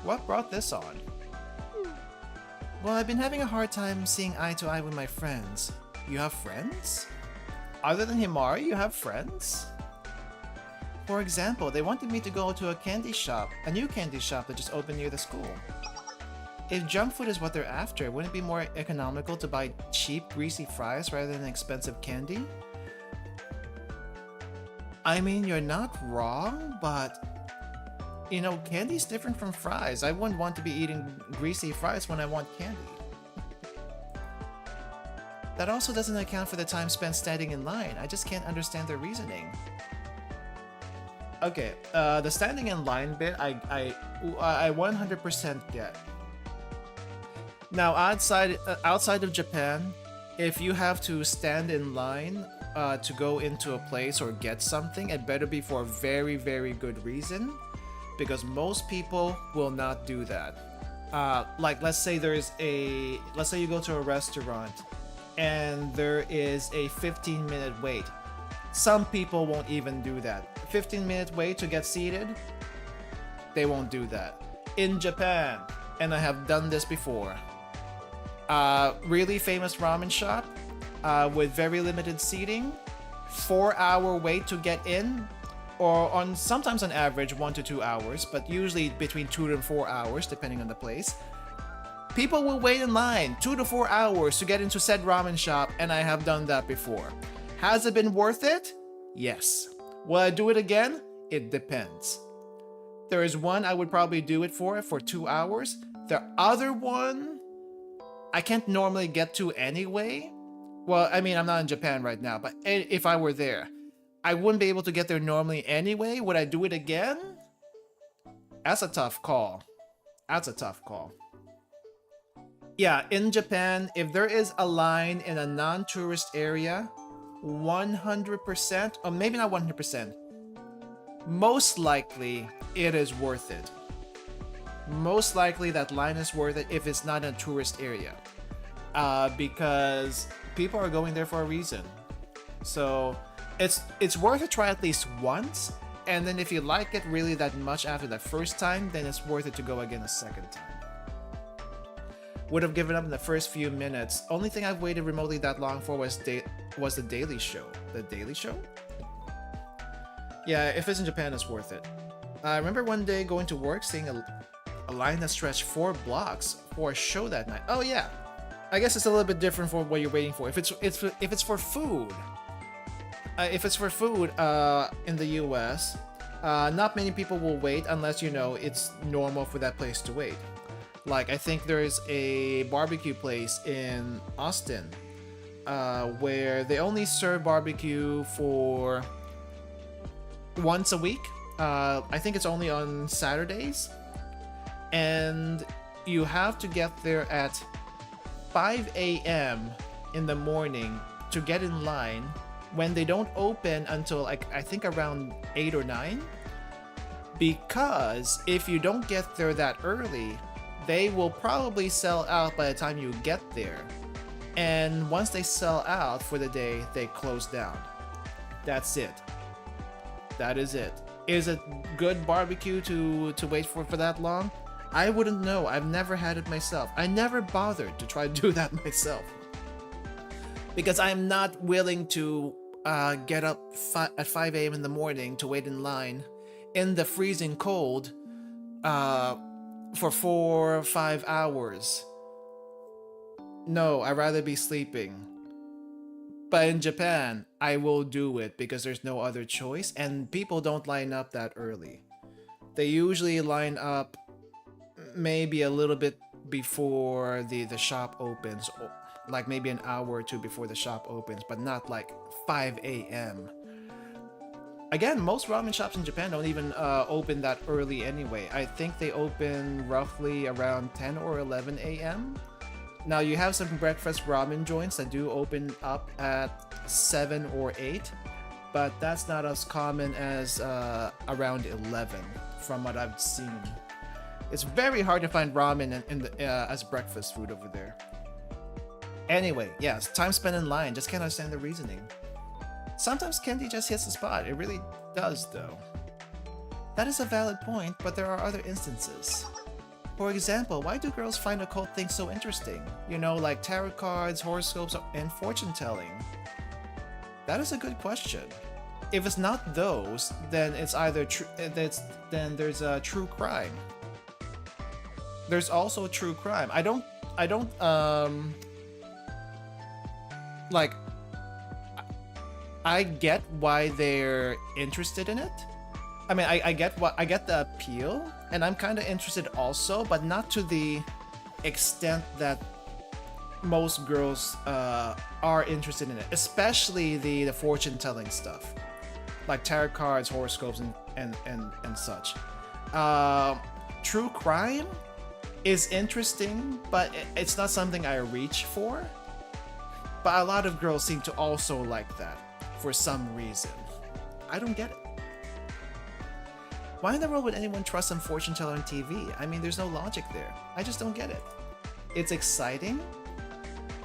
What brought this on? Well, I've been having a hard time seeing eye to eye with my friends. You have friends? Other than Himari, you have friends? For example, they wanted me to go to a candy shop, a new candy shop that just opened near the school. If junk food is what they're after, wouldn't it be more economical to buy cheap, greasy fries rather than expensive candy? I mean, you're not wrong, but you know, candy's different from fries. I wouldn't want to be eating greasy fries when I want candy. That also doesn't account for the time spent standing in line. I just can't understand their reasoning. Okay, the standing in line bit, I 100% get. Now, outside of Japan, if you have to stand in line to go into a place or get something, it better be for a very, very good reason, because most people will not do that. Like, let's say you go to a restaurant and there is a 15-minute wait. Some people won't even do that. 15-minute wait to get seated, they won't do that. In Japan, and I have done this before, really famous ramen shop with very limited seating, 4-hour wait to get in, or on sometimes on average 1 to 2 hours, but usually between 2 to 4 hours depending on the place. People will wait in line 2 to 4 hours to get into said ramen shop, and I have done that before. Has it been worth it? Yes. Will I do it again? It depends. There is one I would probably do it for 2 hours. The other one I can't normally get to anyway. Well, I mean, I'm not in Japan right now, but if I were there, I wouldn't be able to get there normally anyway. Would I do it again? That's a tough call. That's a tough call. Yeah, in Japan, if there is a line in a non-tourist area, 100%, or maybe not 100%, most likely it is worth it. Most likely that line is worth it if it's not in a tourist area. Because people are going there for a reason. So it's worth a try at least once, and then if you like it really that much after the first time, then it's worth it to go again a second time. Would have given up in the first few minutes. Only thing I've waited remotely that long for was the Daily Show. The Daily Show? Yeah, if it's in Japan, it's worth it. I remember one day going to work, seeing a line that stretched 4 blocks for a show that night. Oh yeah, I guess it's a little bit different for what you're waiting for. If it's for food, in the U.S., not many people will wait unless you know it's normal for that place to wait. Like, I think there's a barbecue place in Austin where they only serve barbecue for once a week. I think it's only on Saturdays. And you have to get there at 5 a.m. in the morning to get in line, when they don't open until, like, I think around 8 or 9. Because if you don't get there that early, they will probably sell out by the time you get there. And once they sell out for the day, they close down. That's it. That is it. Is it good barbecue to wait for that long? I wouldn't know. I've never had it myself. I never bothered to try to do that myself. Because I'm not willing to get up at 5 a.m. in the morning to wait in line in the freezing cold for 4 or 5 hours. No, I'd rather be sleeping. But in Japan, I will do it because there's no other choice, and people don't line up that early. They usually line up maybe a little bit before the shop opens, like maybe an hour or two before the shop opens, but not like 5 a.m. Again, most ramen shops in Japan don't even open that early anyway. I think they open roughly around 10 or 11 a.m. Now, you have some breakfast ramen joints that do open up at 7 or 8, but that's not as common as around 11 from what I've seen. It's very hard to find ramen as breakfast food over there. Anyway, yes, time spent in line. Just can't understand the reasoning. Sometimes candy just hits the spot. It really does, though. That is a valid point, but there are other instances. For example, why do girls find occult things so interesting? You know, like tarot cards, horoscopes, and fortune telling. That is a good question. If it's not those, then it's either then there's a true crime. There's also true crime. I don't like, I get why they're interested in it. I mean, I get the appeal, and I'm kind of interested also, but not to the extent that most girls are interested in it, especially the fortune telling stuff, like tarot cards, horoscopes, and such. True crime is interesting, but it's not something I reach for. But a lot of girls seem to also like that for some reason. I don't get it. Why in the world would anyone trust some fortune teller on TV? I mean, there's no logic there. I just don't get it. It's exciting.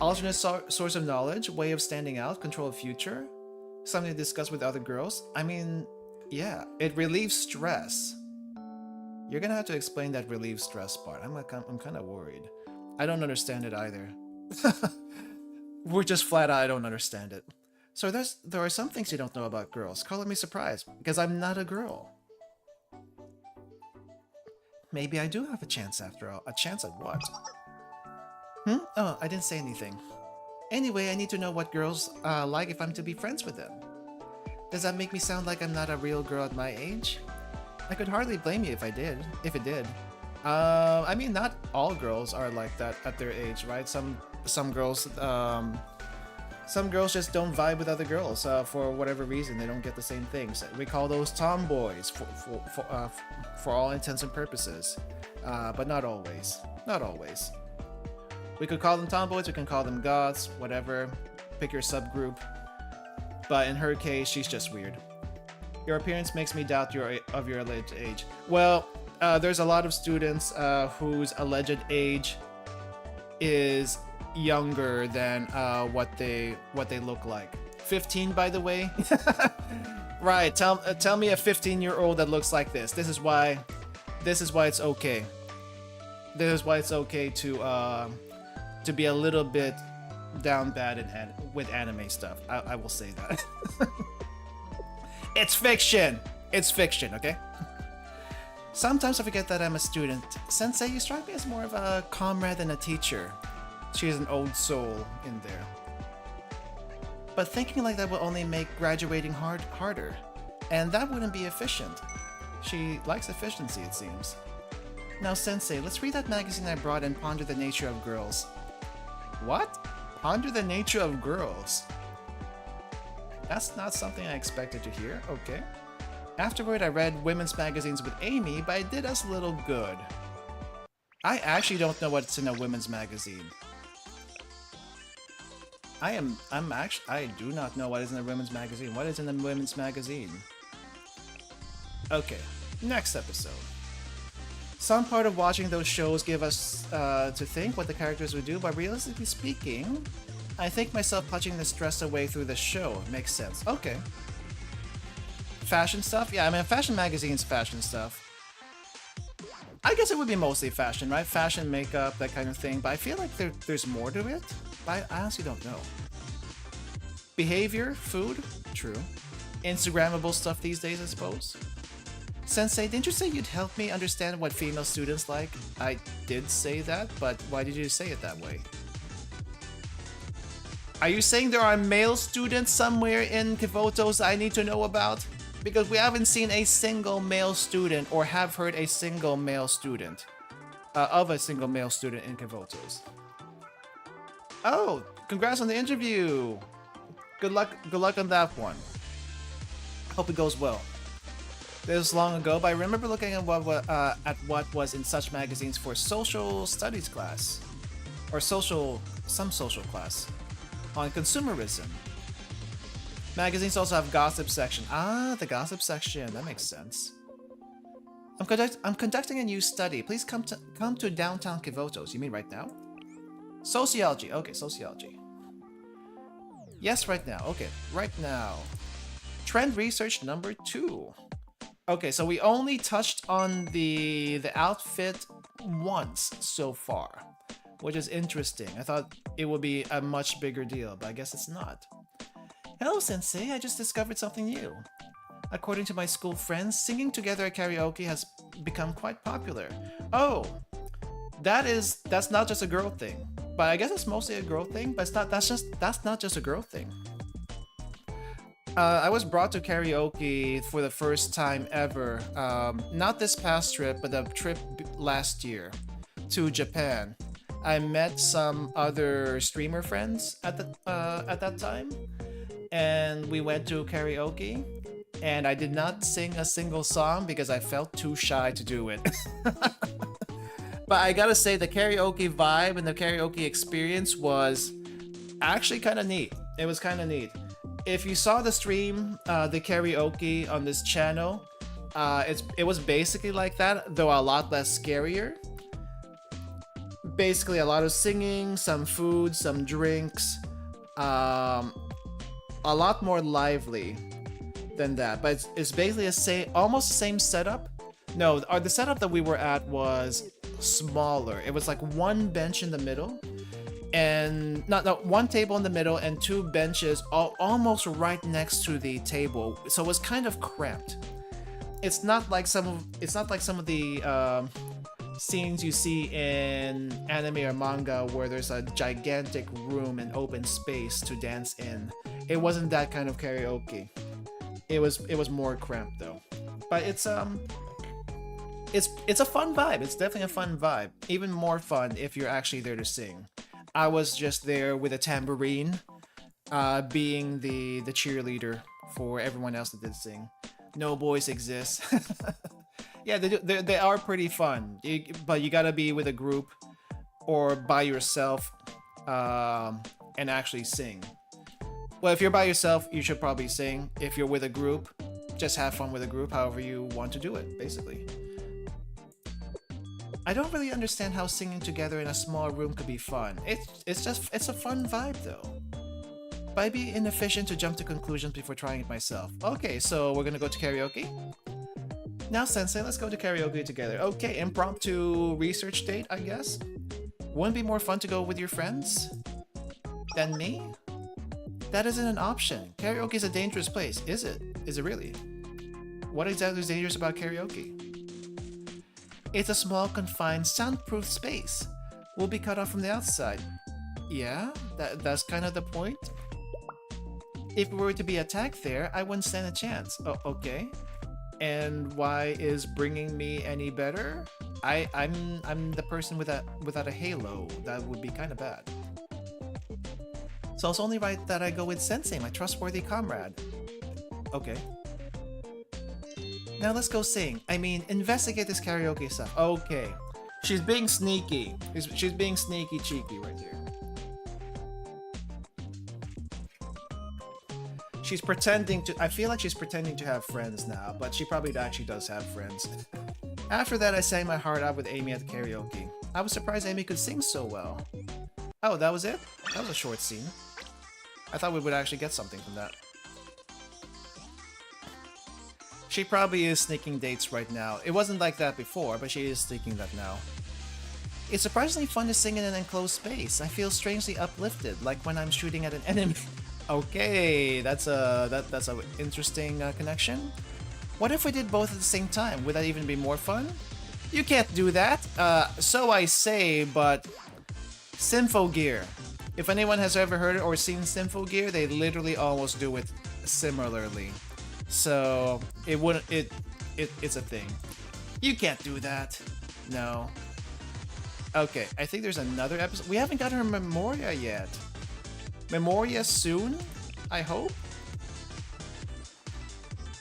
Alternate source of knowledge, way of standing out, control of future. Something to discuss with other girls. I mean, yeah, it relieves stress. You're gonna have to explain that relieves stress part. I'm kind of worried. I don't understand it either. We're just flat out, I don't understand it. So there are some things you don't know about girls. Color me surprised, because I'm not a girl. Maybe I do have a chance after all. A chance at what? Oh, I didn't say anything. Anyway, I need to know what girls like if I'm to be friends with them. Does that make me sound like I'm not a real girl at my age? I could hardly blame you if it did. I mean, not all girls are like that at their age, right? Some girls just don't vibe with other girls for whatever reason. They don't get the same things. We call those tomboys for all intents and purposes, but not always. Not always. We could call them tomboys. We can call them goths. Whatever. Pick your subgroup. But in her case, she's just weird. Your appearance makes me doubt your alleged age. Well, there's a lot of students whose alleged age is younger than what they look like. 15, by the way. Right. Tell me a 15-year-old that looks like this. This is why it's okay. This is why it's okay to be a little bit down bad with anime stuff. I will say that. It's fiction. It's fiction, okay? Sometimes I forget that I'm a student. Sensei, you strike me as more of a comrade than a teacher. She is an old soul in there. But thinking like that will only make graduating harder. And that wouldn't be efficient. She likes efficiency, it seems. Now, Sensei, let's read that magazine I brought and ponder the nature of girls. What? Ponder the nature of girls? That's not something I expected to hear. Okay. Afterward, I read women's magazines with Amy, but it did us little good. I actually don't know what's in a women's magazine. I do not know what is in a women's magazine. What is in a women's magazine? Okay, next episode. Some part of watching those shows give us to think what the characters would do, but realistically speaking, I think myself punching the stress away through the show. Makes sense. Okay. Fashion stuff? Yeah, I mean, fashion magazines, fashion stuff. I guess it would be mostly fashion, right? Fashion, makeup, that kind of thing. But I feel like there's more to it. But I honestly don't know. Behavior? Food? True. Instagrammable stuff these days, I suppose. Sensei, didn't you say you'd help me understand what female students like? I did say that, but why did you say it that way? Are you saying there are male students somewhere in Kivotos I need to know about? Because we haven't seen a single male student or have heard a single male student of a single male student in Kivotos. Oh, congrats on the interview. Good luck on that one. Hope it goes well. This was long ago, but I remember looking at what was in such magazines for social studies class, or some social class, on consumerism. Magazines also have gossip section. Ah, the gossip section. That makes sense. I'm conducting a new study. Please come to downtown Kivotos. You mean right now? Sociology. Okay, sociology. Yes, right now. Okay, right now. Trend research number 2. Okay, so we only touched on the outfit once so far, which is interesting. I thought it would be a much bigger deal, but I guess it's not. Hello, Sensei. I just discovered something new. According to my school friends, singing together at karaoke has become quite popular. Oh, that's not just a girl thing. But I guess it's mostly a girl thing, but that's not just a girl thing. I was brought to karaoke for the first time ever. Not this past trip, but the trip last year to Japan. I met some other streamer friends at that time, and we went to karaoke. And I did not sing a single song because I felt too shy to do it. But I gotta say, the karaoke vibe and the karaoke experience was actually kind of neat. It was kind of neat. If you saw the stream, the karaoke on this channel, it was basically like that, though a lot less scarier. Basically, a lot of singing, some food, some drinks, a lot more lively than that. But it's basically almost the same setup. No, the setup that we were at was smaller. It was like one bench in the middle, and not one table in the middle and two benches all almost right next to the table, so it was kind of cramped. It's not like some of the scenes you see in anime or manga where there's a gigantic room and open space to dance in. It wasn't that kind of karaoke. It was more cramped though. But it's a fun vibe. It's definitely a fun vibe. Even more fun if you're actually there to sing. I was just there with a tambourine, being the cheerleader for everyone else that did sing. No boys exist. Yeah, they are pretty fun, but you gotta be with a group or by yourself and actually sing. Well, if you're by yourself, you should probably sing. If you're with a group, just have fun with a group, however you want to do it, basically. I don't really understand how singing together in a small room could be fun. It's a fun vibe though. But I'd be inefficient to jump to conclusions before trying it myself. Okay, so we're gonna go to karaoke? Now, Sensei, let's go to karaoke together. Okay, impromptu research date, I guess? Wouldn't it be more fun to go with your friends than me? That isn't an option. Karaoke is a dangerous place, is it? Is it really? What exactly is dangerous about karaoke? It's a small, confined, soundproof space. We'll be cut off from the outside. Yeah, that's kind of the point. If we were to be attacked there, I wouldn't stand a chance. Oh, okay. And why is bringing me any better? I'm the person without a halo. That would be kind of bad. So it's only right that I go with Sensei, my trustworthy comrade. Okay. Now let's go sing. I mean, investigate this karaoke stuff. Okay. She's being sneaky. She's being sneaky cheeky right here. She's pretending to... I feel like she's pretending to have friends now, but she probably actually does have friends. After that, I sang my heart out with Amy at the karaoke. I was surprised Amy could sing so well. Oh, that was it? That was a short scene. I thought we would actually get something from that. She probably is sneaking dates right now. It wasn't like that before, but she is sneaking that now. It's surprisingly fun to sing in an enclosed space. I feel strangely uplifted, like when I'm shooting at an enemy. Okay, that's a interesting connection. What if we did both at the same time? Would that even be more fun? You can't do that. So I say, but Symphogear. If anyone has ever heard or seen Symphogear, they literally almost do it similarly. So it wouldn't. It's a thing. You can't do that. No. Okay, I think there's another episode. We haven't got her Memoria yet. Memoria soon, I hope?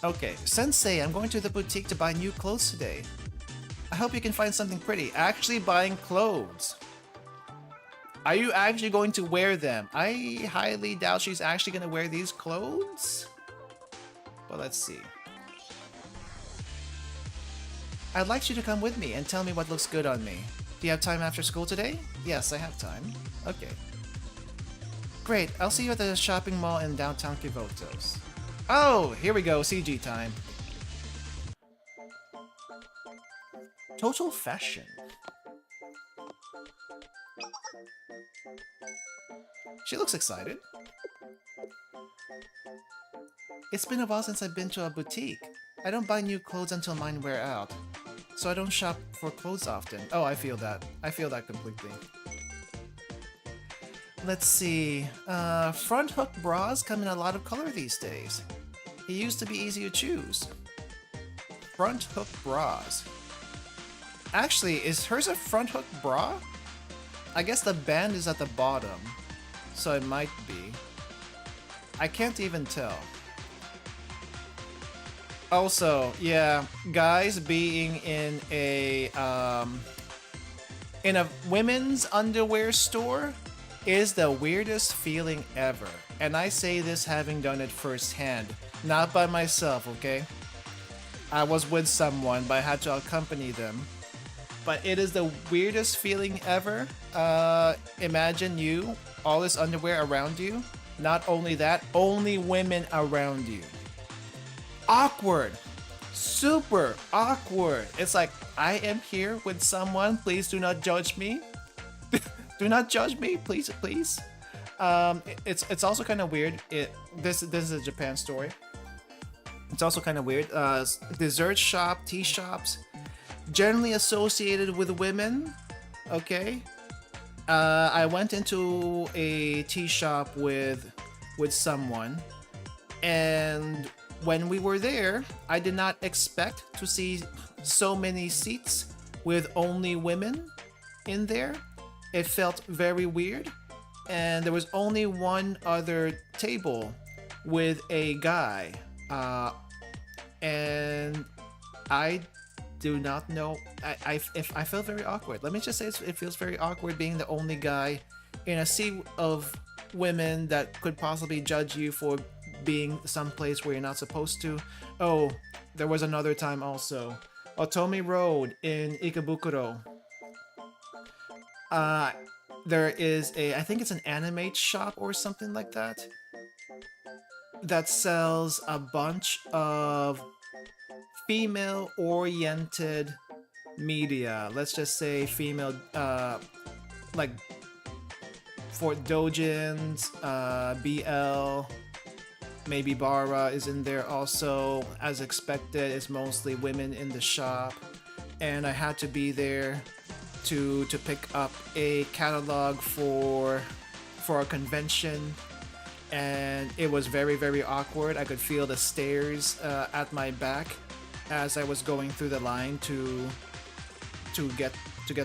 Okay, Sensei, I'm going to the boutique to buy new clothes today. I hope you can find something pretty. Actually buying clothes. Are you actually going to wear them? I highly doubt she's actually going to wear these clothes. Well, let's see. I'd like you to come with me and tell me what looks good on me. Do you have time after school today? Yes, I have time. Okay. Great, I'll see you at the shopping mall in downtown Kivotos. Oh, here we go, CG time. Total fashion. She looks excited. It's been a while since I've been to a boutique. I don't buy new clothes until mine wear out. So I don't shop for clothes often. Oh, I feel that. I feel that completely. Let's see. Front hook bras come in a lot of color these days. It used to be easy to choose. Front hook bras. Actually, is hers a front hook bra? I guess the band is at the bottom, so it might be. I can't even tell. Also, yeah, guys being in a women's underwear store is the weirdest feeling ever. And I say this having done it firsthand, not by myself, okay? I was with someone, but I had to accompany them. But it is the weirdest feeling ever. Imagine you, all this underwear around you. Not only that, only women around you. Awkward. Super awkward. It's like, I am here with someone, please do not judge me. Do not judge me, please, please. It's also kind of weird. This is a Japan story. It's also kind of weird. Dessert shop, tea shops, generally associated with women. Okay. I went into a tea shop with someone, and when we were there, I did not expect to see so many seats with only women in there. It felt very weird, and there was only one other table with a guy, and I do not know. I felt very awkward. Let me just say it feels very awkward being the only guy in a sea of women that could possibly judge you for being someplace where you're not supposed to. Oh, there was another time also. Otomi Road in Ikebukuro. There is I think it's an anime shop or something like that, that sells a bunch of female-oriented media. Let's just say female, like for doujins, BL, maybe Bara is in there also. As expected, it's mostly women in the shop, and I had to be there to pick up a catalog for a convention, and it was very, very awkward. I could feel the stares at my back as I was going through the line to get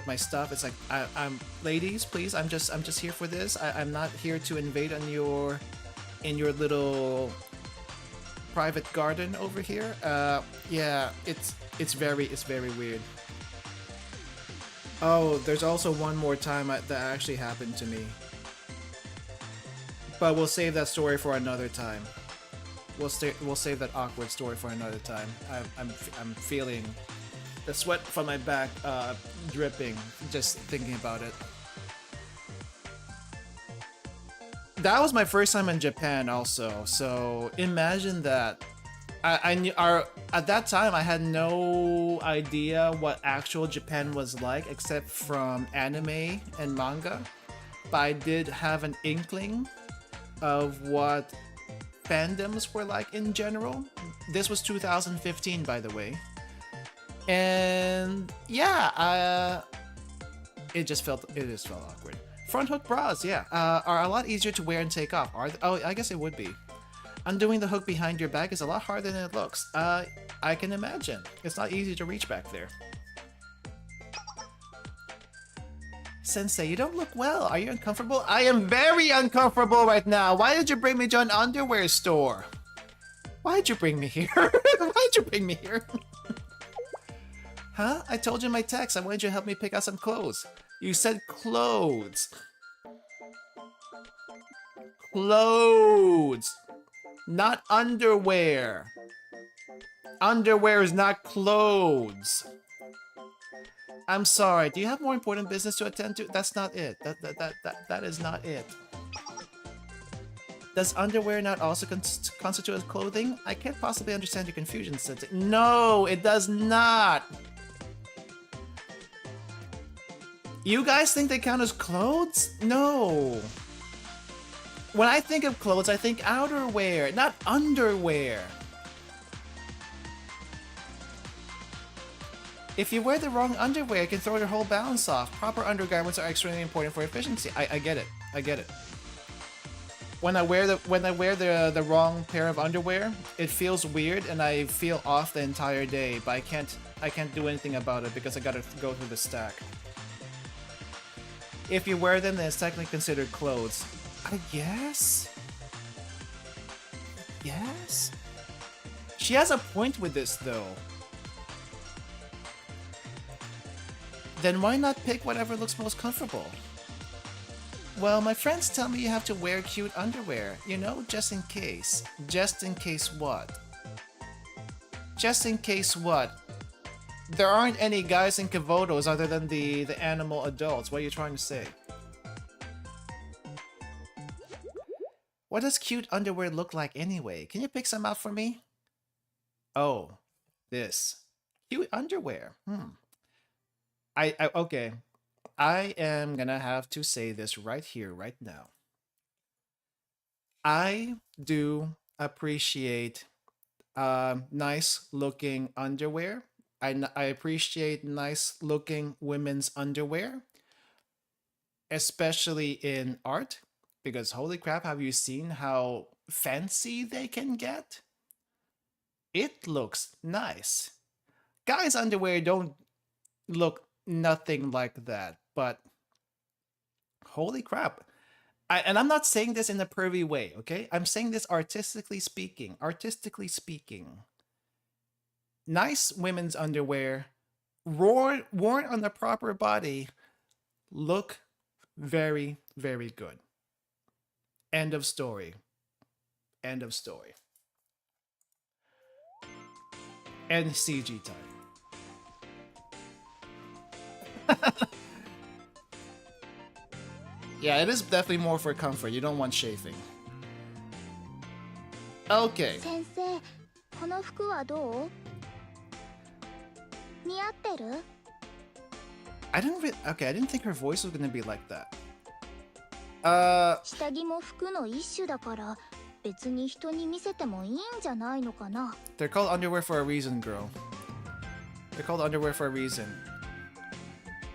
my stuff. It's like, I'm ladies, please. I'm just here for this. I'm not here to invade on your little private garden over here. Yeah, it's very weird. Oh, there's also one more time that actually happened to me, but we'll save that story for another time. We'll save that awkward story for another time. I'm feeling the sweat from my back dripping just thinking about it. That was my first time in Japan also, so imagine that. I knew at that time I had no idea what actual Japan was like except from anime and manga, but I did have an inkling of what fandoms were like in general. This was 2015, by the way, and yeah, it just felt awkward. Front hook bras, yeah, are a lot easier to wear and take off. Oh, I guess it would be. Undoing the hook behind your back is a lot harder than it looks. I can imagine. It's not easy to reach back there. Sensei, you don't look well. Are you uncomfortable? I am very uncomfortable right now. Why did you bring me to an underwear store? Why'd you bring me here? Why'd you bring me here? Huh? I told you in my text I wanted you to help me pick out some clothes. You said clothes. Clothes. Not underwear. Underwear is not clothes. I'm sorry. Do you have more important business to attend to? That's not it. That is not it. Does underwear not also constitute as clothing? I can't possibly understand your confusion, Sensei. No, it does not. You guys think they count as clothes? No. When I think of clothes, I think outerwear, not underwear. If you wear the wrong underwear, it can throw your whole balance off. Proper undergarments are extremely important for efficiency. I get it. I get it. When I wear the wrong pair of underwear, it feels weird and I feel off the entire day. But I can't do anything about it because I gotta go through the stack. If you wear them, then it's technically considered clothes. I guess? Yes? She has a point with this, though. Then why not pick whatever looks most comfortable? Well, my friends tell me you have to wear cute underwear. You know, just in case. Just in case what? Just in case what? There aren't any guys in Kavodos other than the animal adults. What are you trying to say? What does cute underwear look like anyway? Can you pick some out for me? Oh, this. Cute underwear. Okay. I am gonna have to say this right here, right now. I do appreciate nice looking underwear. I appreciate nice looking women's underwear, especially in art, because holy crap, have you seen how fancy they can get? It looks nice. Guys' underwear don't look nothing like that, but holy crap. And I'm not saying this in a pervy way, okay? I'm saying this artistically speaking. Artistically speaking. Nice women's underwear, worn on the proper body, look very, very good. End of story. End of story. And CG time. Yeah, it is definitely more for comfort. You don't want chafing. Okay. Sensei, この服はどう? 似合ってる? I didn't think her voice was gonna be like that. 下着も服の一種だから別に人に見せてもいいんじゃないのかな? They're called underwear for a reason, girl. They're called underwear for a reason.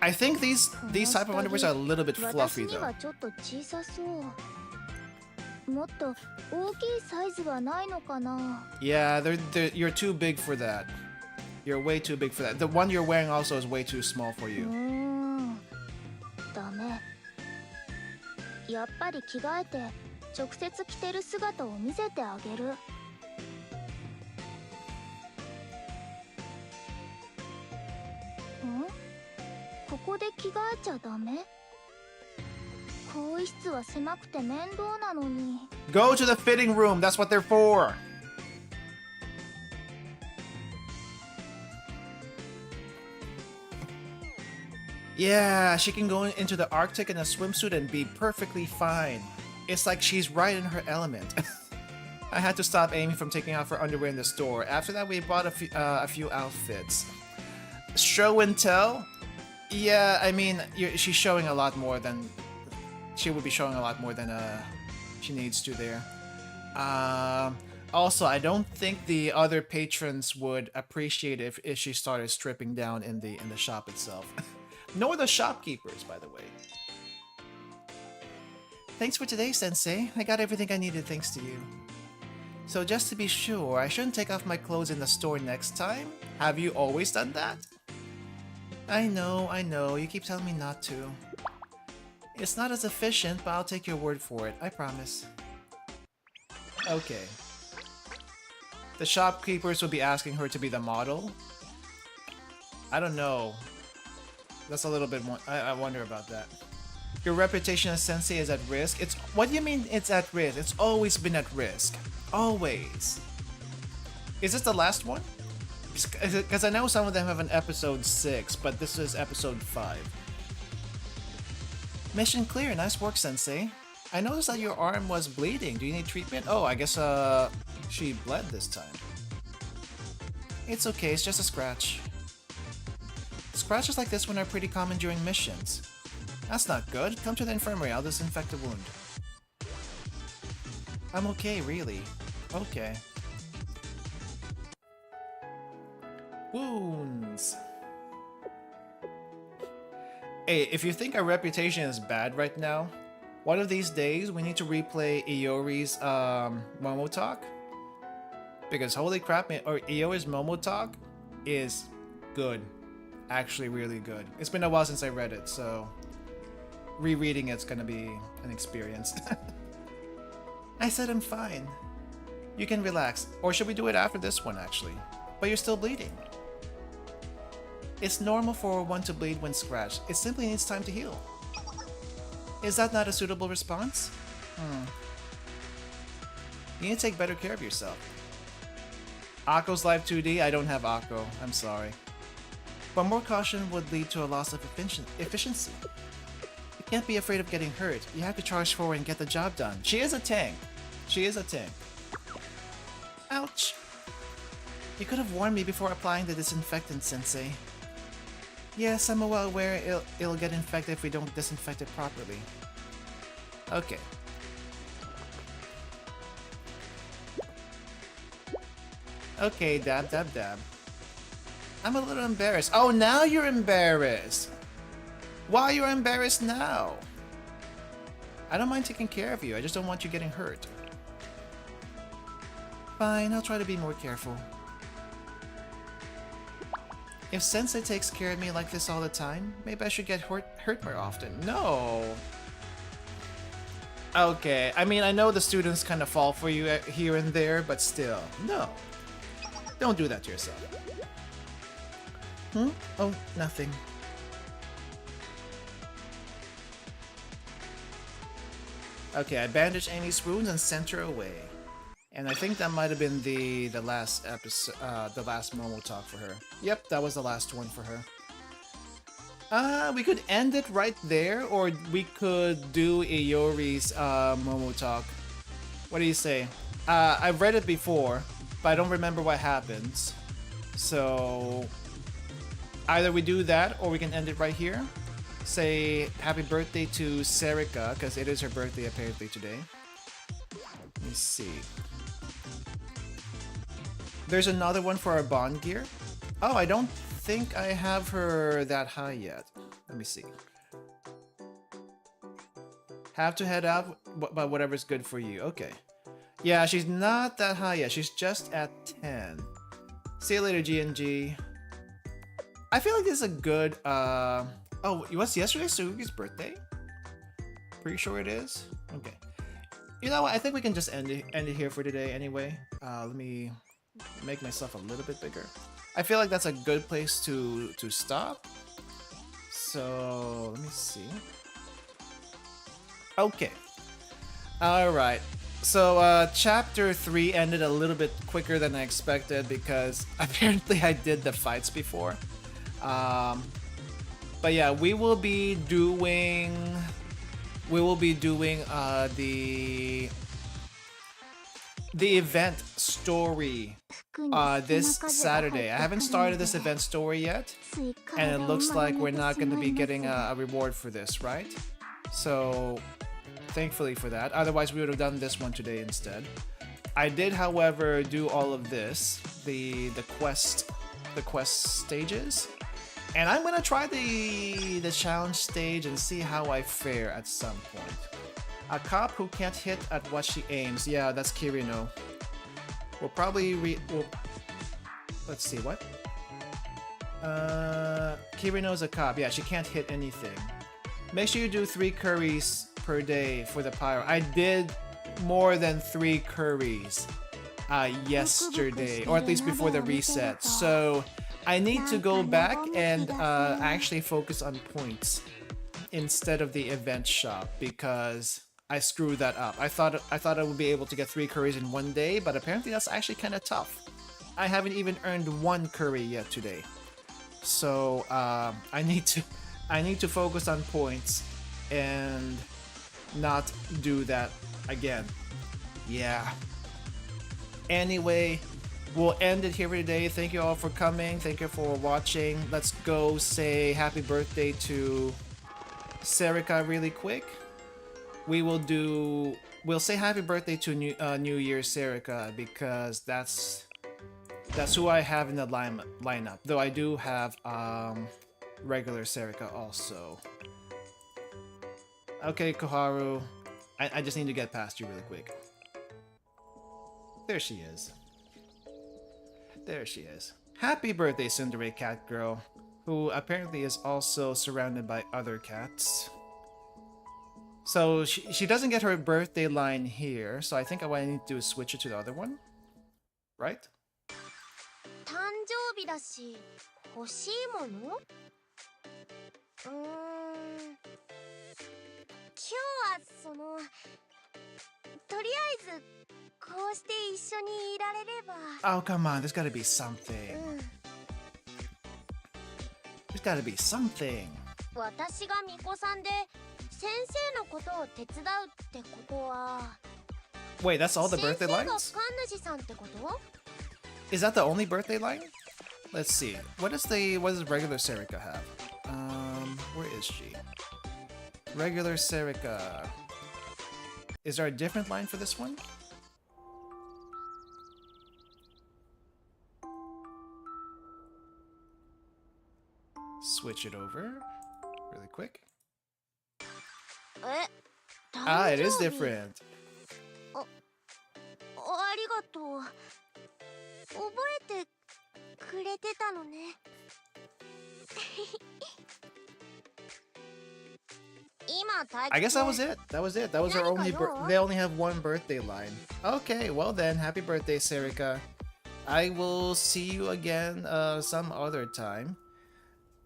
I think these type of underwears are a little bit fluffy though. 私にはちょっと小さそう。もっと大きいサイズはないのかな? Yeah, you're too big for that. You're way too big for that. The one you're wearing also is way too small for you. ダメ。やっぱり着替えて直接着てる姿を見せてあげる。ここで着替えちゃダメ? 更衣室は狭くて面倒なのに。Go to the fitting room. That's what they're for. Yeah, she can go into the Arctic in a swimsuit and be perfectly fine. It's like she's right in her element. I had to stop Amy from taking off her underwear in the store. After that, we bought a few outfits. Show and tell? Yeah, I mean, she's showing a lot more than... She would be showing a lot more than she needs to there. Also, I don't think the other patrons would appreciate it if she started stripping down in the shop itself. Nor the shopkeepers, by the way. Thanks for today, Sensei. I got everything I needed thanks to you. So just to be sure, I shouldn't take off my clothes in the store next time? Have you always done that? I know, you keep telling me not to. It's not as efficient, but I'll take your word for it, I promise. Okay. The shopkeepers will be asking her to be the model? I don't know. That's a little bit more... I wonder about that. Your reputation as sensei is at risk? What do you mean it's at risk? It's always been at risk. Always. Is this the last one? Because I know some of them have an episode 6, but this is episode 5. Mission clear. Nice work, Sensei. I noticed that your arm was bleeding. Do you need treatment? Oh, I guess she bled this time. It's okay. It's just a scratch. Scratches like this one are pretty common during missions. That's not good. Come to the infirmary. I'll disinfect the wound. I'm okay, really. Okay. Wounds. Hey, if you think our reputation is bad right now, one of these days we need to replay Iori's Momo Talk. Because holy crap, Iori's Momo Talk is good. Actually really good. It's been a while since I read it, so rereading it's gonna be an experience. I said I'm fine. You can relax. Or should we do it after this one, actually? But you're still bleeding. It's normal for one to bleed when scratched. It simply needs time to heal. Is that not a suitable response? You need to take better care of yourself. Akko's Live 2D? I don't have Akko. I'm sorry. But more caution would lead to a loss of efficiency. You can't be afraid of getting hurt. You have to charge forward and get the job done. She is a tank. She is a tank. Ouch. You could have warned me before applying the disinfectant, Sensei. Yes, I'm well aware it'll get infected if we don't disinfect it properly. Okay. Okay, dab, dab, dab. I'm a little embarrassed. Oh, now you're embarrassed. Why you're embarrassed now? I don't mind taking care of you. I just don't want you getting hurt. Fine, I'll try to be more careful. If Sensei takes care of me like this all the time, maybe I should get hurt more often. No. Okay, I mean, I know the students kind of fall for you here and there, but still, no. Don't do that to yourself. Hmm? Oh, nothing. Okay, I bandaged Amy's wounds and sent her away. And I think that might have been the last episode, the last Momo talk for her. Yep, that was the last one for her. We could end it right there, or we could do Iori's Momo talk. What do you say? I've read it before, but I don't remember what happens. So either we do that, or we can end it right here. Say happy birthday to Serika, because it is her birthday apparently today. Let me see. There's another one for our bond gear. Oh, I don't think I have her that high yet. Let me see. Have to head out, but whatever's good for you. Okay. Yeah, she's not that high yet. She's just at 10. See you later, GNG. I feel like this is a good, Oh, was yesterday Sugi's birthday? Pretty sure it is? Okay. You know what? I think we can just end it here for today anyway. Let me make myself a little bit bigger. I feel like that's a good place to stop. So, let me see. Okay. Alright. So, chapter 3 ended a little bit quicker than I expected because apparently I did the fights before. But yeah, we will be doing the event story this Saturday. I haven't started this event story yet, and it looks like we're not going to be getting a reward for this, right? So thankfully for that. Otherwise we would have done this one today instead. I did, however, do all of this, the quest stages. And I'm gonna try the challenge stage and see how I fare at some point. A cop who can't hit at what she aims. Yeah, that's Kirino. We'll probably let's see, what? Kirino's a cop. Yeah, she can't hit anything. Make sure you do 3 curries per day for the pyro. I did more than 3 curries yesterday, or at least before the reset. So I need to go back and actually focus on points instead of the event shop because I screwed that up. I thought I would be able to get 3 curries in one day, but apparently that's actually kind of tough. I haven't even earned 1 curry yet today, so I need to focus on points and not do that again. Yeah. Anyway, we'll end it here for today. Thank you all for coming. Thank you for watching. Let's go say happy birthday to Serika really quick. We'll say happy birthday to New Year Serika because that's who I have in the lineup. Though I do have regular Serika also. Okay, Koharu. I just need to get past you really quick. There she is. There she is. Happy birthday, Tsundere Cat Girl, who apparently is also surrounded by other cats. So she doesn't get her birthday line here, so I think what I need to do is switch it to the other one. Right? 誕生日だし欲しいもの今日はとりあえずこうして一緒にいられれば Oh, come on, there's gotta be something. There's gotta be something. 私が巫女さんで先生のことを手伝うってことは Wait, that's all the birthday 先生が lines? 神主さんってこと Is that the only birthday line? Let's see. What does regular Serika have? Where is she? Regular Serika. Is there a different line for this one? Switch it over really quick. え、 Ah, it is 大丈夫？ different. ありがとう。覚えてくれてたのね。今大 I guess that was it. That was it. That was our only. They only have one birthday line. Okay, well then, happy birthday, Serika. I will see you again some other time.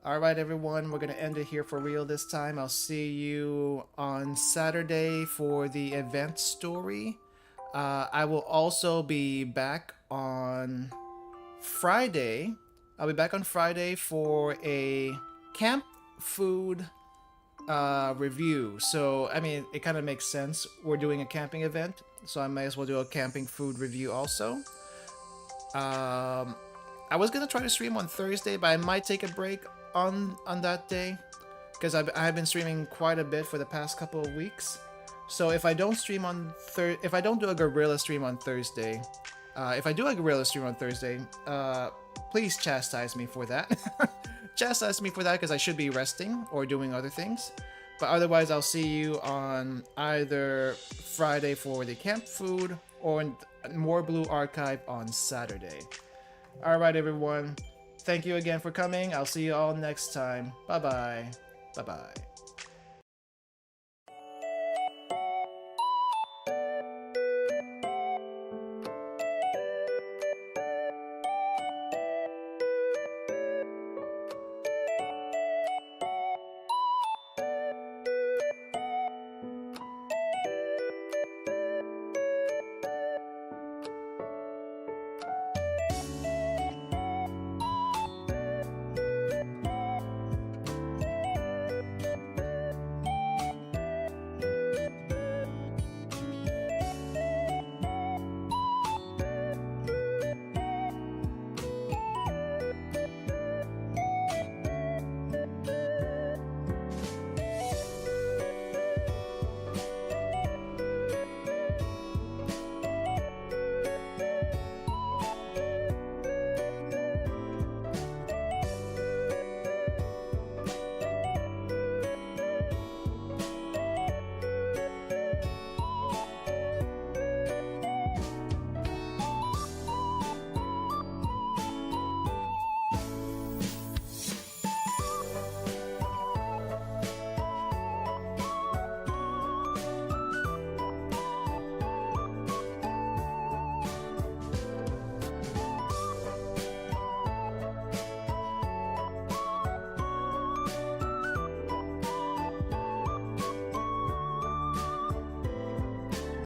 Alright, everyone, we're gonna end it here for real this time. I'll see you on Saturday for the event story. I will also be back on Friday. I'll be back on Friday for a camp food review. So, I mean, it kind of makes sense. We're doing a camping event, so I might as well do a camping food review also. I was gonna try to stream on Thursday, but I might take a break on that day because I've been streaming quite a bit for the past couple of weeks. So if I don't stream on if I don't do a gorilla stream on Thursday, if I do a gorilla stream on Thursday, please chastise me for that. Chastise me for that because I should be resting or doing other things. But otherwise, I'll see you on either Friday for the camp food or more Blue Archive on Saturday. Alright, everyone. Thank you again for coming. I'll see you all next time. Bye-bye. Bye-bye.